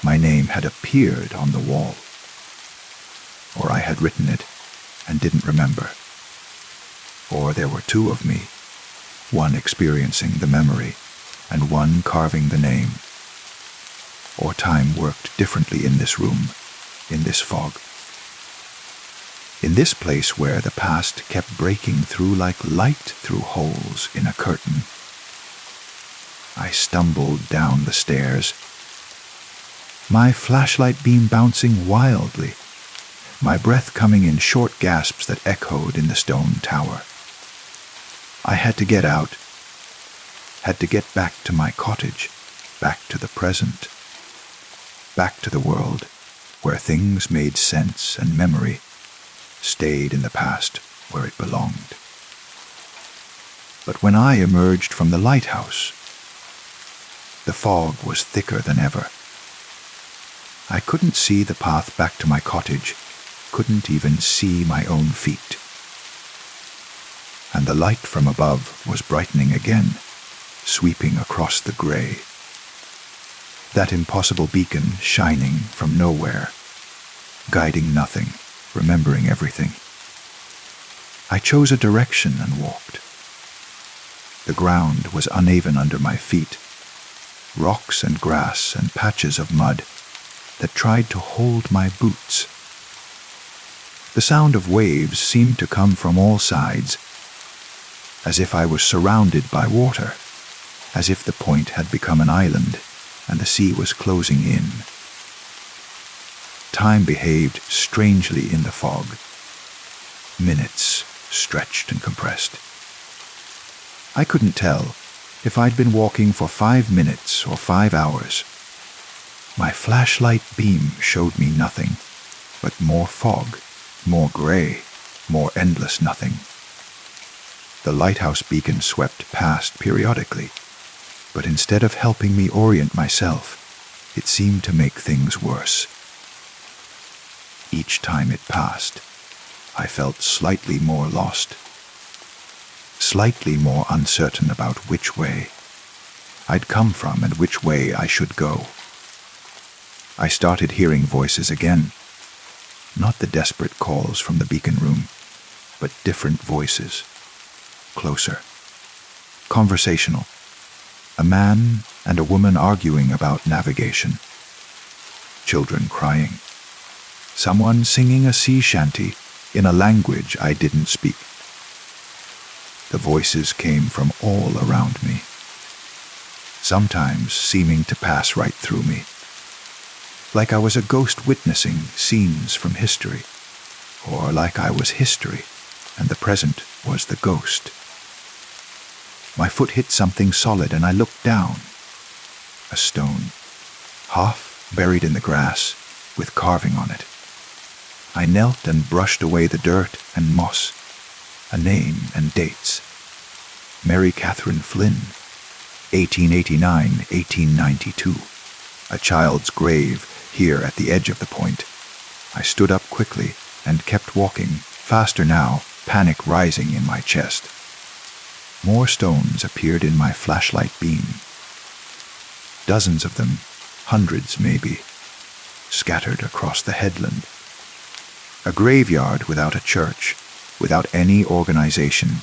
my name had appeared on the wall. Or I had written it and didn't remember. Or there were two of me, one experiencing the memory and one carving the name. Or time worked differently in this room, in this fog. In this place where the past kept breaking through like light through holes in a curtain. I stumbled down the stairs, my flashlight beam bouncing wildly, my breath coming in short gasps that echoed in the stone tower. I had to get out, had to get back to my cottage, back to the present, back to the world where things made sense and memory stayed in the past where it belonged. But when I emerged from the lighthouse, the fog was thicker than ever. I couldn't see the path back to my cottage, couldn't even see my own feet. And the light from above was brightening again, sweeping across the gray. That impossible beacon shining from nowhere, guiding nothing, remembering everything. I chose a direction and walked. The ground was uneven under my feet, rocks and grass and patches of mud that tried to hold my boots. The sound of waves seemed to come from all sides, as if I was surrounded by water, as if the point had become an island and the sea was closing in. Time behaved strangely in the fog. Minutes stretched and compressed. I couldn't tell if I'd been walking for 5 minutes or 5 hours. My flashlight beam showed me nothing but more fog, more gray, more endless nothing. The lighthouse beacon swept past periodically, but instead of helping me orient myself, it seemed to make things worse. Each time it passed, I felt slightly more lost, slightly more uncertain about which way I'd come from and which way I should go. I started hearing voices again, not the desperate calls from the beacon room, but different voices, closer, conversational, a man and a woman arguing about navigation, children crying, someone singing a sea shanty in a language I didn't speak. The voices came from all around me, sometimes seeming to pass right through me, like I was a ghost witnessing scenes from history, or like I was history, and the present was the ghost. My foot hit something solid, and I looked down. A stone, half buried in the grass, with carving on it. I knelt and brushed away the dirt and moss. A name and dates. Mary Catherine Flynn, 1889-1892. A child's grave here at the edge of the point. I stood up quickly and kept walking, faster now, panic rising in my chest. More stones appeared in my flashlight beam. Dozens of them, hundreds maybe, scattered across the headland. A graveyard without a church, without any organization.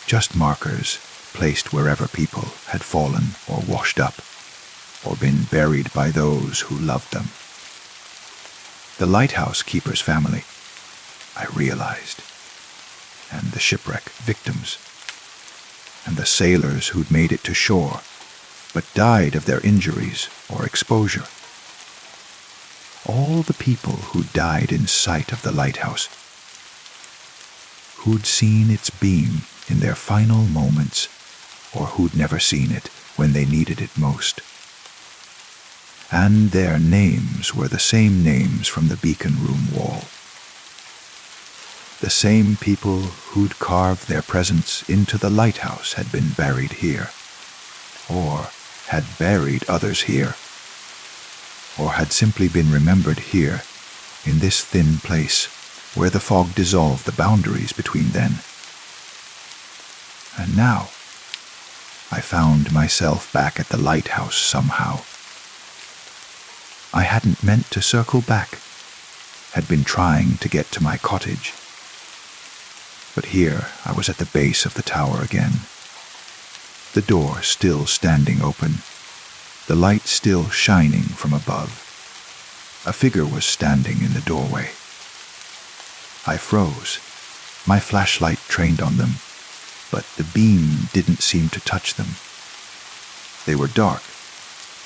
Just markers placed wherever people had fallen or washed up, or been buried by those who loved them. The lighthouse keeper's family, I realized, and the shipwreck victims, and the sailors who'd made it to shore, but died of their injuries or exposure. All the people who died in sight of the lighthouse, who'd seen its beam in their final moments, or who'd never seen it when they needed it most. And their names were the same names from the beacon room wall. The same people who'd carved their presence into the lighthouse had been buried here, or had buried others here, or had simply been remembered here, in this thin place where the fog dissolved the boundaries between then. And now, I found myself back at the lighthouse somehow. I hadn't meant to circle back, had been trying to get to my cottage. But here I was at the base of the tower again. The door still standing open, the light still shining from above. A figure was standing in the doorway. I froze. My flashlight trained on them, but the beam didn't seem to touch them. They were dark,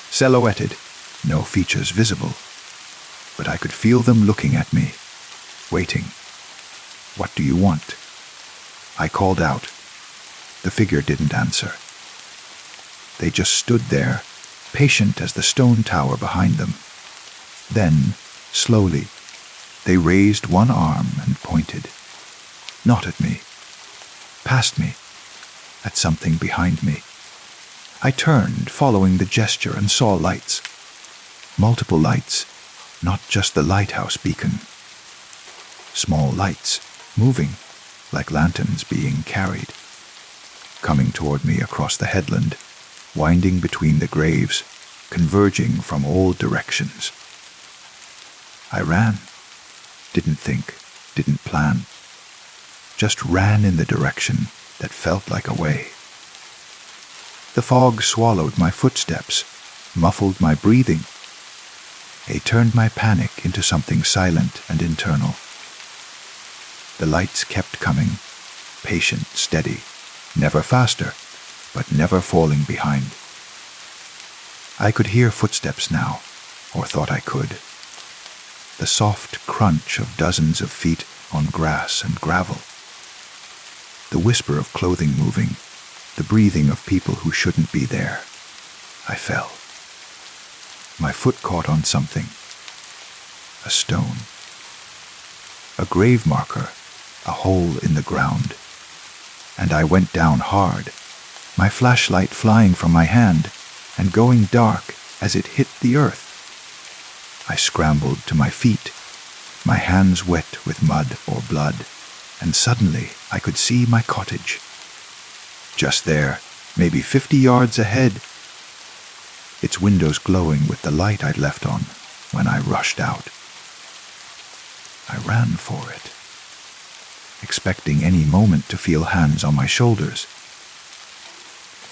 silhouetted, no features visible, but I could feel them looking at me, waiting. "What do you want?" I called out. The figure didn't answer. They just stood there, patient as the stone tower behind them. Then, slowly, they raised one arm and pointed. Not at me. Past me. At something behind me. I turned, following the gesture, and saw lights. Multiple lights, not just the lighthouse beacon. Small lights, moving, like lanterns being carried. Coming toward me across the headland, winding between the graves, converging from all directions. I ran. Didn't think, didn't plan. Just ran in the direction that felt like a way. The fog swallowed my footsteps, muffled my breathing. It turned my panic into something silent and internal. The lights kept coming, patient, steady, never faster, but never falling behind. I could hear footsteps now, or thought I could. The soft crunch of dozens of feet on grass and gravel. The whisper of clothing moving, the breathing of people who shouldn't be there. I fell. My foot caught on something. A stone. A grave marker, a hole in the ground. And I went down hard, my flashlight flying from my hand and going dark as it hit the earth. I scrambled to my feet, my hands wet with mud or blood, and suddenly I could see my cottage. Just there, maybe 50 yards ahead, its windows glowing with the light I'd left on when I rushed out. I ran for it, expecting any moment to feel hands on my shoulders,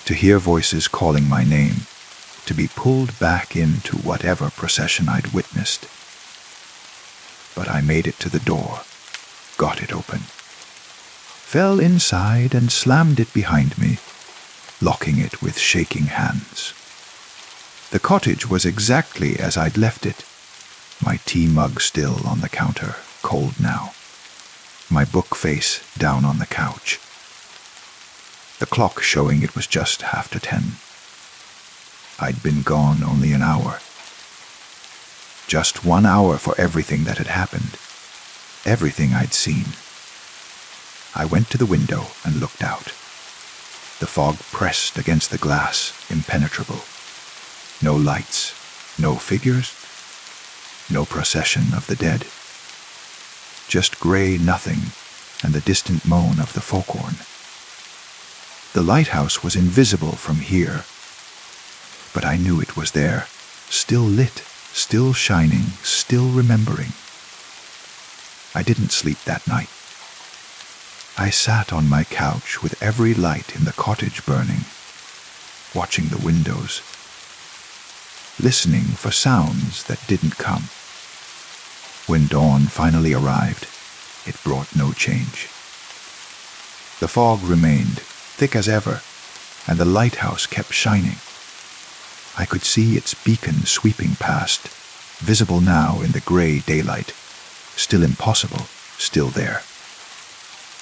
to hear voices calling my name, to be pulled back into whatever procession I'd witnessed. But I made it to the door, got it open, fell inside and slammed it behind me, locking it with shaking hands. The cottage was exactly as I'd left it, my tea mug still on the counter, cold now, my book face down on the couch. The clock showing it was just after 10. I'd been gone only an hour. Just 1 hour for everything that had happened, everything I'd seen. I went to the window and looked out. The fog pressed against the glass, impenetrable. No lights, no figures, no procession of the dead. Just gray nothing and the distant moan of the foghorn. The lighthouse was invisible from here, but I knew it was there, still lit, still shining, still remembering. I didn't sleep that night. I sat on my couch with every light in the cottage burning, watching the windows, listening for sounds that didn't come. When dawn finally arrived, it brought no change. The fog remained, thick as ever, and the lighthouse kept shining. I could see its beacon sweeping past, visible now in the gray daylight, still impossible, still there.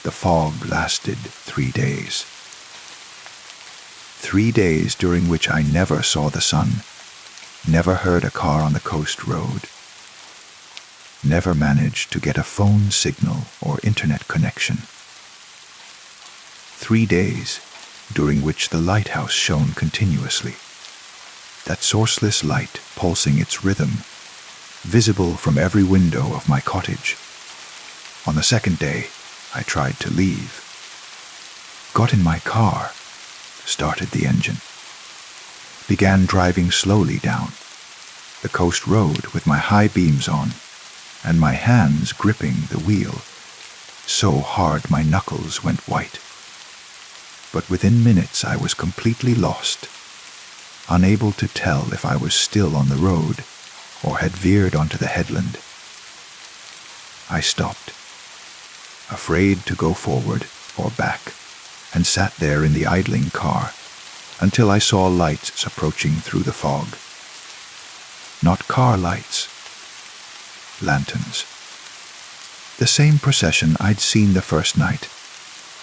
The fog lasted 3 days. 3 days during which I never saw the sun, never heard a car on the coast road, never managed to get a phone signal or internet connection. 3 days during which the lighthouse shone continuously, that sourceless light pulsing its rhythm, visible from every window of my cottage. On the second day, I tried to leave. Got in my car, started the engine, began driving slowly down the coast road with my high beams on and my hands gripping the wheel, so hard my knuckles went white. But within minutes I was completely lost, unable to tell if I was still on the road or had veered onto the headland. I stopped, afraid to go forward or back, and sat there in the idling car until I saw lights approaching through the fog. Not car lights, lanterns. The same procession I'd seen the first night,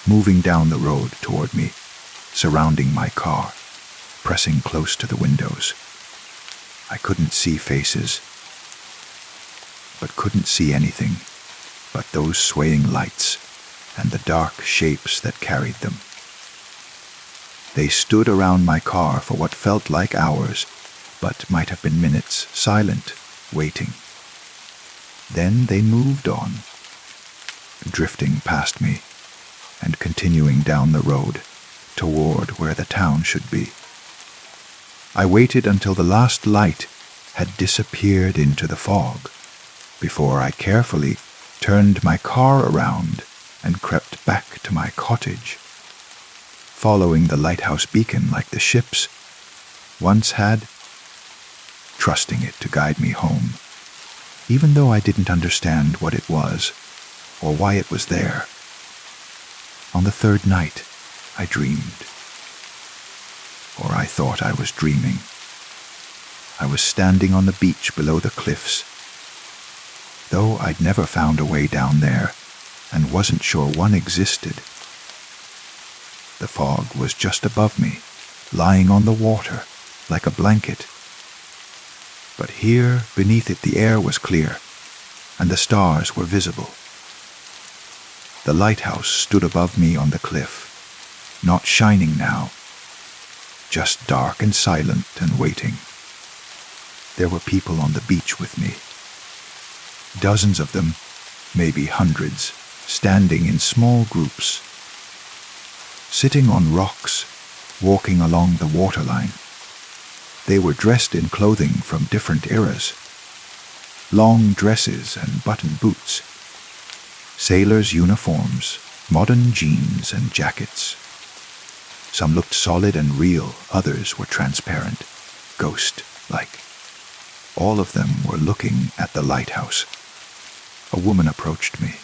moving down the road toward me, surrounding my car, pressing close to the windows. I couldn't see faces, but couldn't see anything but those swaying lights and the dark shapes that carried them. They stood around my car for what felt like hours, but might have been minutes, silent, waiting. Then they moved on, drifting past me and continuing down the road toward where the town should be. I waited until the last light had disappeared into the fog before I carefully turned my car around and crept back to my cottage, following the lighthouse beacon like the ships once had, trusting it to guide me home, even though I didn't understand what it was or why it was there. On the third night, I dreamed, or I thought I was dreaming. I was standing on the beach below the cliffs, though I'd never found a way down there and wasn't sure one existed. The fog was just above me, lying on the water like a blanket. But here, beneath it, the air was clear, and the stars were visible. The lighthouse stood above me on the cliff, not shining now, just dark and silent and waiting. There were people on the beach with me. Dozens of them, maybe hundreds, standing in small groups, sitting on rocks, walking along the waterline. They were dressed in clothing from different eras, long dresses and button boots, sailors' uniforms, modern jeans and jackets. Some looked solid and real, others were transparent, ghost-like. All of them were looking at the lighthouse. A woman approached me.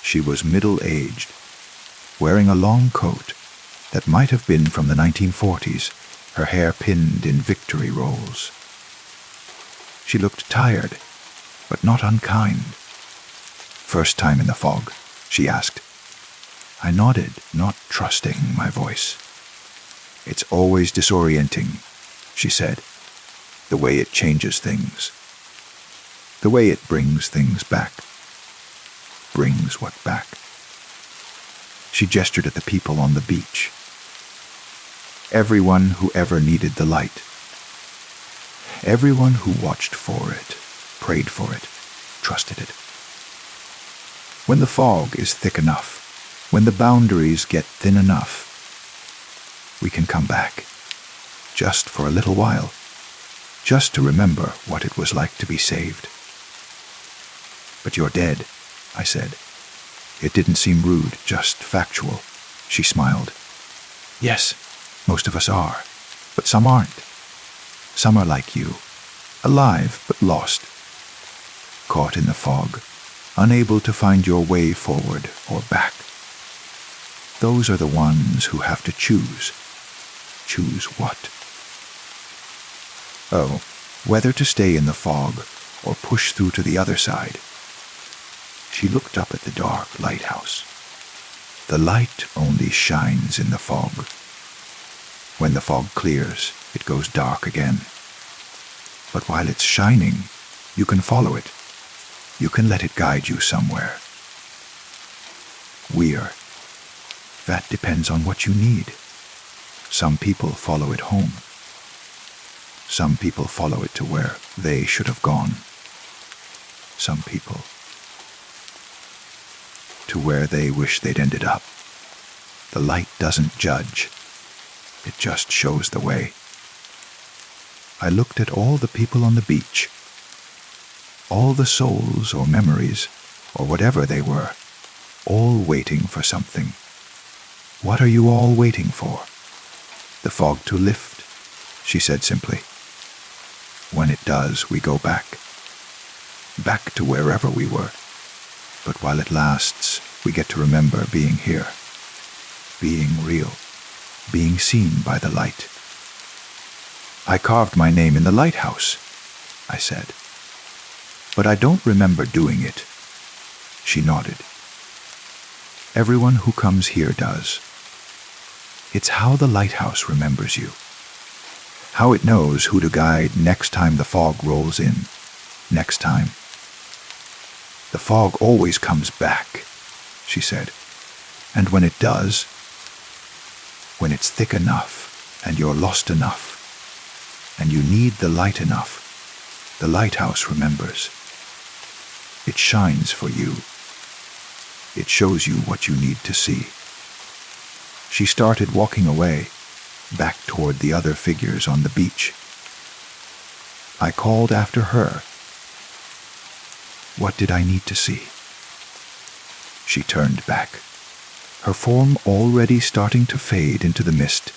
She was middle-aged, wearing a long coat that might have been from the 1940s, her hair pinned in victory rolls. She looked tired, but not unkind. First time in the fog?" she asked. I nodded, not trusting my voice. "It's always disorienting," she said, "the way it changes things. The way it brings things back." Brings what back? She gestured at the people on the beach. Everyone who ever needed the light. Everyone who watched for it, prayed for it, trusted it. When the fog is thick enough, when the boundaries get thin enough, we can come back, just for a little while, just to remember what it was like to be saved. "But you're dead," I said. It didn't seem rude, just factual. She smiled. "Yes, most of us are, but some aren't. Some are like you, alive but lost, caught in the fog, unable to find your way forward or back. Those are the ones who have to choose. Choose what? Oh, whether to stay in the fog or push through to the other side." She looked up at the dark lighthouse. The light only shines in the fog. When the fog clears, it goes dark again. But while it's shining, you can follow it. You can let it guide you somewhere. That depends on what you need. Some people follow it home. Some people follow it to where they should have gone. Some people to where they wish they'd ended up. The light doesn't judge. It just shows the way. I looked at all the people on the beach. All the souls or memories, or whatever they were, all waiting for something. What are you all waiting for? The fog to lift, she said simply. When it does, we go back. Back to wherever we were. But while it lasts, we get to remember being here. Being real. Being seen by the light. "I carved my name in the lighthouse," I said. "But I don't remember doing it." She nodded. "Everyone who comes here does. It's how the lighthouse remembers you. How it knows who to guide next time the fog rolls in. Next time. The fog always comes back," she said. "And when it does, when it's thick enough, and you're lost enough, and you need the light enough, the lighthouse remembers. It shines for you. It shows you what you need to see." She started walking away, back toward the other figures on the beach. I called after her. What did I need to see? She turned back, her form already starting to fade into the mist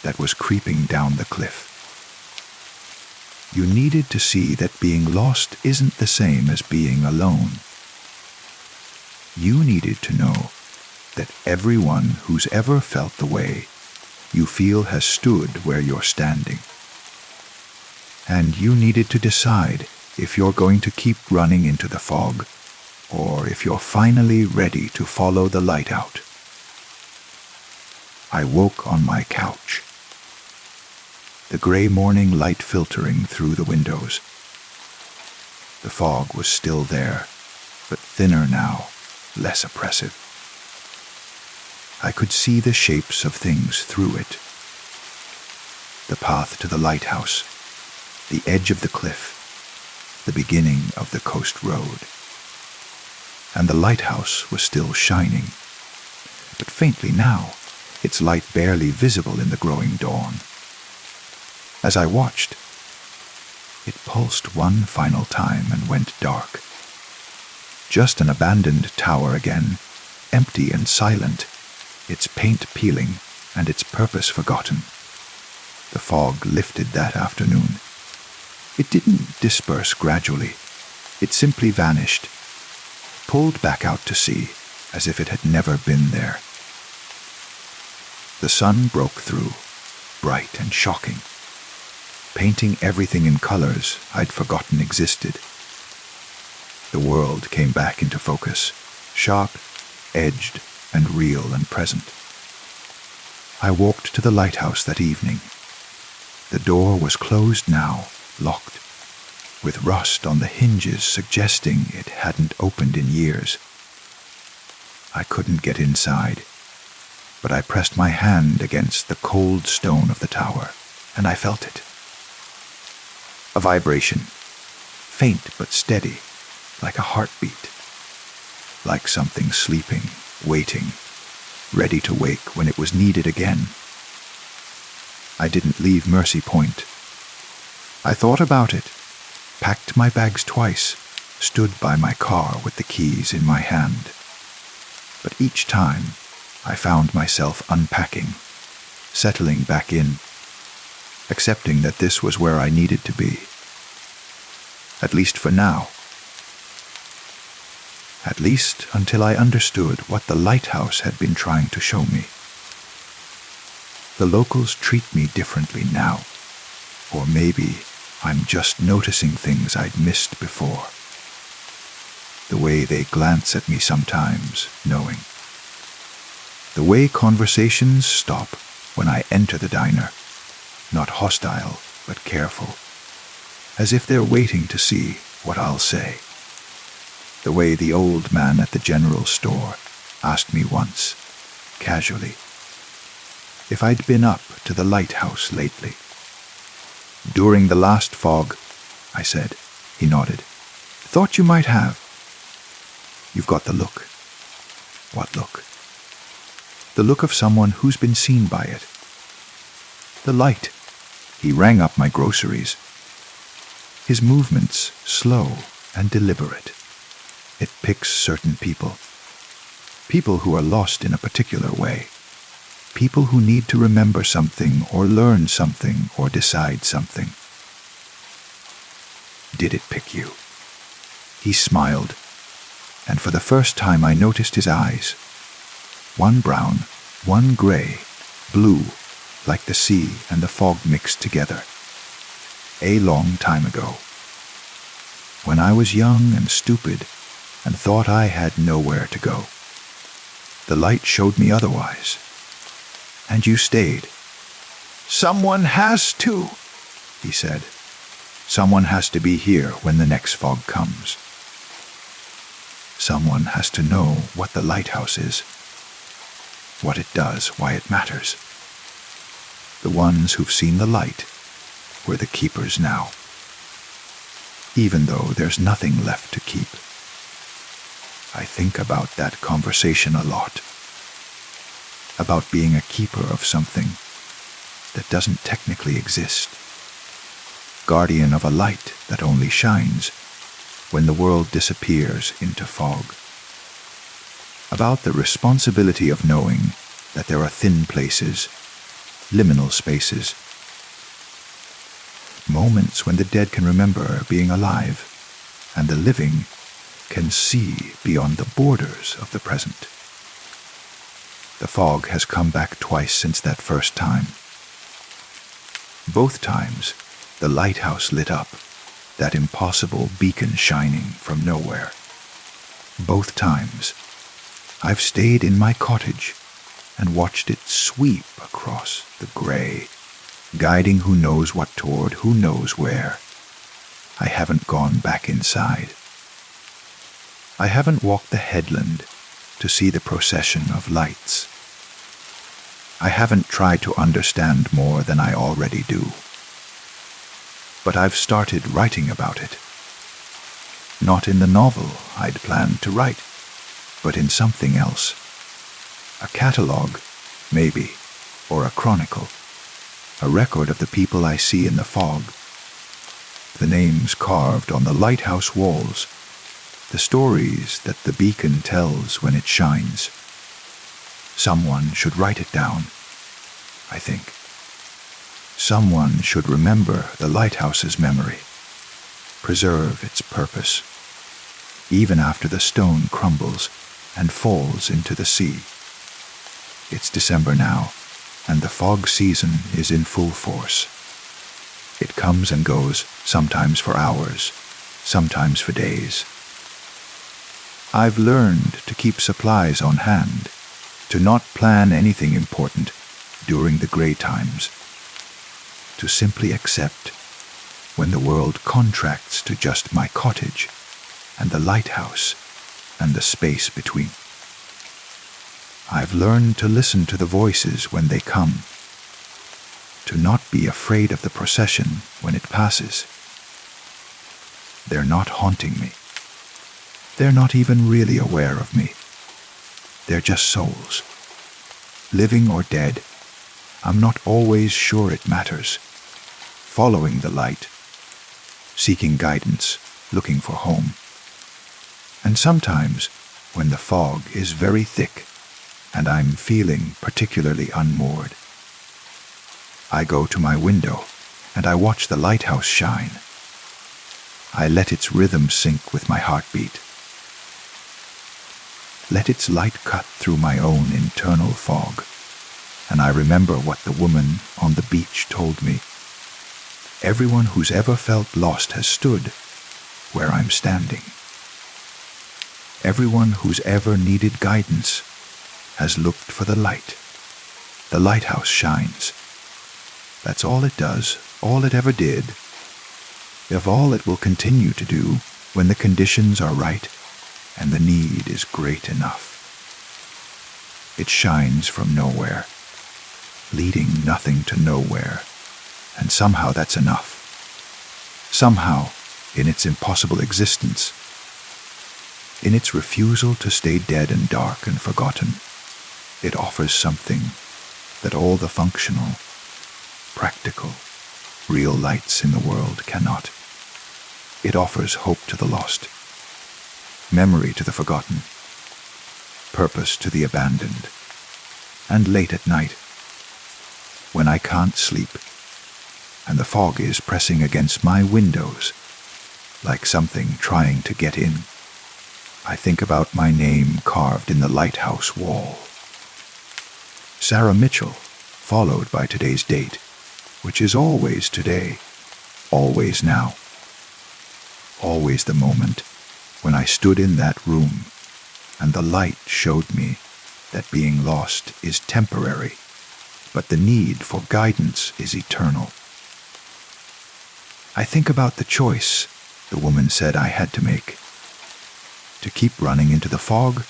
that was creeping down the cliff. You needed to see that being lost isn't the same as being alone. You needed to know that everyone who's ever felt the way you feel has stood where you're standing. And you needed to decide if you're going to keep running into the fog, or if you're finally ready to follow the light out. I woke on my couch. The gray morning light filtering through the windows. The fog was still there, but thinner now, less oppressive. I could see the shapes of things through it. The path to the lighthouse, the edge of the cliff, the beginning of the coast road. And the lighthouse was still shining, but faintly now, its light barely visible in the growing dawn. As I watched, it pulsed one final time and went dark. Just an abandoned tower again, empty and silent, its paint peeling and its purpose forgotten. The fog lifted that afternoon. It didn't disperse gradually. It simply vanished, pulled back out to sea as if it had never been there. The sun broke through, bright and shocking, painting everything in colors I'd forgotten existed. The world came back into focus, sharp, edged, and real and present. I walked to the lighthouse that evening. The door was closed now, locked, with rust on the hinges suggesting it hadn't opened in years. I couldn't get inside, but I pressed my hand against the cold stone of the tower, and I felt it. A vibration, faint but steady, like a heartbeat, like something sleeping, waiting, ready to wake when it was needed again. I didn't leave Mercy Point. I thought about it, packed my bags twice, stood by my car with the keys in my hand. But each time, I found myself unpacking, settling back in, accepting that this was where I needed to be. At least for now. At least until I understood what the lighthouse had been trying to show me. The locals treat me differently now, or maybe I'm just noticing things I'd missed before. The way they glance at me sometimes, knowing. The way conversations stop when I enter the diner, not hostile, but careful, as if they're waiting to see what I'll say. The way the old man at the general store asked me once, casually, if I'd been up to the lighthouse lately. During the last fog, I said. He nodded. Thought you might have. You've got the look. What look? The look of someone who's been seen by it. The light. He rang up my groceries. His movements slow and deliberate. It picks certain people. People who are lost in a particular way. People who need to remember something or learn something or decide something. Did it pick you? He smiled, and for the first time I noticed his eyes. One brown, one gray, blue, like the sea and the fog mixed together. A long time ago. When I was young and stupid and thought I had nowhere to go. The light showed me otherwise. And you stayed. Someone has to, he said. Someone has to be here when the next fog comes. Someone has to know what the lighthouse is, what it does, why it matters. The ones who've seen the light were the keepers now, even though there's nothing left to keep. I think about that conversation a lot, about being a keeper of something that doesn't technically exist, guardian of a light that only shines when the world disappears into fog, about the responsibility of knowing that there are thin places, liminal spaces, moments when the dead can remember being alive, and the living can see beyond the borders of the present. The fog has come back twice since that first time. Both times, the lighthouse lit up, that impossible beacon shining from nowhere. Both times, I've stayed in my cottage and watched it sweep across the gray, guiding who knows what toward who knows where. I haven't gone back inside. I haven't walked the headland to see the procession of lights. I haven't tried to understand more than I already do. But I've started writing about it. Not in the novel I'd planned to write, but in something else. A catalogue, maybe, or a chronicle. A record of the people I see in the fog. The names carved on the lighthouse walls. The stories that the beacon tells when it shines. Someone should write it down, I think. Someone should remember the lighthouse's memory, preserve its purpose, even after the stone crumbles and falls into the sea. It's December now, and the fog season is in full force. It comes and goes, sometimes for hours, sometimes for days. I've learned to keep supplies on hand, to not plan anything important during the gray times, to simply accept when the world contracts to just my cottage and the lighthouse and the space between. I've learned to listen to the voices when they come, to not be afraid of the procession when it passes. They're not haunting me. They're not even really aware of me. They're just souls. Living or dead, I'm not always sure it matters. Following the light, seeking guidance, looking for home. And sometimes, when the fog is very thick and I'm feeling particularly unmoored, I go to my window and I watch the lighthouse shine. I let its rhythm sync with my heartbeat. Let its light cut through my own internal fog, and I remember what the woman on the beach told me. Everyone who's ever felt lost has stood where I'm standing. Everyone who's ever needed guidance has looked for the light. The lighthouse shines. That's all it does, all it ever did. If all it will continue to do when the conditions are right and the need is great enough. It shines from nowhere, leading nothing to nowhere, and somehow that's enough. Somehow, in its impossible existence, in its refusal to stay dead and dark and forgotten, it offers something that all the functional, practical, real lights in the world cannot. It offers hope to the lost, memory to the forgotten, purpose to the abandoned, and late at night, when I can't sleep, and the fog is pressing against my windows, like something trying to get in, I think about my name carved in the lighthouse wall. Sarah Mitchell, followed by today's date, which is always today, always now. Always the moment when I stood in that room and the light showed me that being lost is temporary, but the need for guidance is eternal. I think about the choice the woman said I had to make, to keep running into the fog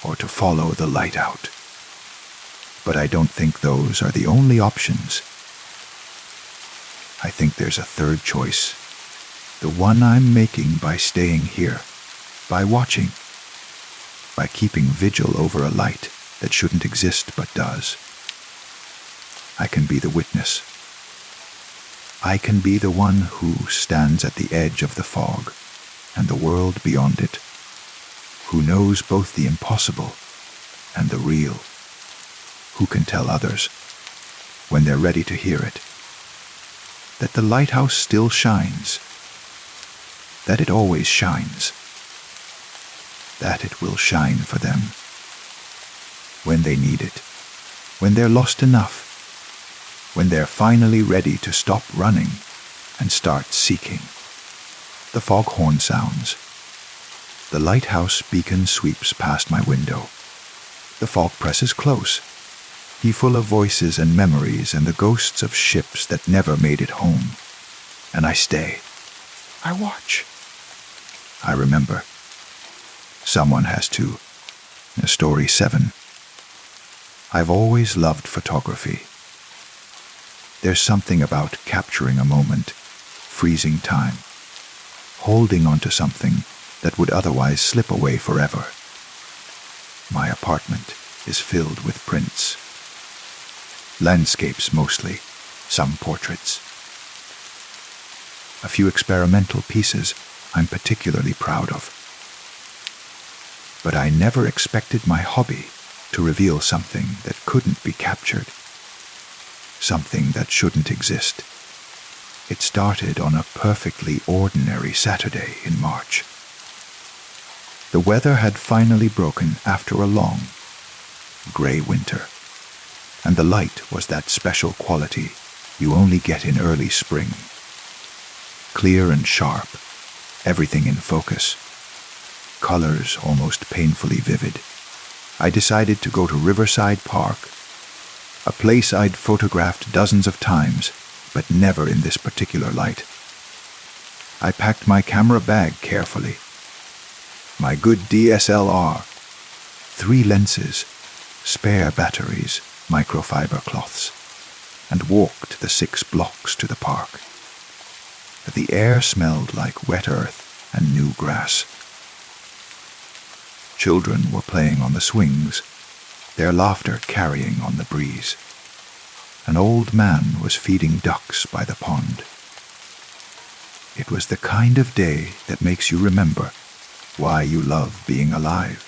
or to follow the light out. But I don't think those are the only options. I think there's a third choice, the one I'm making by staying here, by watching, by keeping vigil over a light that shouldn't exist but does. I can be the witness. I can be the one who stands at the edge of the fog and the world beyond it, who knows both the impossible and the real, who can tell others, when they're ready to hear it, that the lighthouse still shines, that it always shines, that it will shine for them, when they need it, when they're lost enough, when they're finally ready to stop running and start seeking. The foghorn sounds. The lighthouse beacon sweeps past my window. The fog presses close. He full of voices and memories and the ghosts of ships that never made it home. And I stay. I watch. I remember. Someone has to. Story 7. I've always loved photography. There's something about capturing a moment, freezing time, holding onto something that would otherwise slip away forever. My apartment is filled with prints. Landscapes mostly, some portraits. A few experimental pieces I'm particularly proud of. But I never expected my hobby to reveal something that couldn't be captured, something that shouldn't exist. It started on a perfectly ordinary Saturday in March. The weather had finally broken after a long, gray winter, and the light was that special quality you only get in early spring. Clear and sharp, everything in focus. colors almost painfully vivid, I decided to go to Riverside Park, a place I'd photographed dozens of times, but never in this particular light. I packed my camera bag carefully. My good DSLR, 3 lenses, spare batteries, microfiber cloths, and walked the 6 blocks to the park. The air smelled like wet earth and new grass. Children were playing on the swings, their laughter carrying on the breeze. An old man was feeding ducks by the pond. It was the kind of day that makes you remember why you love being alive.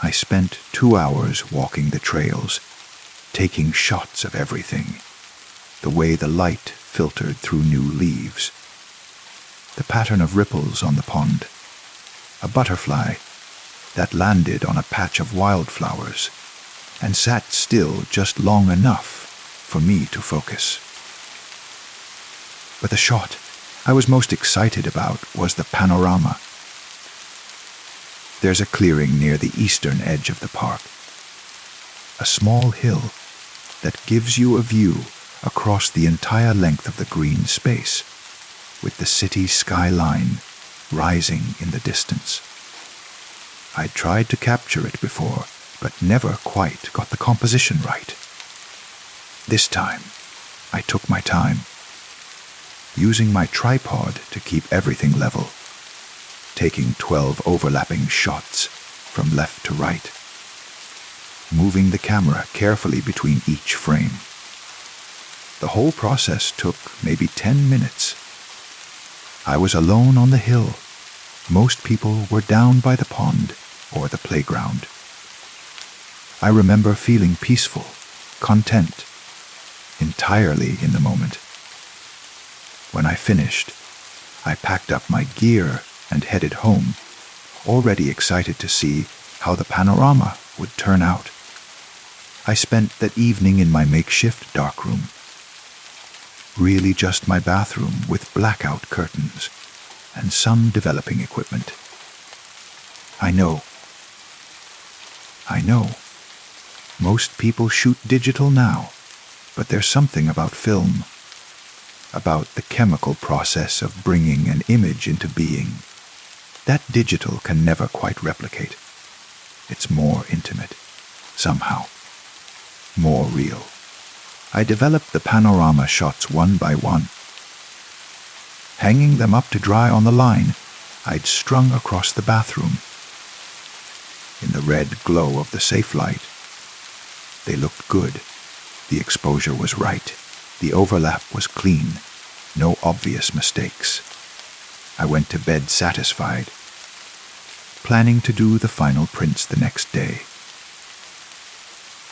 I spent 2 hours walking the trails, taking shots of everything, the way the light filtered through new leaves, the pattern of ripples on the pond, a butterfly that landed on a patch of wildflowers and sat still just long enough for me to focus. But the shot I was most excited about was the panorama. There's a clearing near the eastern edge of the park, a small hill that gives you a view across the entire length of the green space, with the city skyline rising in the distance. I'd tried to capture it before, but never quite got the composition right. This time, I took my time, using my tripod to keep everything level, taking 12 overlapping shots from left to right, moving the camera carefully between each frame. The whole process took maybe 10 minutes. I was alone on the hill. Most people were down by the pond or the playground. I remember feeling peaceful, content, entirely in the moment. When I finished, I packed up my gear and headed home, already excited to see how the panorama would turn out. I spent that evening in my makeshift darkroom, really just my bathroom with blackout curtains and some developing equipment. I know. Most people shoot digital now, but there's something about film, about the chemical process of bringing an image into being, that digital can never quite replicate. It's more intimate, somehow, more real. I developed the panorama shots one by one. Hanging them up to dry on the line, I'd strung across the bathroom. In the red glow of the safe light, they looked good. The exposure was right. The overlap was clean. No obvious mistakes. I went to bed satisfied, planning to do the final prints the next day.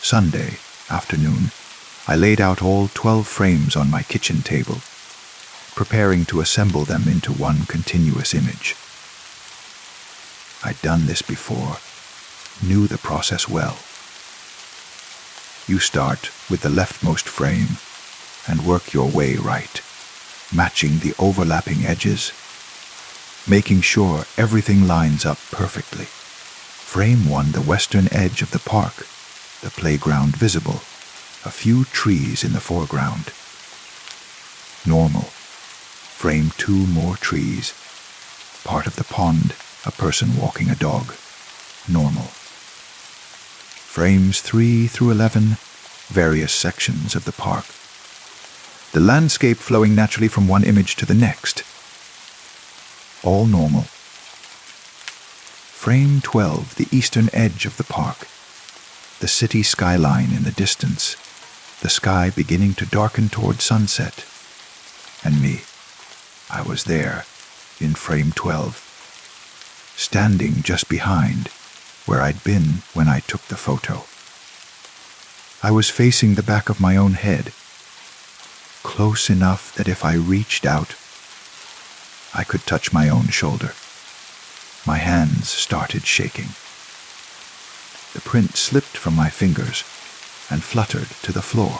Sunday afternoon, I laid out all 12 frames on my kitchen table, preparing to assemble them into one continuous image. I'd done this before, knew the process well. You start with the leftmost frame and work your way right, matching the overlapping edges, making sure everything lines up perfectly. Frame 1, the western edge of the park, the playground visible, a few trees in the foreground. Normal. Frame 2, more trees. Part of the pond, a person walking a dog. Normal. Frames 3 through 11, various sections of the park. The landscape flowing naturally from one image to the next. All normal. Frame 12, the eastern edge of the park. The city skyline in the distance, the sky beginning to darken toward sunset. And me. I was there, in frame 12, standing just behind, where I'd been when I took the photo. I was facing the back of my own head, close enough that if I reached out, I could touch my own shoulder. My hands started shaking. The print slipped from my fingers and fluttered to the floor.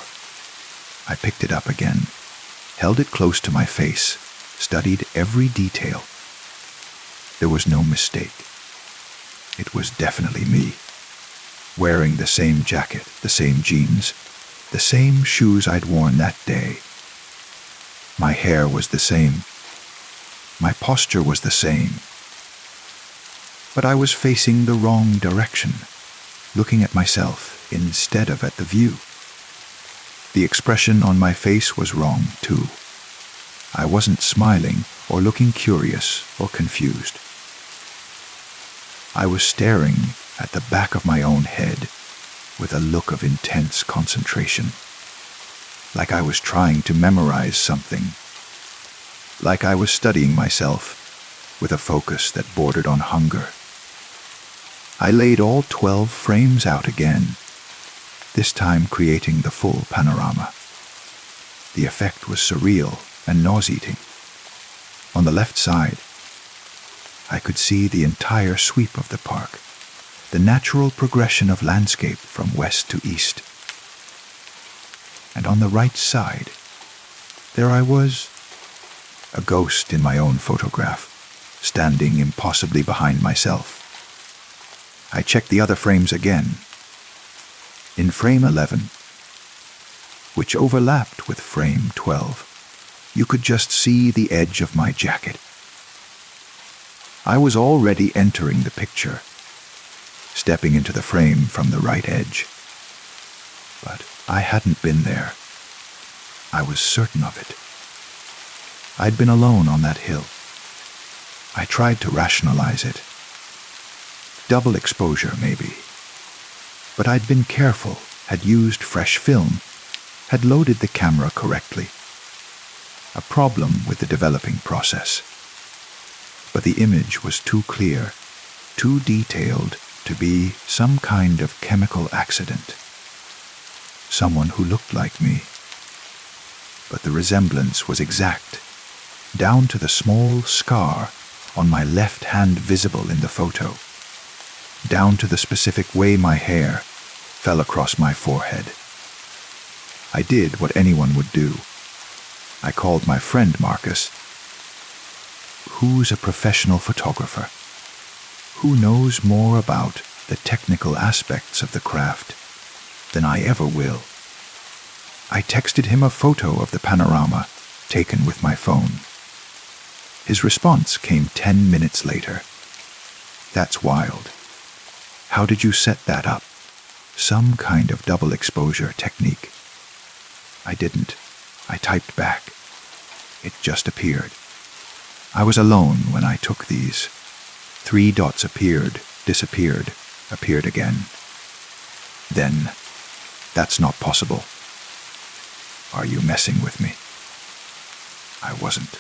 I picked it up again, held it close to my face, studied every detail. There was no mistake. It was definitely me, wearing the same jacket, the same jeans, the same shoes I'd worn that day. My hair was the same. My posture was the same. But I was facing the wrong direction, looking at myself instead of at the view. The expression on my face was wrong, too. I wasn't smiling or looking curious or confused. I was staring at the back of my own head with a look of intense concentration, like I was trying to memorize something, like I was studying myself with a focus that bordered on hunger. I laid all 12 frames out again, this time creating the full panorama. The effect was surreal and nauseating. On the left side, I could see the entire sweep of the park, the natural progression of landscape from west to east. And on the right side, there I was, a ghost in my own photograph, standing impossibly behind myself. I checked the other frames again. In frame 11, which overlapped with frame 12, you could just see the edge of my jacket. I was already entering the picture, stepping into the frame from the right edge. But I hadn't been there. I was certain of it. I'd been alone on that hill. I tried to rationalize it. Double exposure, maybe. But I'd been careful, had used fresh film, had loaded the camera correctly. A problem with the developing process. But the image was too clear, too detailed to be some kind of chemical accident. Someone who looked like me. But the resemblance was exact, down to the small scar on my left hand visible in the photo, down to the specific way my hair fell across my forehead. I did what anyone would do. I called my friend Marcus, who's a professional photographer, who knows more about the technical aspects of the craft than I ever will. I texted him a photo of the panorama taken with my phone. His response came 10 minutes later. That's wild. How did you set that up? Some kind of double exposure technique. I didn't. I typed back. It just appeared. I was alone when I took these. 3 dots appeared, disappeared, appeared again. Then, that's not possible. Are you messing with me? I wasn't.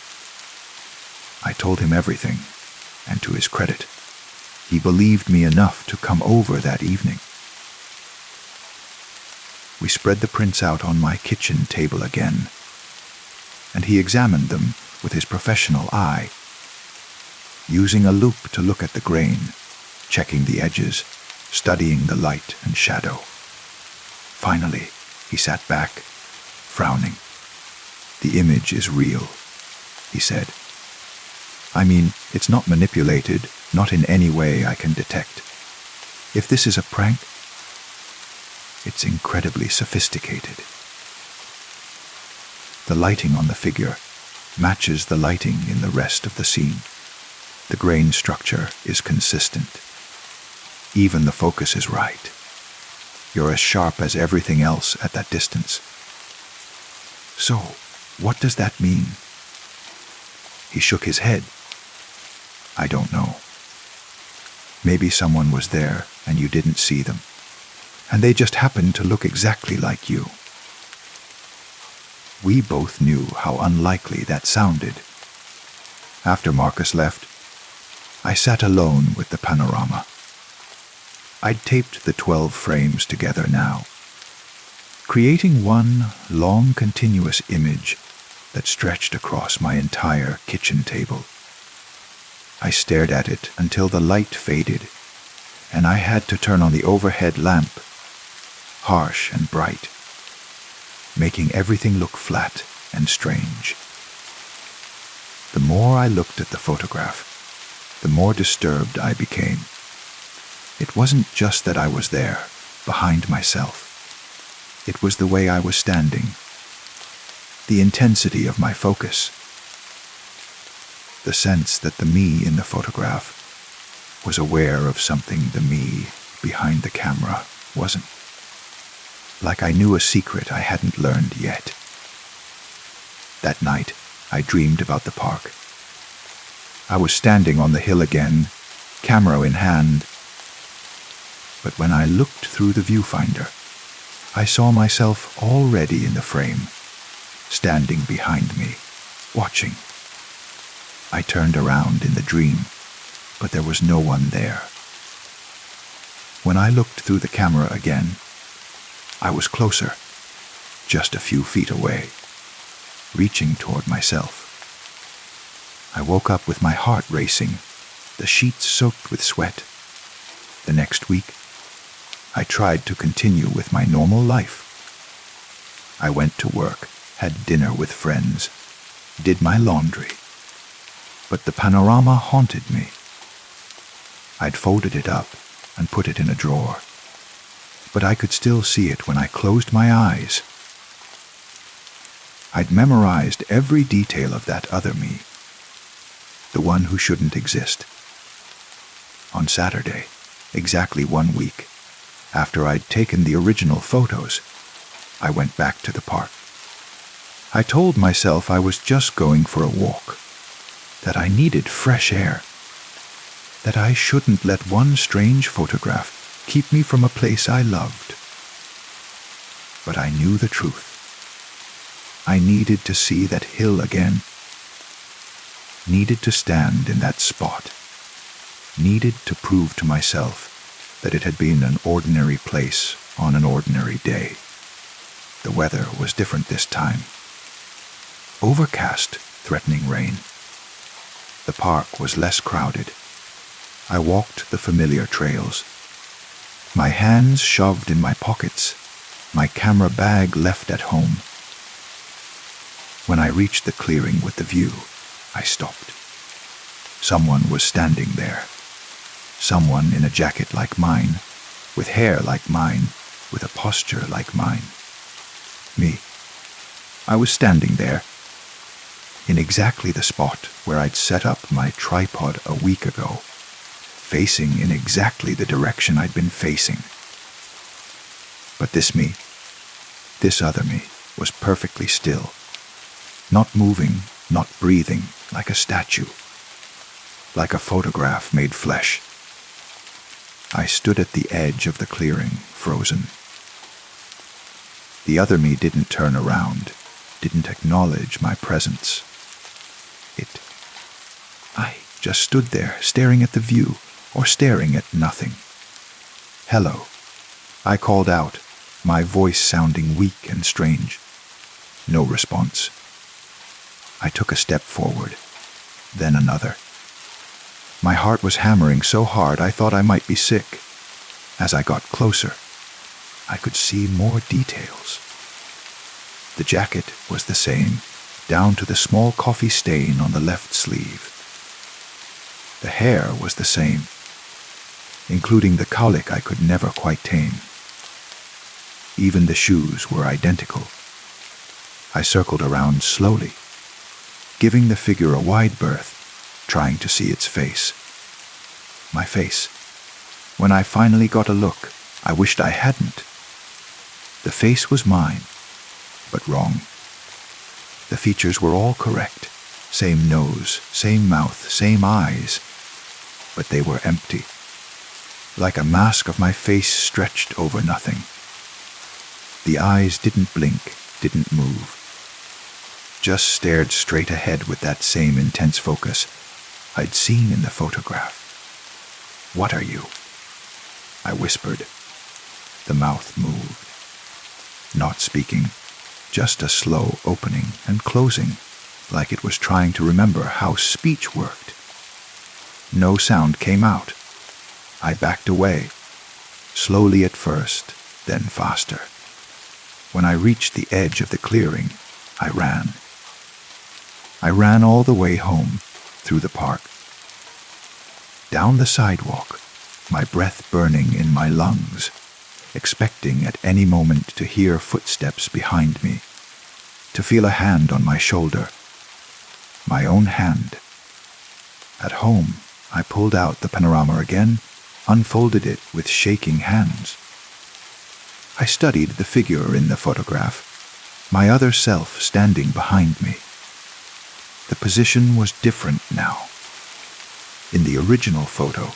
I told him everything, and to his credit, he believed me enough to come over that evening. We spread the prints out on my kitchen table again, and he examined them with his professional eye, using a loupe to look at the grain, checking the edges, studying the light and shadow. Finally, he sat back, frowning. The image is real, he said. I mean, it's not manipulated, not in any way I can detect. If this is a prank, it's incredibly sophisticated. The lighting on the figure matches the lighting in the rest of the scene. The grain structure is consistent. Even the focus is right. You're as sharp as everything else at that distance. So, what does that mean? He shook his head. I don't know. Maybe someone was there and you didn't see them, and they just happened to look exactly like you. We both knew how unlikely that sounded. After Marcus left, I sat alone with the panorama. I'd taped the 12 frames together now, creating one long continuous image that stretched across my entire kitchen table. I stared at it until the light faded, and I had to turn on the overhead lamp, harsh and bright, making everything look flat and strange. The more I looked at the photograph, the more disturbed I became. It wasn't just that I was there, behind myself. It was the way I was standing, the intensity of my focus, the sense that the me in the photograph was aware of something the me behind the camera wasn't. Like I knew a secret I hadn't learned yet. That night, I dreamed about the park. I was standing on the hill again, camera in hand. But when I looked through the viewfinder, I saw myself already in the frame, standing behind me, watching. I turned around in the dream, but there was no one there. When I looked through the camera again, I was closer, just a few feet away, reaching toward myself. I woke up with my heart racing, the sheets soaked with sweat. The next week, I tried to continue with my normal life. I went to work, had dinner with friends, did my laundry. But the panorama haunted me. I'd folded it up and put it in a drawer, but I could still see it when I closed my eyes. I'd memorized every detail of that other me, the one who shouldn't exist. On Saturday, exactly 1 week, after I'd taken the original photos, I went back to the park. I told myself I was just going for a walk, that I needed fresh air, that I shouldn't let one strange photograph keep me from a place I loved. But I knew the truth. I needed to see that hill again, needed to stand in that spot, needed to prove to myself that it had been an ordinary place on an ordinary day. The weather was different this time. Overcast, threatening rain. The park was less crowded. I walked the familiar trails, my hands shoved in my pockets, my camera bag left at home. When I reached the clearing with the view, I stopped. Someone was standing there. Someone in a jacket like mine, with hair like mine, with a posture like mine. Me. I was standing there, in exactly the spot where I'd set up my tripod a week ago, facing in exactly the direction I'd been facing. But this me, this other me, was perfectly still, not moving, not breathing, like a statue, like a photograph made flesh. I stood at the edge of the clearing, frozen. The other me didn't turn around, didn't acknowledge my presence. I just stood there, staring at the view, or staring at nothing. Hello, I called out, my voice sounding weak and strange. No response. I took a step forward, then another. My heart was hammering so hard I thought I might be sick. As I got closer, I could see more details. The jacket was the same, down to the small coffee stain on the left sleeve. The hair was the same, including the cowlick I could never quite tame. Even the shoes were identical. I circled around slowly, giving the figure a wide berth, trying to see its face. My face. When I finally got a look, I wished I hadn't. The face was mine, but wrong. The features were all correct. Same nose, same mouth, same eyes. But they were empty. Like a mask of my face stretched over nothing. The eyes didn't blink, didn't move. Just stared straight ahead with that same intense focus I'd seen in the photograph. "What are you?" I whispered. The mouth moved. Not speaking, just a slow opening and closing, like it was trying to remember how speech worked. No sound came out. I backed away, slowly at first, then faster. When I reached the edge of the clearing, I ran. I ran all the way home, through the park. down the sidewalk, my breath burning in my lungs, expecting at any moment to hear footsteps behind me, to feel a hand on my shoulder, my own hand. At home, I pulled out the panorama again, unfolded it with shaking hands. I studied the figure in the photograph, my other self standing behind me. The position was different now. In the original photo,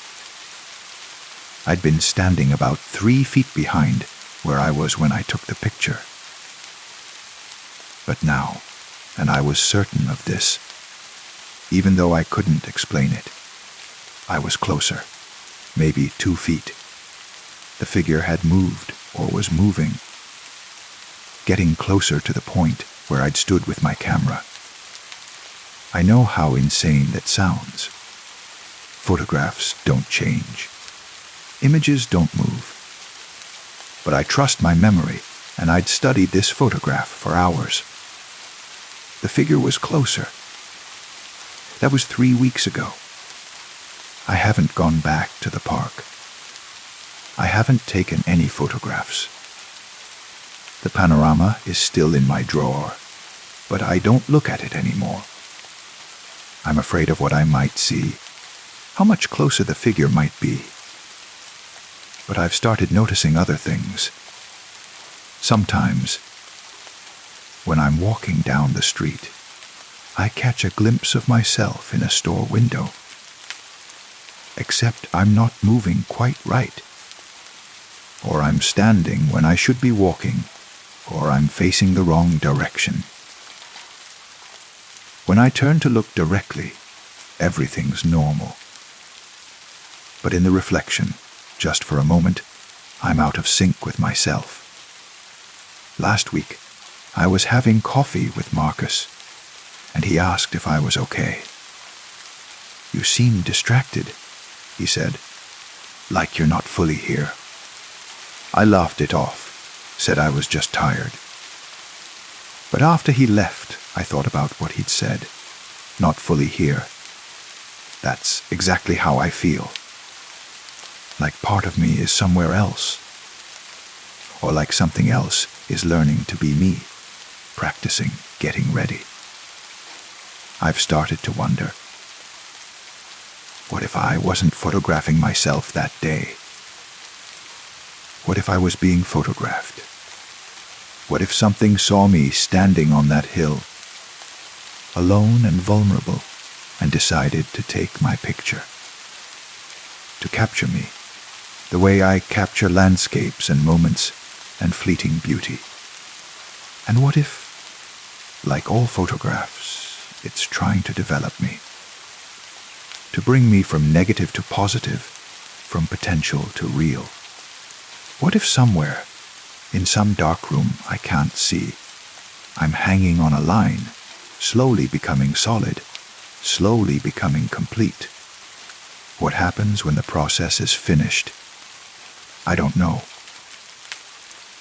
I'd been standing about 3 feet behind where I was when I took the picture. But now, and I was certain of this, even though I couldn't explain it, I was closer, maybe 2 feet. The figure had moved or was moving, getting closer to the point where I'd stood with my camera. I know how insane that sounds. Photographs don't change. Images don't move. But I trust my memory, and I'd studied this photograph for hours. The figure was closer. That was 3 weeks ago. I haven't gone back to the park. I haven't taken any photographs. The panorama is still in my drawer, but I don't look at it anymore. I'm afraid of what I might see, how much closer the figure might be. But I've started noticing other things. Sometimes, when I'm walking down the street, I catch a glimpse of myself in a store window. Except I'm not moving quite right. Or I'm standing when I should be walking, or I'm facing the wrong direction. When I turn to look directly, everything's normal. But in the reflection, just for a moment, I'm out of sync with myself. Last week, I was having coffee with Marcus, and he asked if I was okay. "You seem distracted," he said, "like you're not fully here." I laughed it off, said I was just tired. But after he left, I thought about what he'd said. Not fully here. That's exactly how I feel. Like part of me is somewhere else. Or like something else is learning to be me, practicing getting ready. I've started to wonder, what if I wasn't photographing myself that day? What if I was being photographed? What if something saw me standing on that hill, alone and vulnerable, and decided to take my picture? To capture me, the way I capture landscapes and moments and fleeting beauty. And what if, like all photographs, it's trying to develop me? To bring me from negative to positive, from potential to real. What if somewhere, in some dark room I can't see, I'm hanging on a line, slowly becoming solid, slowly becoming complete? What happens when the process is finished? I don't know.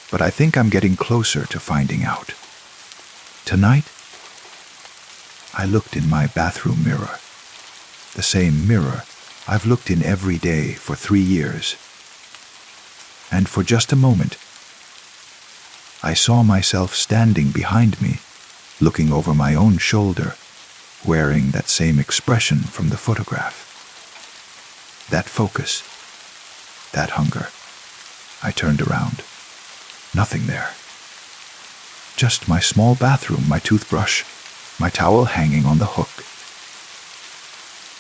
But I think I'm getting closer to finding out. Tonight, I looked in my bathroom mirror, the same mirror I've looked in every day for 3 years. And for just a moment, I saw myself standing behind me, looking over my own shoulder, wearing that same expression from the photograph. That focus, that hunger. I turned around. Nothing there. Just my small bathroom, my toothbrush, my towel hanging on the hook.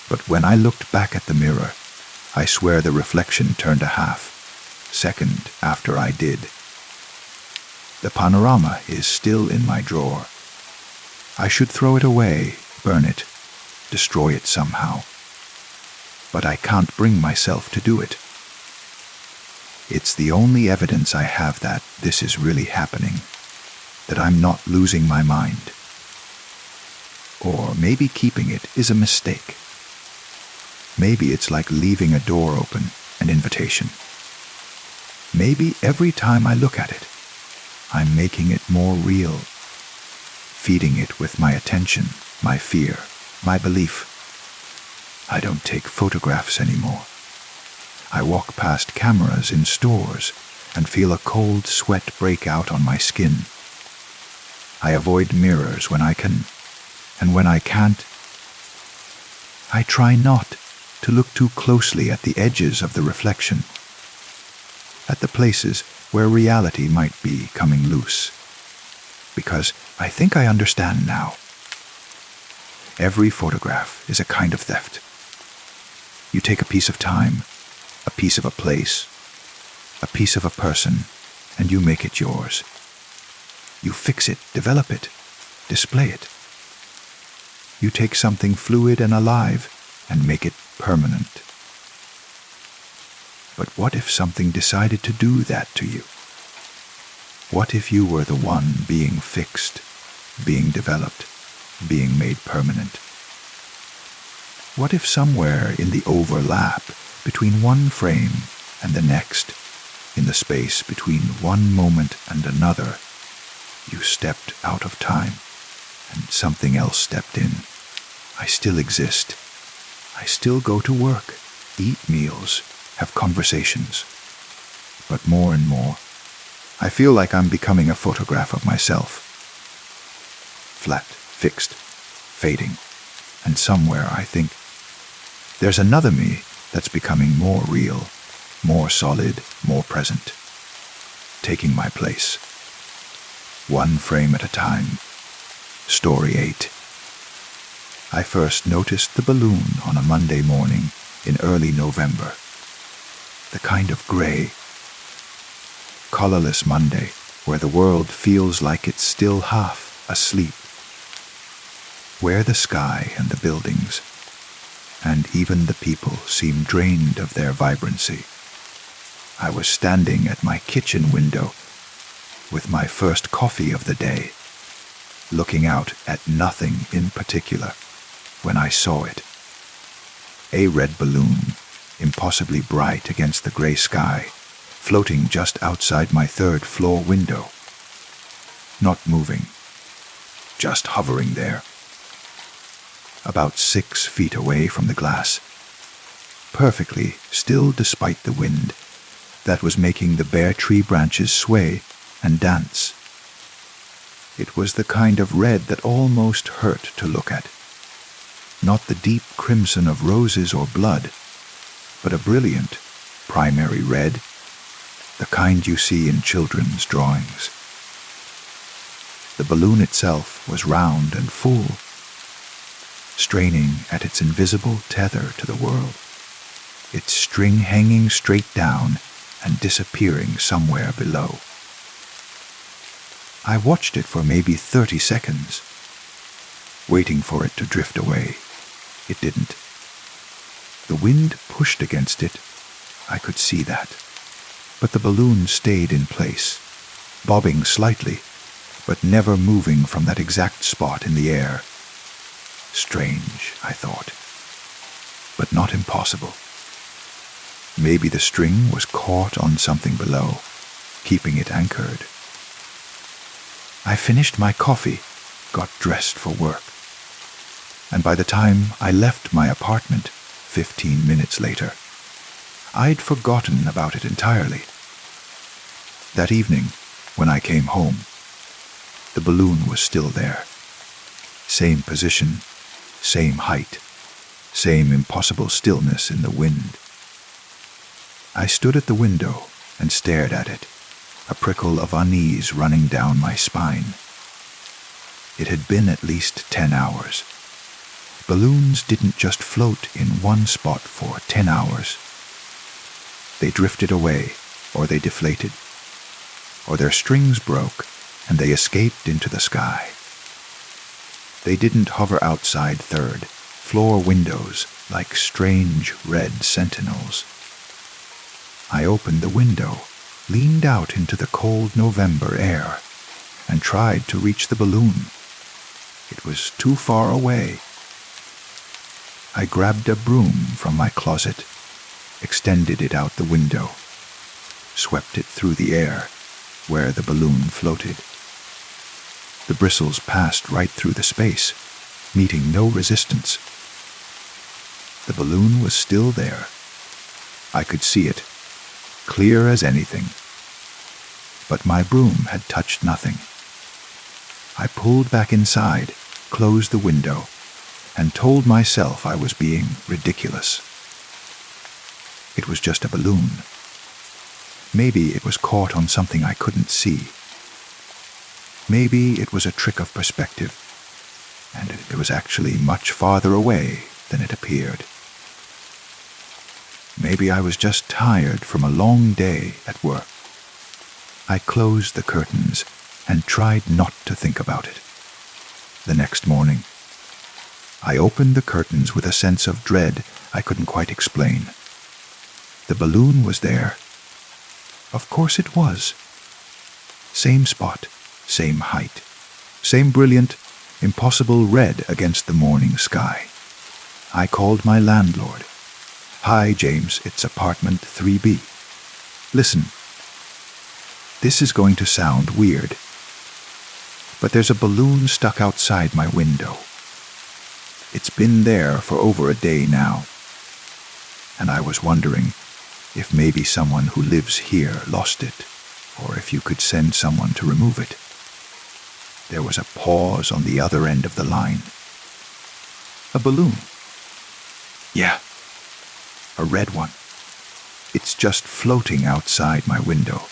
But when I looked back at the mirror, I swear the reflection turned a half second after I did. The panorama is still in my drawer. I should throw it away, burn it, destroy it somehow. But I can't bring myself to do it. It's the only evidence I have that this is really happening, that I'm not losing my mind. Or maybe keeping it is a mistake. Maybe it's like leaving a door open, an invitation. Maybe every time I look at it, I'm making it more real, feeding it with my attention, my fear, my belief. I don't take photographs anymore. I walk past cameras in stores and feel a cold sweat break out on my skin. I avoid mirrors when I can, and when I can't, I try not to look too closely at the edges of the reflection, at the places where reality might be coming loose, because I think I understand now. Every photograph is a kind of theft. You take a piece of time, a piece of a place, a piece of a person, and you make it yours. You fix it, develop it, display it. You take something fluid and alive and make it permanent. But what if something decided to do that to you? What if you were the one being fixed, being developed, being made permanent? What if somewhere in the overlap between one frame and the next, in the space between one moment and another, you stepped out of time and something else stepped in? I still exist. I still go to work, eat meals, have conversations. But more and more, I feel like I'm becoming a photograph of myself. Flat, fixed, fading. And somewhere I think there's another me that's becoming more real, more solid, more present, taking my place. One frame at a time. Story 8. I first noticed the balloon on a Monday morning in early November. The kind of gray, colorless Monday where the world feels like it's still half asleep. Where the sky and the buildings, and even the people seem drained of their vibrancy. I was standing at my kitchen window with my first coffee of the day, looking out at nothing in particular, when I saw it. A red balloon, impossibly bright against the gray sky, floating just outside my third-floor window. Not moving, just hovering there. About 6 feet away from the glass, perfectly still despite the wind that was making the bare tree branches sway and dance. It was the kind of red that almost hurt to look at. Not the deep crimson of roses or blood, but a brilliant, primary red, the kind you see in children's drawings. The balloon itself was round and full, straining at its invisible tether to the world, its string hanging straight down and disappearing somewhere below. I watched it for maybe 30 seconds, waiting for it to drift away. It didn't. The wind pushed against it, I could see that, but the balloon stayed in place, bobbing slightly, but never moving from that exact spot in the air. Strange, I thought, but not impossible. Maybe the string was caught on something below, keeping it anchored. I finished my coffee, got dressed for work, and by the time I left my apartment, 15 minutes later, I'd forgotten about it entirely. That evening, when I came home, the balloon was still there. Same position, same height, same impossible stillness in the wind. I stood at the window and stared at it, a prickle of unease running down my spine. It had been at least 10 hours. Balloons didn't just float in one spot for 10 hours. They drifted away, or they deflated, or their strings broke and they escaped into the sky. They didn't hover outside third-floor windows like strange red sentinels. I opened the window, leaned out into the cold November air, and tried to reach the balloon. It was too far away. I grabbed a broom from my closet, extended it out the window, swept it through the air where the balloon floated. The bristles passed right through the space, meeting no resistance. The balloon was still there. I could see it, clear as anything. But my broom had touched nothing. I pulled back inside, closed the window, and told myself I was being ridiculous. It was just a balloon. Maybe it was caught on something I couldn't see. Maybe it was a trick of perspective, and it was actually much farther away than it appeared. Maybe I was just tired from a long day at work. I closed the curtains and tried not to think about it. The next morning, I opened the curtains with a sense of dread I couldn't quite explain. The balloon was there. Of course it was. Same spot, same height, same brilliant, impossible red against the morning sky. I called my landlord. "Hi, James, it's apartment 3B. Listen, this is going to sound weird, but there's a balloon stuck outside my window. It's been there for over a day now, and I was wondering if maybe someone who lives here lost it, or if you could send someone to remove it." There was a pause on the other end of the line. "A balloon?" "Yeah, a red one. It's just floating outside my window.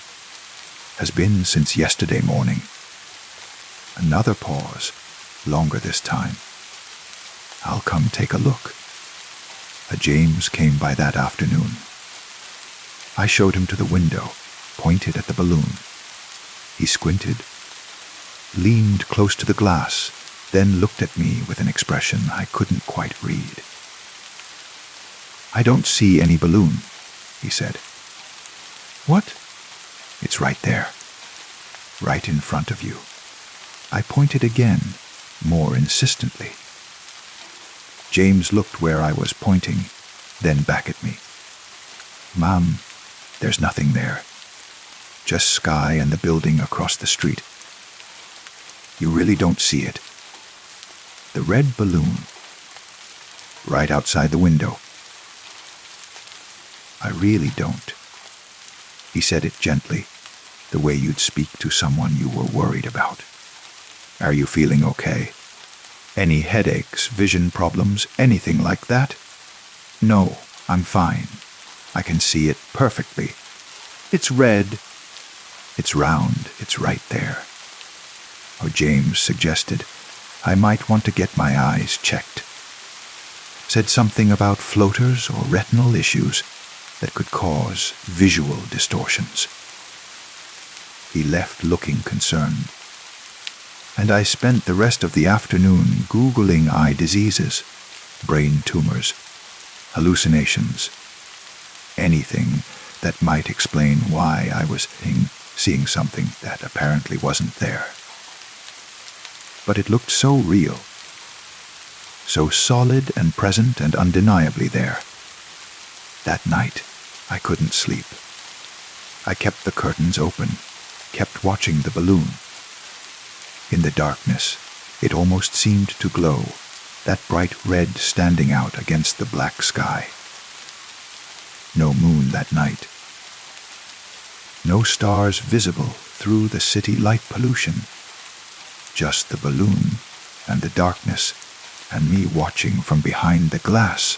Has been since yesterday morning." Another pause, longer this time. "I'll come take a look." A James came by that afternoon. I showed him to the window, pointed at the balloon. He squinted, leaned close to the glass, then looked at me with an expression I couldn't quite read. "I don't see any balloon," he said. "What?" "It's right there, right in front of you." I pointed again, more insistently. James looked where I was pointing, then back at me. "Mom, there's nothing there. Just sky and the building across the street." "You really don't see it?" "The red balloon, right outside the window." "I really don't." He said it gently, the way you'd speak to someone you were worried about. "Are you feeling okay? Any headaches, vision problems, anything like that?" "No, I'm fine. I can see it perfectly. It's red. It's round. It's right there." Oh, James suggested I might want to get my eyes checked. Said something about floaters or retinal issues that could cause visual distortions. He left looking concerned, and I spent the rest of the afternoon Googling eye diseases, brain tumors, hallucinations, anything that might explain why I was seeing something that apparently wasn't there. But it looked so real, so solid and present and undeniably there. That night, I couldn't sleep. I kept the curtains open, kept watching the balloon. In the darkness, it almost seemed to glow, that bright red standing out against the black sky. No moon that night. No stars visible through the city light pollution. Just the balloon and the darkness and me watching from behind the glass.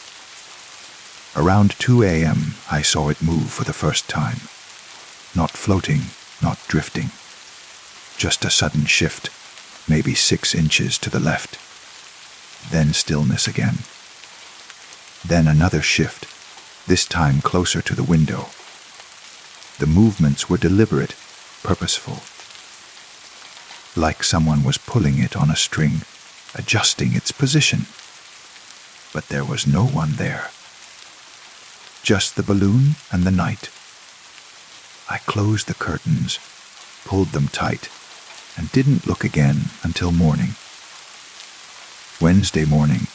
Around 2 a.m., I saw it move for the first time. Not floating, not drifting. Just a sudden shift, maybe 6 inches to the left. Then stillness again. Then another shift, this time closer to the window. The movements were deliberate, purposeful. Like someone was pulling it on a string, adjusting its position. But there was no one there. Just the balloon and the night. I closed the curtains, pulled them tight, and didn't look again until morning. Wednesday morning,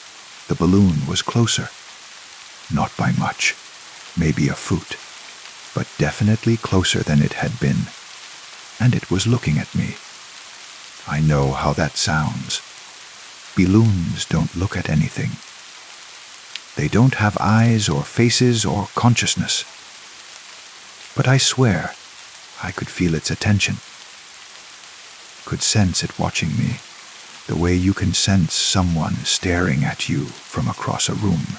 the balloon was closer. Not by much, maybe a foot, but definitely closer than it had been. And it was looking at me. I know how that sounds. Balloons don't look at anything. They don't have eyes or faces or consciousness. But I swear I could feel its attention, could sense it watching me, the way you can sense someone staring at you from across a room.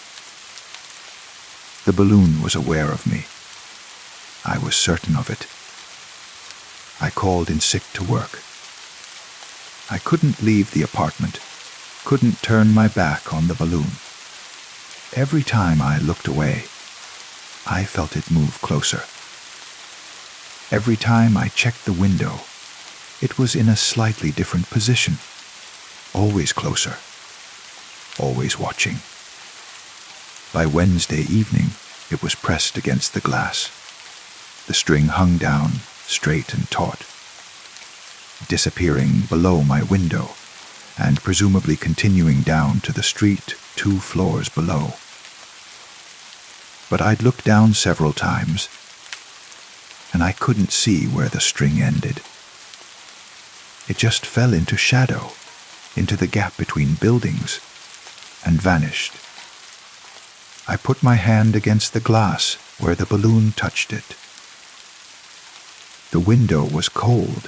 The balloon was aware of me. I was certain of it. I called in sick to work. I couldn't leave the apartment, couldn't turn my back on the balloon. Every time I looked away, I felt it move closer. Every time I checked the window, it was in a slightly different position, always closer, always watching. By Wednesday evening, it was pressed against the glass. The string hung down, straight and taut, disappearing below my window and presumably continuing down to the street 2 floors below. But I'd looked down several times, and I couldn't see where the string ended. It just fell into shadow, into the gap between buildings, and vanished. I put my hand against the glass where the balloon touched it. The window was cold,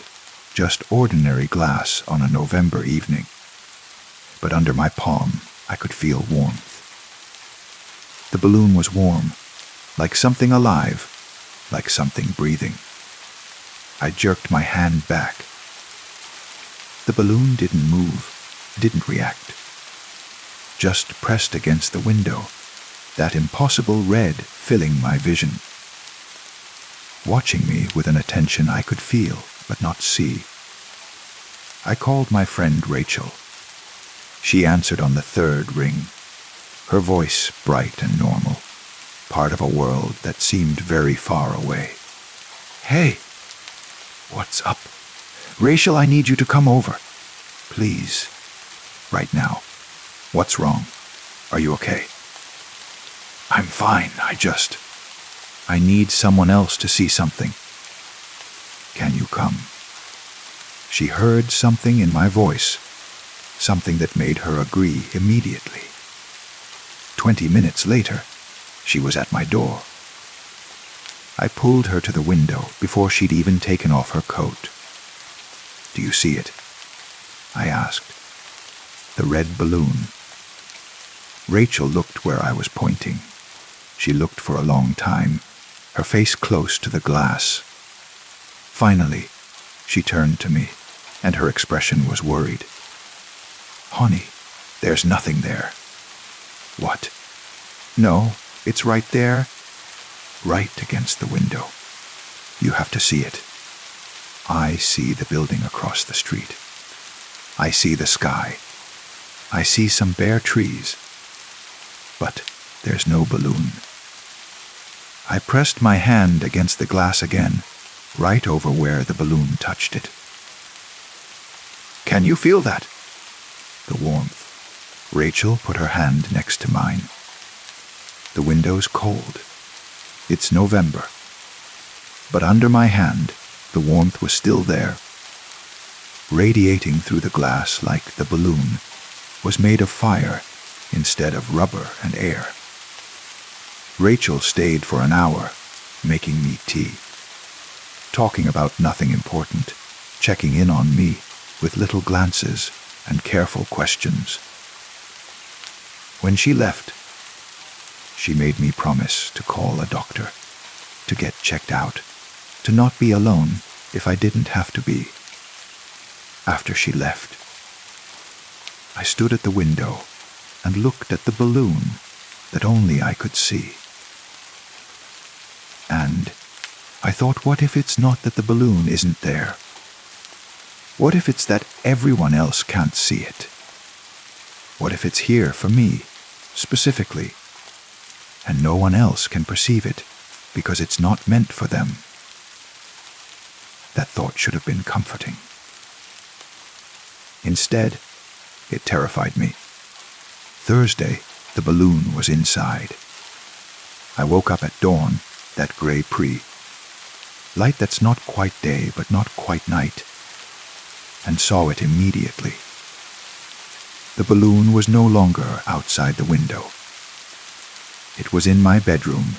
just ordinary glass on a November evening, but under my palm I could feel warmth. The balloon was warm, like something alive, like something breathing. I jerked my hand back. The balloon didn't move, didn't react. Just pressed against the window, that impossible red filling my vision, watching me with an attention I could feel but not see. I called my friend Rachel. She answered on the 3rd ring, her voice bright and normal, part of a world that seemed very far away. "Hey, what's up? Rachel, I need you to come over. Please. Right now. What's wrong? Are you okay?" "I'm fine, I need someone else to see something. Can you come?" She heard something in my voice, something that made her agree immediately. 20 minutes later, she was at my door. I pulled her to the window before she'd even taken off her coat. "Do you see it?" I asked. "The red balloon." Rachel looked where I was pointing. She looked for a long time, her face close to the glass. Finally, she turned to me, and her expression was worried. "Honey, there's nothing there." "What?" "No, it's right there, right against the window. You have to see it." I see the building across the street. I see the sky. I see some bare trees. But there's no balloon. I pressed my hand against the glass again, right over where the balloon touched it. "Can you feel that?" The warmth. Rachel put her hand next to mine. The window's cold. It's November. But under my hand, the warmth was still there. Radiating through the glass like the balloon was made of fire instead of rubber and air. Rachel stayed for an hour, making me tea, talking about nothing important, checking in on me with little glances and careful questions. When she left, she made me promise to call a doctor, to get checked out, to not be alone if I didn't have to be. After she left, I stood at the window and looked at the balloon that only I could see. And I thought, what if it's not that the balloon isn't there? What if it's that everyone else can't see it? What if it's here for me, specifically, and no one else can perceive it because it's not meant for them? That thought should have been comforting. Instead, it terrified me. Thursday, the balloon was inside. I woke up at dawn, that gray light that's not quite day but not quite night, and saw it immediately. The balloon was no longer outside the window. It was in my bedroom,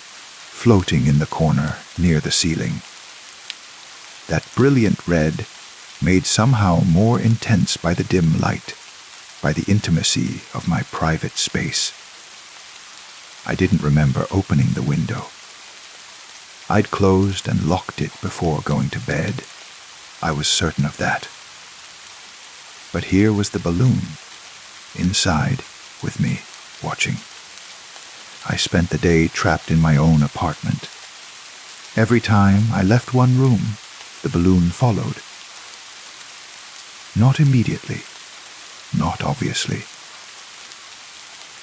floating in the corner near the ceiling. That brilliant red, made somehow more intense by the dim light, by the intimacy of my private space. I didn't remember opening the window. I'd closed and locked it before going to bed. I was certain of that. But here was the balloon, inside, with me, watching. I spent the day trapped in my own apartment. Every time I left one room, the balloon followed. Not immediately, not obviously.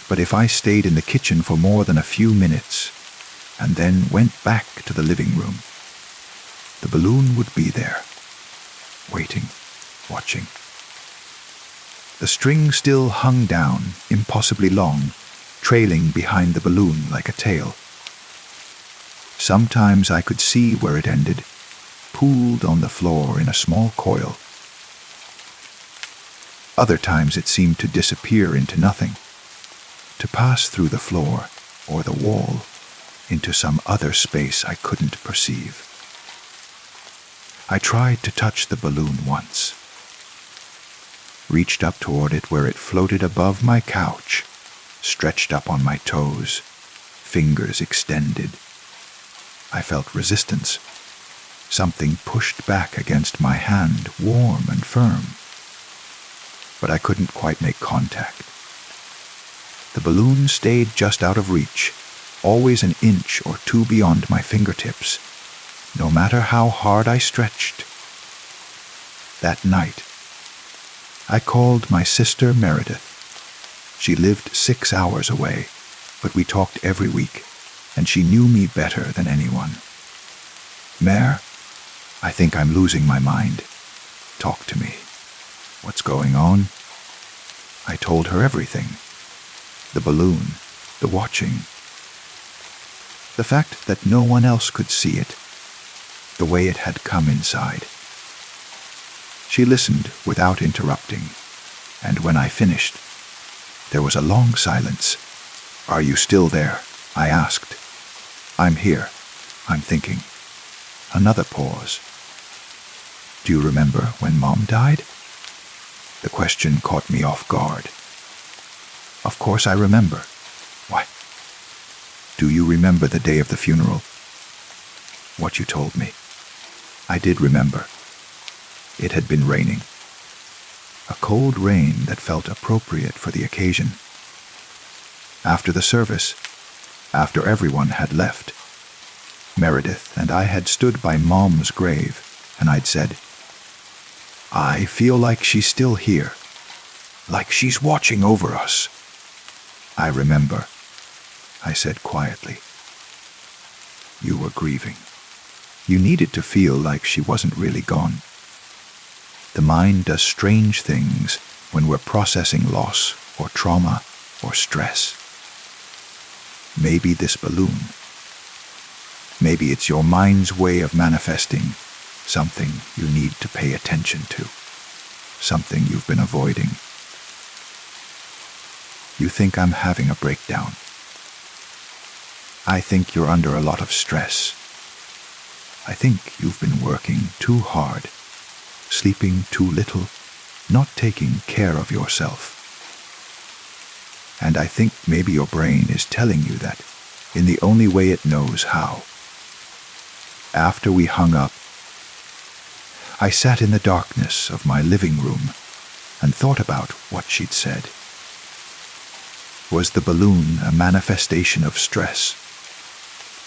But if I stayed in the kitchen for more than a few minutes, and then went back to the living room, the balloon would be there, waiting, watching. The string still hung down, impossibly long, trailing behind the balloon like a tail. Sometimes I could see where it ended, pooled on the floor in a small coil. Other times it seemed to disappear into nothing, to pass through the floor or the wall into some other space I couldn't perceive. I tried to touch the balloon once, reached up toward it where it floated above my couch, stretched up on my toes, fingers extended. I felt resistance. Something pushed back against my hand, warm and firm. But I couldn't quite make contact. The balloon stayed just out of reach, always an inch or two beyond my fingertips, no matter how hard I stretched. That night, I called my sister Meredith. She lived 6 hours away, but we talked every week, and she knew me better than anyone. "Mare, I think I'm losing my mind. Talk to me. What's going on?" I told her everything. The balloon, the watching. The fact that no one else could see it, the way it had come inside. She listened without interrupting, and when I finished, there was a long silence. "Are you still there?" I asked. "I'm here. I'm thinking." Another pause. "Do you remember when Mom died?" The question caught me off guard. "Of course I remember." "Why?" "Do you remember the day of the funeral?" "What you told me." I did remember. It had been raining. A cold rain that felt appropriate for the occasion. After the service, after everyone had left, Meredith and I had stood by Mom's grave, and I'd said, "I feel like she's still here, like she's watching over us." "I remember," I said quietly. "You were grieving. You needed to feel like she wasn't really gone. The mind does strange things when we're processing loss or trauma or stress. Maybe this balloon. Maybe it's your mind's way of manifesting something you need to pay attention to, something you've been avoiding. You think I'm having a breakdown. I think you're under a lot of stress. I think you've been working too hard, sleeping too little, not taking care of yourself. And I think maybe your brain is telling you that in the only way it knows how. After we hung up, I sat in the darkness of my living room and thought about what she'd said. Was the balloon a manifestation of stress?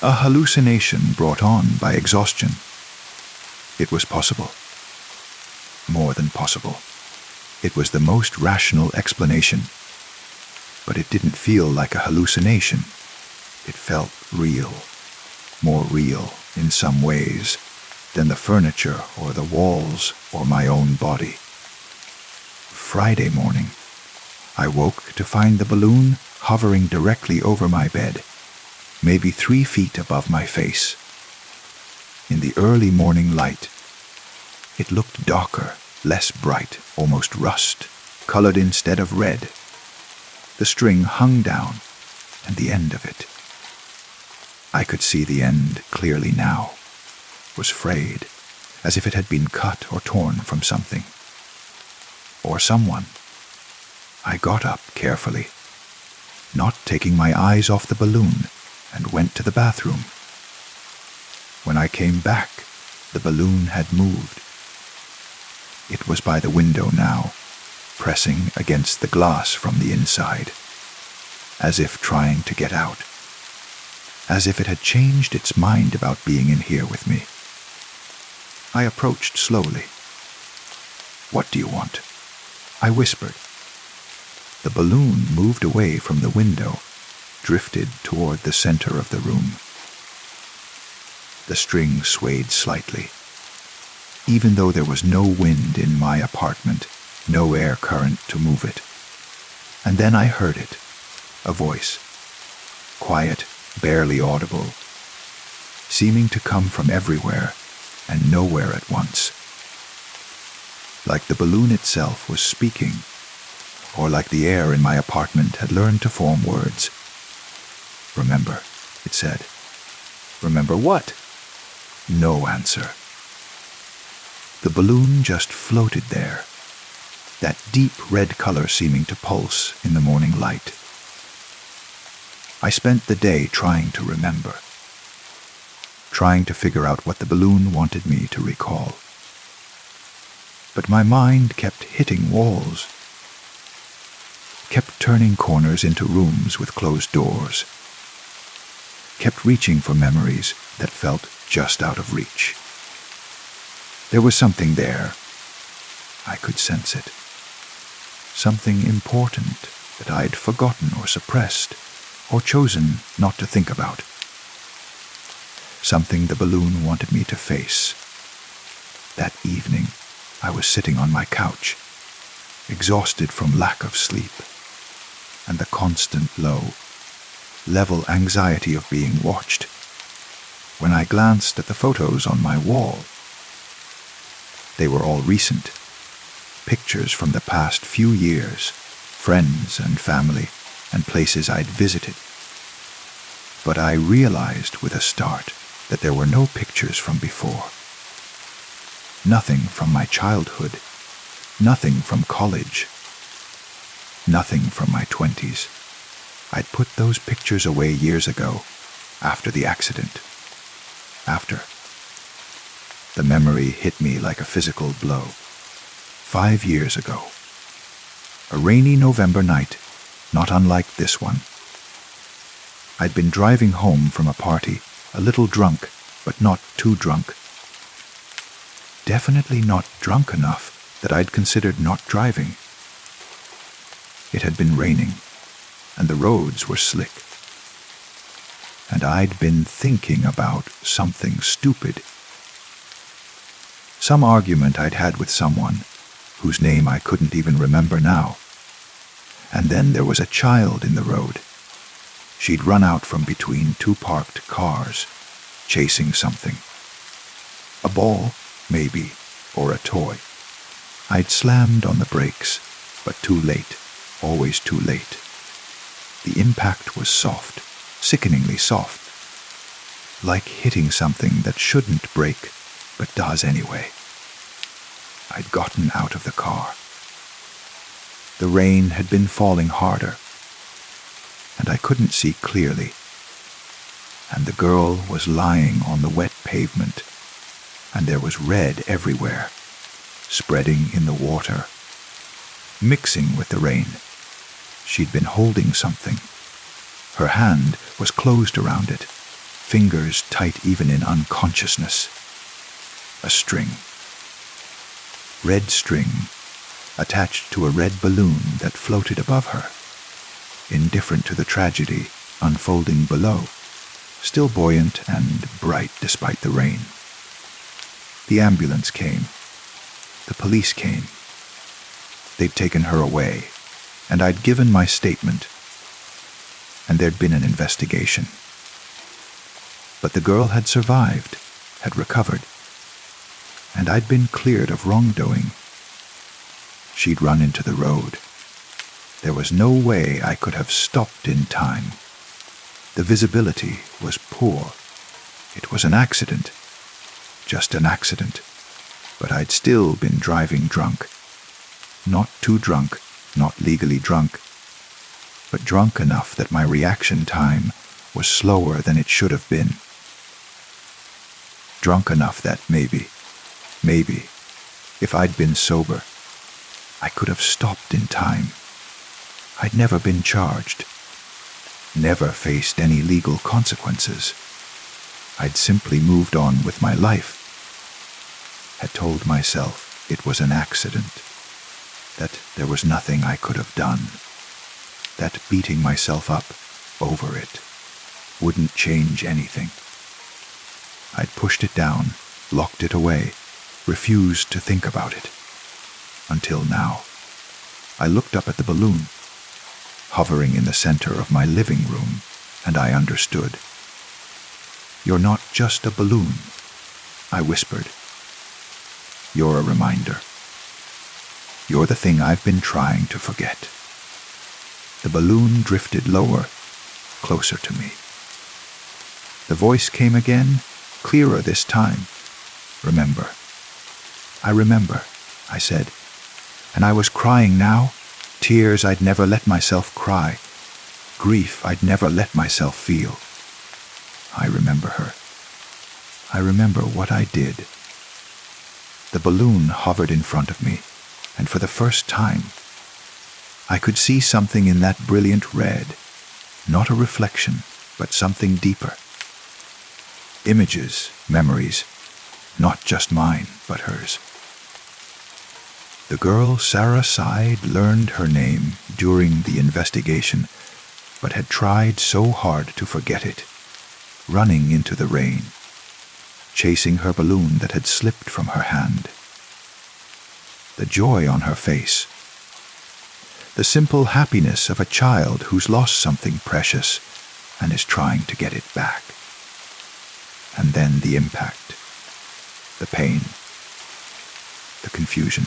A hallucination brought on by exhaustion? It was possible. More than possible. It was the most rational explanation. But it didn't feel like a hallucination. It felt real. More real, in some ways, than the furniture or the walls or my own body. Friday morning, I woke to find the balloon hovering directly over my bed, maybe 3 feet above my face. In the early morning light, it looked darker, less bright, almost rust, colored instead of red. The string hung down, and the end of it, I could see the end clearly now, was frayed, as if it had been cut or torn from something. Or someone. I got up carefully, not taking my eyes off the balloon, and went to the bathroom. When I came back, the balloon had moved. It was by the window now, pressing against the glass from the inside, as if trying to get out, as if it had changed its mind about being in here with me. I approached slowly. "What do you want?" I whispered. The balloon moved away from the window, drifted toward the center of the room. The string swayed slightly. Even though there was no wind in my apartment, no air current to move it. And then I heard it, a voice, quiet, barely audible, seeming to come from everywhere and nowhere at once. Like the balloon itself was speaking, or like the air in my apartment had learned to form words. "Remember," it said. "Remember what?" No answer. The balloon just floated there, that deep red color seeming to pulse in the morning light. I spent the day trying to remember, trying to figure out what the balloon wanted me to recall. But my mind kept hitting walls, kept turning corners into rooms with closed doors, kept reaching for memories that felt just out of reach. There was something there. I could sense it. Something important that I'd forgotten or suppressed, or chosen not to think about. Something the balloon wanted me to face. That evening, I was sitting on my couch, exhausted from lack of sleep, and the constant low, level anxiety of being watched, when I glanced at the photos on my wall. They were all recent, pictures from the past few years, friends and family, and places I'd visited. But I realized with a start that there were no pictures from before. Nothing from my childhood, nothing from college, nothing from my 20s. I'd put those pictures away years ago, after the accident. After. The memory hit me like a physical blow. 5 years ago. A rainy November night, not unlike this one. I'd been driving home from a party, a little drunk, but not too drunk. Definitely not drunk enough that I'd considered not driving. It had been raining, and the roads were slick. And I'd been thinking about something stupid. Some argument I'd had with someone, whose name I couldn't even remember now. And then there was a child in the road. She'd run out from between two parked cars, chasing something. A ball, maybe, or a toy. I'd slammed on the brakes, but too late, always too late. The impact was soft, sickeningly soft, like hitting something that shouldn't break, but does anyway. I'd gotten out of the car. The rain had been falling harder, and I couldn't see clearly. And the girl was lying on the wet pavement, and there was red everywhere, spreading in the water, mixing with the rain. She'd been holding something. Her hand was closed around it, fingers tight even in unconsciousness. A string. Red string, attached to a red balloon that floated above her, indifferent to the tragedy unfolding below, still buoyant and bright despite the rain. The ambulance came. The police came. They'd taken her away, and I'd given my statement, and there'd been an investigation. But the girl had survived, had recovered, and I'd been cleared of wrongdoing. She'd run into the road. There was no way I could have stopped in time. The visibility was poor. It was an accident. Just an accident. But I'd still been driving drunk. Not too drunk, not legally drunk, but drunk enough that my reaction time was slower than it should have been. Drunk enough that maybe, if I'd been sober, I could have stopped in time. I'd never been charged, never faced any legal consequences. I'd simply moved on with my life, had told myself it was an accident, that there was nothing I could have done, that beating myself up over it wouldn't change anything. I'd pushed it down, locked it away, refused to think about it. Until now. I looked up at the balloon, hovering in the center of my living room, and I understood. "You're not just a balloon," I whispered. "You're a reminder. You're the thing I've been trying to forget." The balloon drifted lower, closer to me. The voice came again, clearer this time. "Remember." "I remember," I said. And I was crying now, tears I'd never let myself cry, grief I'd never let myself feel. I remember her. I remember what I did. The balloon hovered in front of me, and for the first time, I could see something in that brilliant red, not a reflection, but something deeper. Images, memories, not just mine, but hers. The girl Sarah Side learned her name during the investigation, but had tried so hard to forget it, running into the rain, chasing her balloon that had slipped from her hand. The joy on her face, the simple happiness of a child who's lost something precious and is trying to get it back. And then the impact, the pain, the confusion.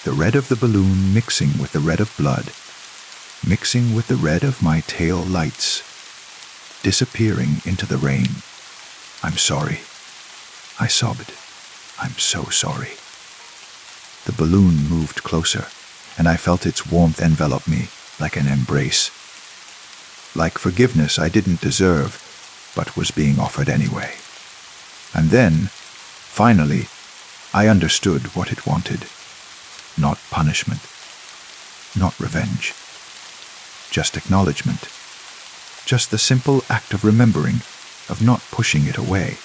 The red of the balloon mixing with the red of blood, mixing with the red of my tail lights, disappearing into the rain. "I'm sorry," I sobbed. "I'm so sorry." The balloon moved closer, and I felt its warmth envelop me like an embrace. Like forgiveness I didn't deserve, but was being offered anyway. And then, finally, I understood what it wanted. Not punishment, not revenge. Just acknowledgement. Just the simple act of remembering, of not pushing it away,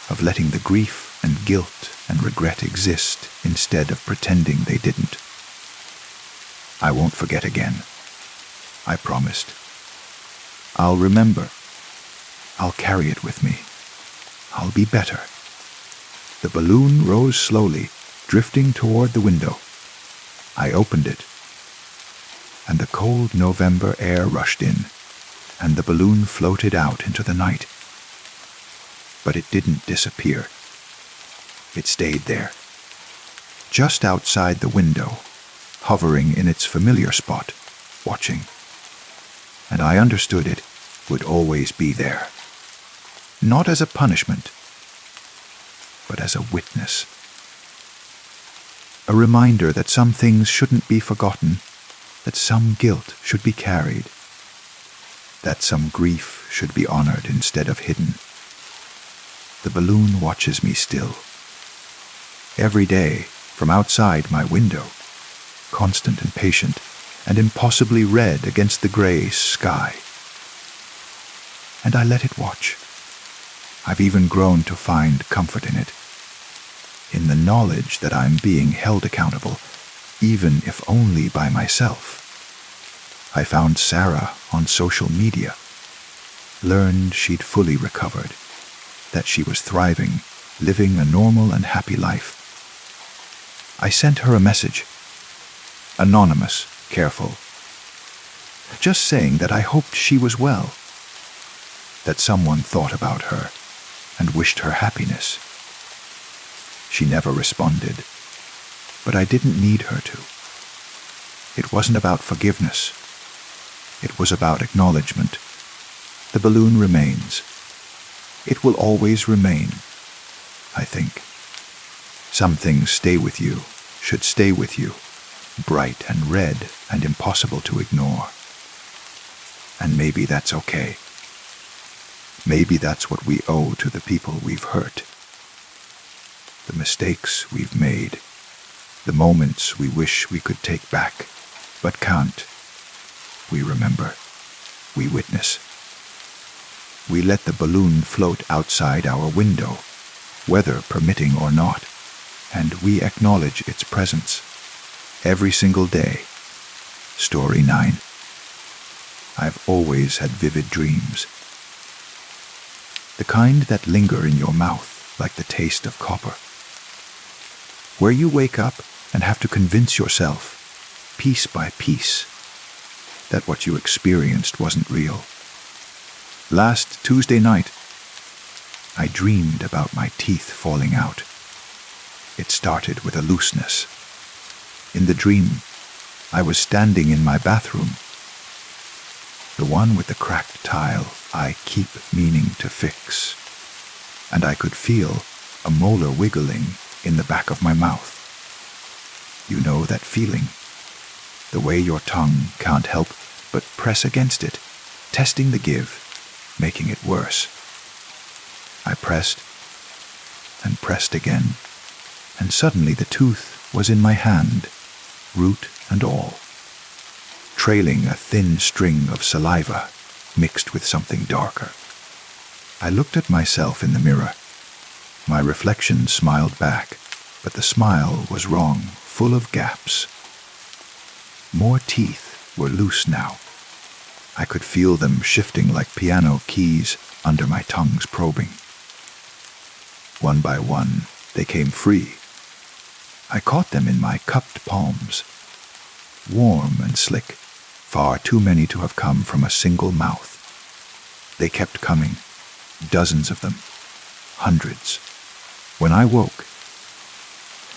of letting the grief and guilt and regret exist instead of pretending they didn't. "I won't forget again," I promised. "I'll remember. I'll carry it with me. I'll be better." The balloon rose slowly, drifting toward the window. I opened it, and the cold November air rushed in, and the balloon floated out into the night. But it didn't disappear. It stayed there, just outside the window, hovering in its familiar spot, watching. And I understood it would always be there. Not as a punishment, but as a witness. A reminder that some things shouldn't be forgotten, that some guilt should be carried, that some grief should be honored instead of hidden. The balloon watches me still. Every day, from outside my window, constant and patient, and impossibly red against the gray sky. And I let it watch. I've even grown to find comfort in it, in the knowledge that I'm being held accountable, even if only by myself. I found Sarah on social media, learned she'd fully recovered, that she was thriving, living a normal and happy life. I sent her a message, anonymous, careful, just saying that I hoped she was well, that someone thought about her and wished her happiness. She never responded, but I didn't need her to. It wasn't about forgiveness. It was about acknowledgement. The balloon remains. It will always remain, I think. Some things stay with you, should stay with you, bright and red and impossible to ignore. And maybe that's okay. Maybe that's what we owe to the people we've hurt. The mistakes we've made, the moments we wish we could take back, but can't. We remember. We witness. We let the balloon float outside our window, weather permitting or not, and we acknowledge its presence. Every single day. Story 9. I've always had vivid dreams. The kind that linger in your mouth like the taste of copper. Where you wake up and have to convince yourself, piece by piece, that what you experienced wasn't real. Last Tuesday night, I dreamed about my teeth falling out. It started with a looseness. In the dream, I was standing in my bathroom, the one with the cracked tile I keep meaning to fix, and I could feel a molar wiggling in the back of my mouth. You know that feeling, the way your tongue can't help but press against it, testing the give, making it worse. I pressed and pressed again, and suddenly the tooth was in my hand, root and all, trailing a thin string of saliva mixed with something darker. I looked at myself in the mirror. My reflection smiled back, but the smile was wrong, full of gaps. More teeth were loose now. I could feel them shifting like piano keys under my tongue's probing. One by one, they came free. I caught them in my cupped palms. Warm and slick, far too many to have come from a single mouth. They kept coming, dozens of them, hundreds. When I woke,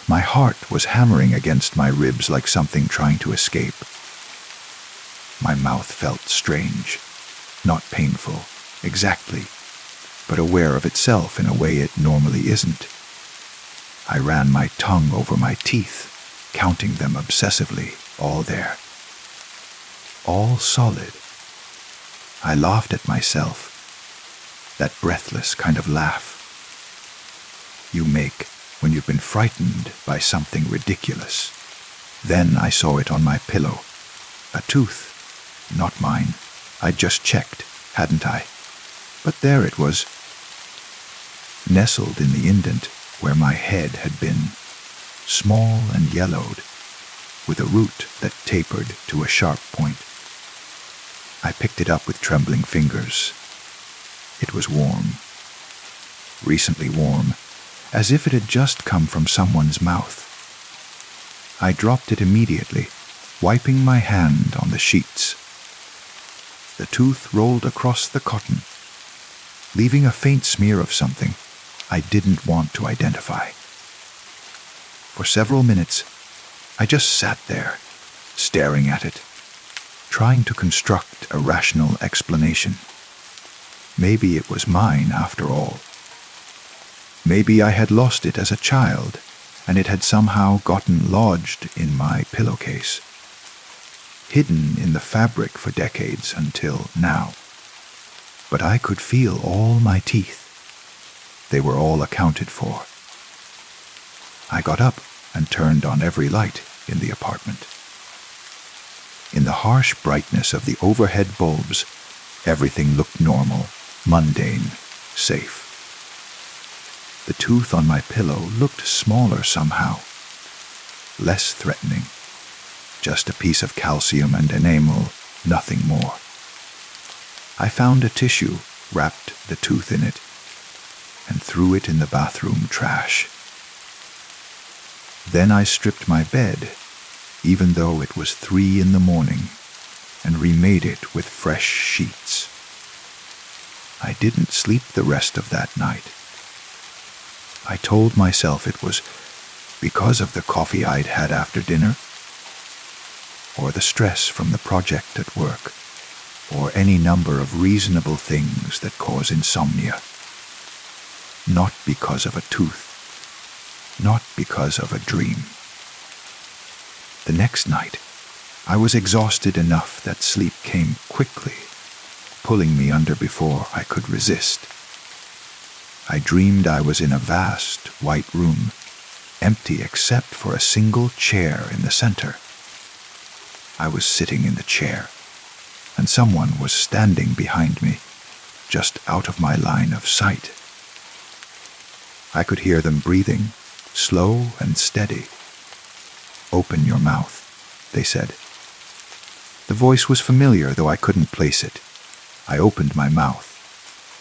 my heart was hammering against my ribs like something trying to escape. My mouth felt strange, not painful, exactly, but aware of itself in a way it normally isn't. I ran my tongue over my teeth, counting them obsessively, all there. All solid. I laughed at myself, that breathless kind of laugh you make when you've been frightened by something ridiculous. Then I saw it on my pillow. A tooth. Not mine. I'd just checked, hadn't I? But there it was, nestled in the indent where my head had been, small and yellowed, with a root that tapered to a sharp point. I picked it up with trembling fingers. It was warm. Recently warm, as if it had just come from someone's mouth. I dropped it immediately, wiping my hand on the sheets. The tooth rolled across the cotton, leaving a faint smear of something I didn't want to identify. For several minutes, I just sat there, staring at it, trying to construct a rational explanation. Maybe it was mine after all. Maybe I had lost it as a child, and it had somehow gotten lodged in my pillowcase, hidden in the fabric for decades until now. But I could feel all my teeth. They were all accounted for. I got up and turned on every light in the apartment. In the harsh brightness of the overhead bulbs, everything looked normal, mundane, safe. The tooth on my pillow looked smaller somehow, less threatening. Just a piece of calcium and enamel, nothing more. I found a tissue, wrapped the tooth in it, and threw it in the bathroom trash. Then I stripped my bed, even though it was 3 a.m, and remade it with fresh sheets. I didn't sleep the rest of that night. I told myself it was because of the coffee I'd had after dinner, or the stress from the project at work. or any number of reasonable things that cause insomnia. Not because of a tooth, not because of a dream. The next night, I was exhausted enough that sleep came quickly, pulling me under before I could resist. I dreamed I was in a vast white room, empty except for a single chair in the center. I was sitting in the chair, and someone was standing behind me, just out of my line of sight. I could hear them breathing, slow and steady. "Open your mouth," they said. The voice was familiar, though I couldn't place it. I opened my mouth.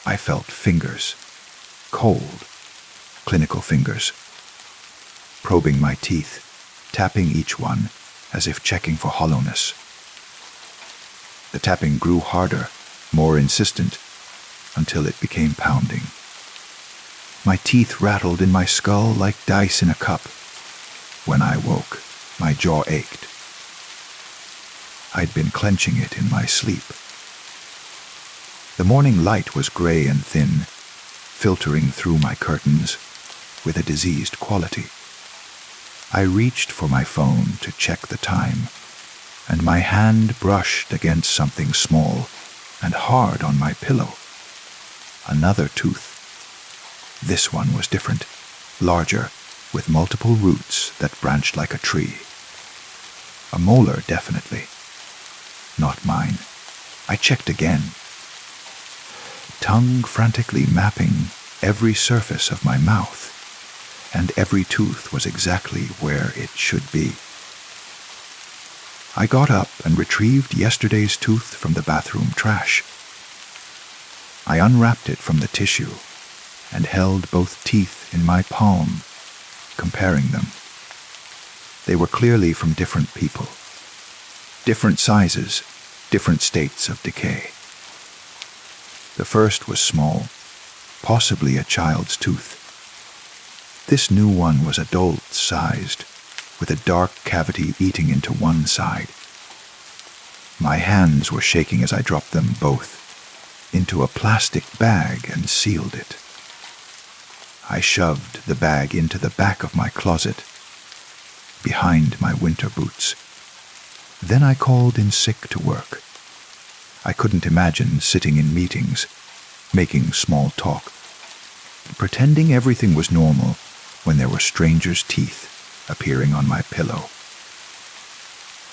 I felt fingers. Cold, clinical fingers. Probing my teeth, tapping each one as if checking for hollowness. The tapping grew harder, more insistent, until it became pounding. My teeth rattled in my skull like dice in a cup. When I woke, my jaw ached. I'd been clenching it in my sleep. The morning light was gray and thin, filtering through my curtains with a diseased quality. I reached for my phone to check the time, and my hand brushed against something small and hard on my pillow. Another tooth. This one was different, larger, with multiple roots that branched like a tree. A molar, definitely. Not mine. I checked again. Tongue frantically mapping every surface of my mouth, and every tooth was exactly where it should be. I got up and retrieved yesterday's tooth from the bathroom trash. I unwrapped it from the tissue and held both teeth in my palm, comparing them. They were clearly from different people. Different sizes, different states of decay. The first was small, possibly a child's tooth. This new one was adult-sized, with a dark cavity eating into one side. My hands were shaking as I dropped them both into a plastic bag and sealed it. I shoved the bag into the back of my closet, behind my winter boots. Then I called in sick to work. I couldn't imagine sitting in meetings, making small talk, pretending everything was normal when there were strangers' teeth appearing on my pillow.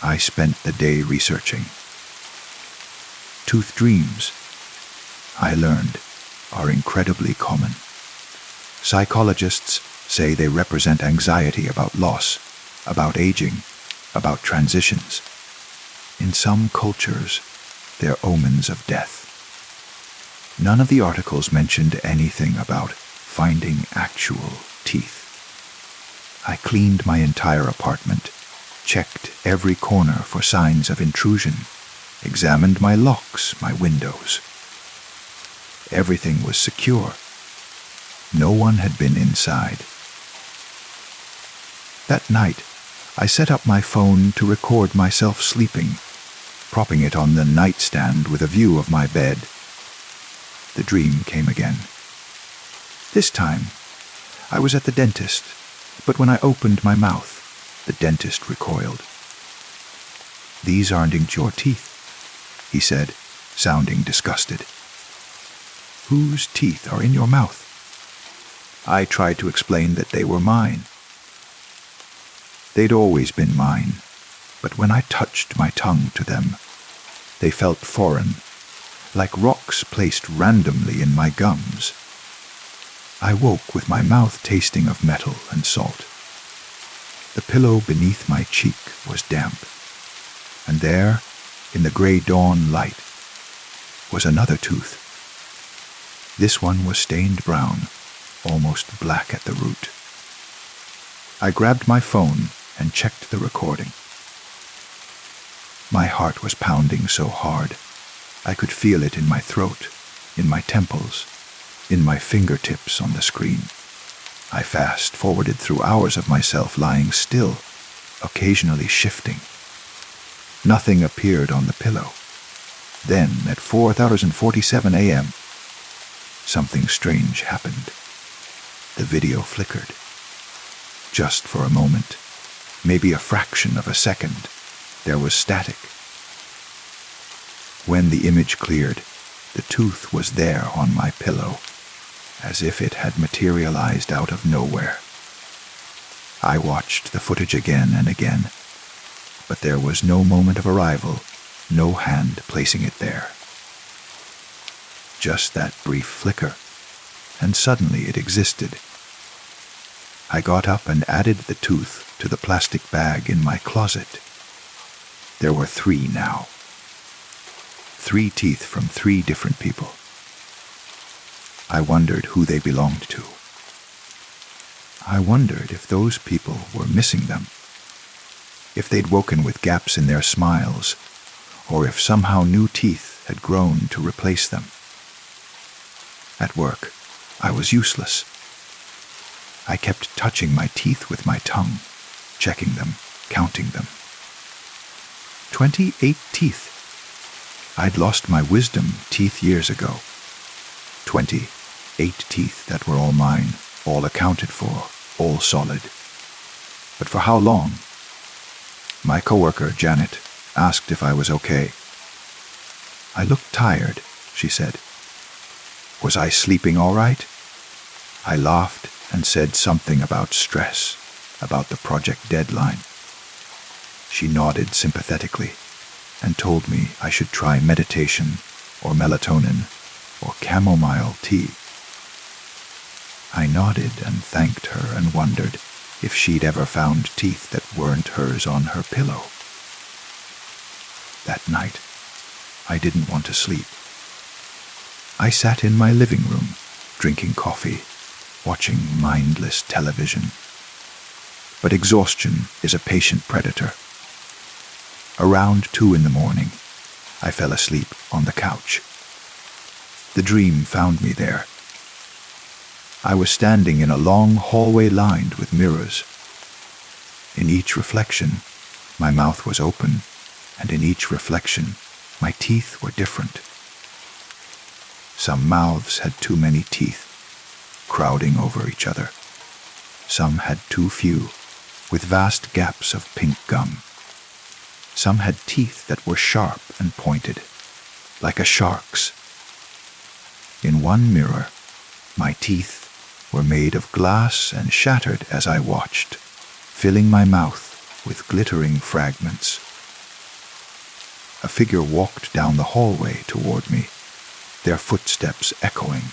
I spent the day researching. Tooth dreams, I learned, are incredibly common. Psychologists say they represent anxiety about loss, about aging, about transitions. In some cultures, they're omens of death. None of the articles mentioned anything about finding actual teeth. I cleaned my entire apartment, checked every corner for signs of intrusion, examined my locks, my windows. Everything was secure. No one had been inside. That night, I set up my phone to record myself sleeping, propping it on the nightstand with a view of my bed. The dream came again. This time, I was at the dentist, but when I opened my mouth, the dentist recoiled. "These aren't your teeth," he said, sounding disgusted. "Whose teeth are in your mouth?" I tried to explain that they were mine. They'd always been mine, but when I touched my tongue to them, they felt foreign, like rocks placed randomly in my gums. I woke with my mouth tasting of metal and salt. The pillow beneath my cheek was damp, and there, in the gray dawn light, was another tooth. This one was stained brown, almost black at the root. I grabbed my phone and checked the recording. My heart was pounding so hard, I could feel it in my throat, in my temples, in my fingertips on the screen. I fast-forwarded through hours of myself lying still, occasionally shifting. Nothing appeared on the pillow. Then, at 4:47 a.m., something strange happened. The video flickered. Just for a moment, maybe a fraction of a second, there was static. When the image cleared, the tooth was there on my pillow, as if it had materialized out of nowhere. I watched the footage again and again, but there was no moment of arrival, no hand placing it there. Just that brief flicker, and suddenly it existed. I got up and added the tooth to the plastic bag in my closet. There were 3 now. 3 teeth from 3 different people. I wondered who they belonged to. I wondered if those people were missing them, if they'd woken with gaps in their smiles, or if somehow new teeth had grown to replace them. At work, I was useless. I kept touching my teeth with my tongue, checking them, counting them. 28 teeth. I'd lost my wisdom teeth years ago. 28 teeth that were all mine, all accounted for, all solid. But for how long? My coworker, Janet, asked if I was okay. I looked tired, she said. Was I sleeping all right? I laughed and said something about stress, about the project deadline. She nodded sympathetically and told me I should try meditation or melatonin or chamomile tea. I nodded and thanked her and wondered if she'd ever found teeth that weren't hers on her pillow. That night, I didn't want to sleep. I sat in my living room, drinking coffee, watching mindless television. But exhaustion is a patient predator. Around 2 in the morning, I fell asleep on the couch. The dream found me there. I was standing in a long hallway lined with mirrors. In each reflection, my mouth was open, and in each reflection, my teeth were different. Some mouths had too many teeth, crowding over each other. Some had too few, with vast gaps of pink gum. Some had teeth that were sharp and pointed, like a shark's. In one mirror, my teeth were made of glass and shattered as I watched, filling my mouth with glittering fragments. A figure walked down the hallway toward me, their footsteps echoing.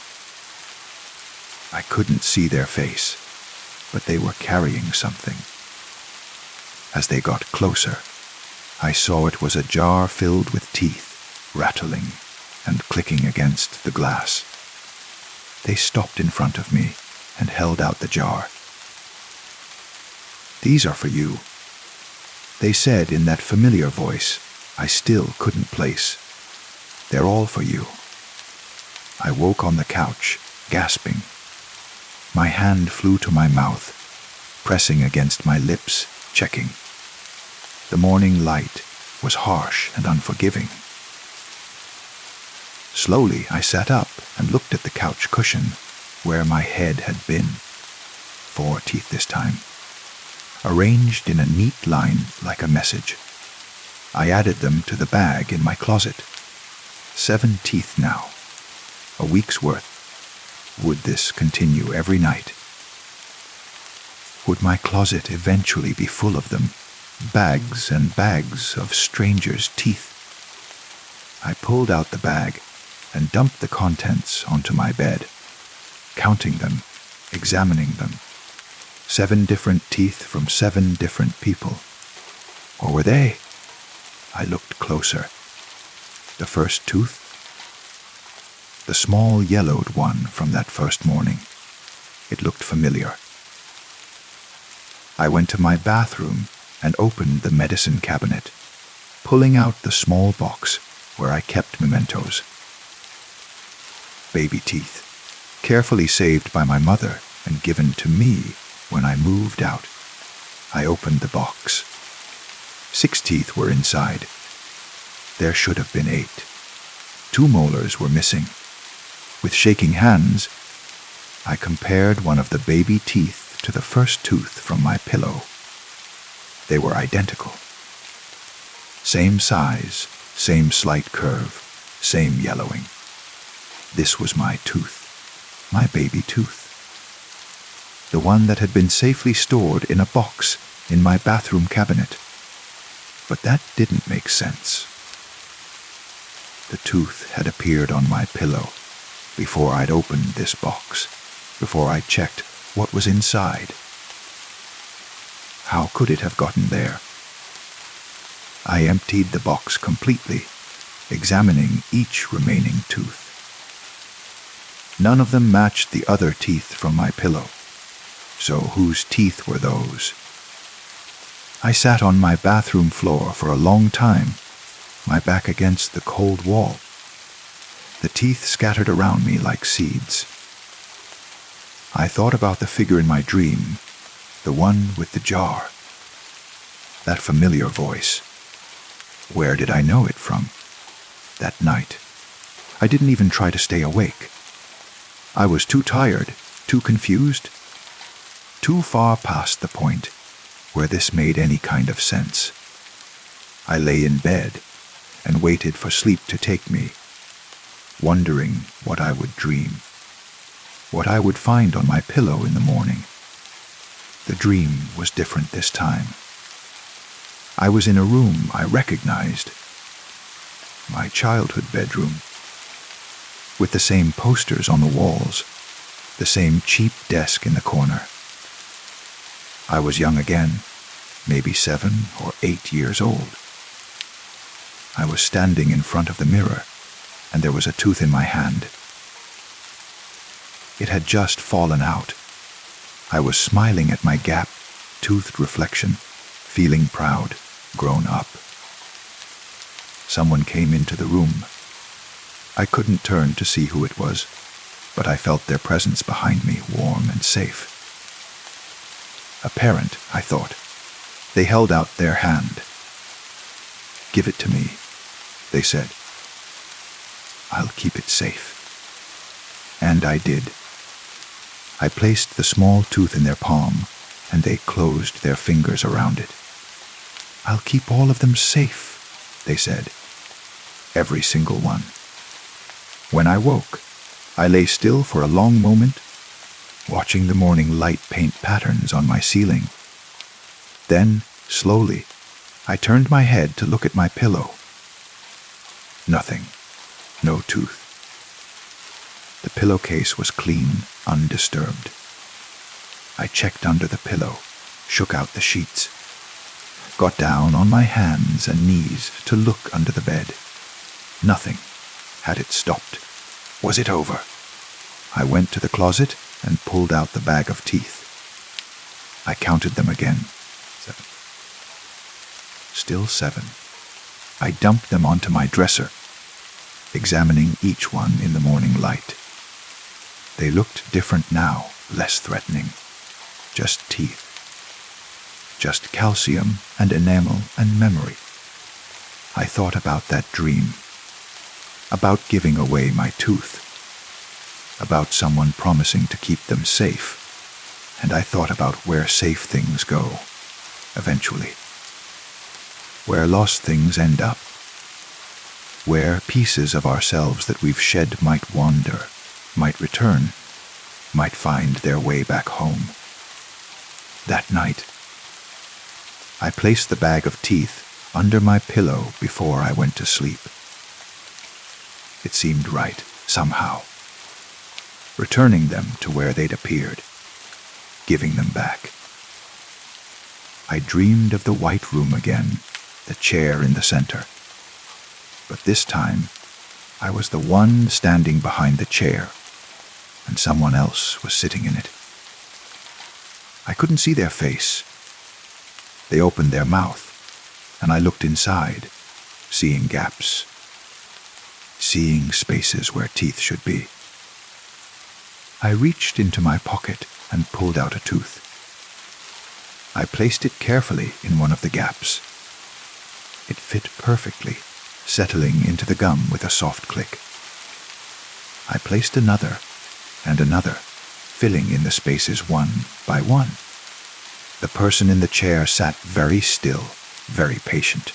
I couldn't see their face, but they were carrying something. As they got closer, I saw it was a jar filled with teeth, rattling and clicking against the glass. They stopped in front of me and held out the jar. "These are for you," they said in that familiar voice I still couldn't place. "They're all for you." I woke on the couch, gasping. My hand flew to my mouth, pressing against my lips, checking. The morning light was harsh and unforgiving. Slowly, I sat up and looked at the couch cushion, where my head had been. 4 teeth this time, arranged in a neat line like a message. I added them to the bag in my closet. 7 teeth now, a week's worth. Would this continue every night? Would my closet eventually be full of them, bags and bags of strangers' teeth? I pulled out the bag and dumped the contents onto my bed, counting them, examining them. 7 different teeth from 7 different people. Or were they? I looked closer. The first tooth? The small yellowed one from that first morning. It looked familiar. I went to my bathroom and opened the medicine cabinet, pulling out the small box where I kept mementos. Baby teeth, carefully saved by my mother and given to me when I moved out. I opened the box. 6 teeth were inside. There should have been 8. 2 molars were missing. With shaking hands, I compared one of the baby teeth to the first tooth from my pillow. They were identical. Same size, same slight curve, same yellowing. This was my tooth, my baby tooth. The one that had been safely stored in a box in my bathroom cabinet. But that didn't make sense. The tooth had appeared on my pillow before I'd opened this box, before I checked what was inside. How could it have gotten there? I emptied the box completely, examining each remaining tooth. None of them matched the other teeth from my pillow. So whose teeth were those? I sat on my bathroom floor for a long time, my back against the cold wall. The teeth scattered around me like seeds. I thought about the figure in my dream, the one with the jar. That familiar voice. Where did I know it from? That night. I didn't even try to stay awake. I was too tired, too confused, too far past the point where this made any kind of sense. I lay in bed and waited for sleep to take me, wondering what I would dream, what I would find on my pillow in the morning. The dream was different this time. I was in a room I recognized, my childhood bedroom, with the same posters on the walls, the same cheap desk in the corner. I was young again, maybe 7 or 8 years old. I was standing in front of the mirror, and there was a tooth in my hand. It had just fallen out. I was smiling at my gap-toothed reflection, feeling proud, grown up. Someone came into the room. I couldn't turn to see who it was, but I felt their presence behind me, warm and safe. A parent, I thought. They held out their hand. "Give it to me," they said. "I'll keep it safe." And I did. I placed the small tooth in their palm, and they closed their fingers around it. "I'll keep all of them safe," they said. Every single one. When I woke, I lay still for a long moment, watching the morning light paint patterns on my ceiling. Then, slowly, I turned my head to look at my pillow. Nothing. No tooth. The pillowcase was clean, undisturbed. I checked under the pillow, shook out the sheets, got down on my hands and knees to look under the bed. Nothing. Had it stopped? Was it over? I went to the closet and pulled out the bag of teeth. I counted them again. 7. Still 7. I dumped them onto my dresser, examining each one in the morning light. They looked different now, less threatening. Just teeth. Just calcium and enamel and memory. I thought about that dream. About giving away my tooth. About someone promising to keep them safe. And I thought about where safe things go, eventually. Where lost things end up. Where pieces of ourselves that we've shed might wander, might return, might find their way back home. That night, I placed the bag of teeth under my pillow before I went to sleep. It seemed right, somehow. Returning them to where they'd appeared, giving them back. I dreamed of the white room again, the chair in the center. But this time, I was the one standing behind the chair, and someone else was sitting in it. I couldn't see their face. They opened their mouth, and I looked inside, seeing gaps, seeing spaces where teeth should be. I reached into my pocket and pulled out a tooth. I placed it carefully in one of the gaps. It fit perfectly, settling into the gum with a soft click. I placed another and another, filling in the spaces one by one. The person in the chair sat very still, very patient.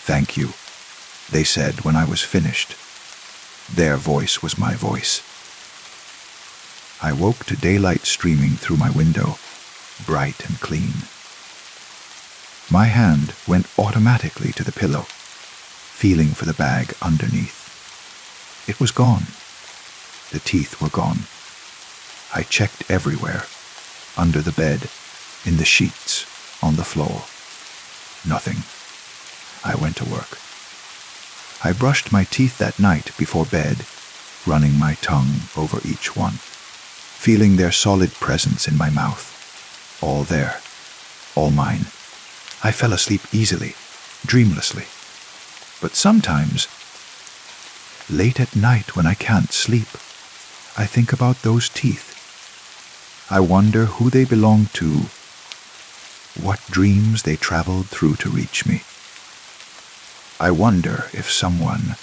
"Thank you," they said when I was finished. Their voice was my voice. I woke to daylight streaming through my window, bright and clean. My hand went automatically to the pillow, feeling for the bag underneath. It was gone. The teeth were gone. I checked everywhere, under the bed, in the sheets, on the floor. Nothing. I went to work. I brushed my teeth that night before bed, running my tongue over each one, feeling their solid presence in my mouth. All there. All mine. I fell asleep easily, dreamlessly. But sometimes, late at night when I can't sleep, I think about those teeth. I wonder who they belong to, what dreams they traveled through to reach me. I wonder if someone,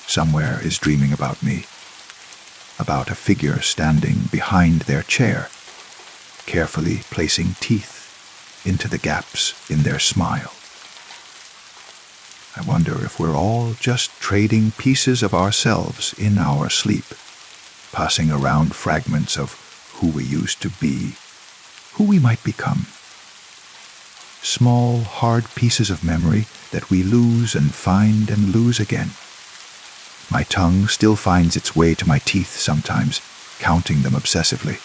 somewhere is dreaming about me, about a figure standing behind their chair, carefully placing teeth into the gaps in their smile. I wonder if we're all just trading pieces of ourselves in our sleep, passing around fragments of who we used to be, who we might become. Small, hard pieces of memory that we lose and find and lose again. My tongue still finds its way to my teeth sometimes, counting them obsessively.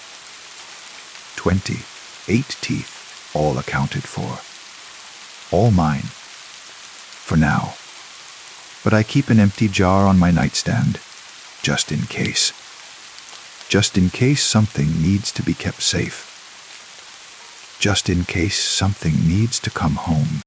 28 teeth, all accounted for. All mine. For now. But I keep an empty jar on my nightstand, just in case. Just in case something needs to be kept safe. Just in case something needs to come home.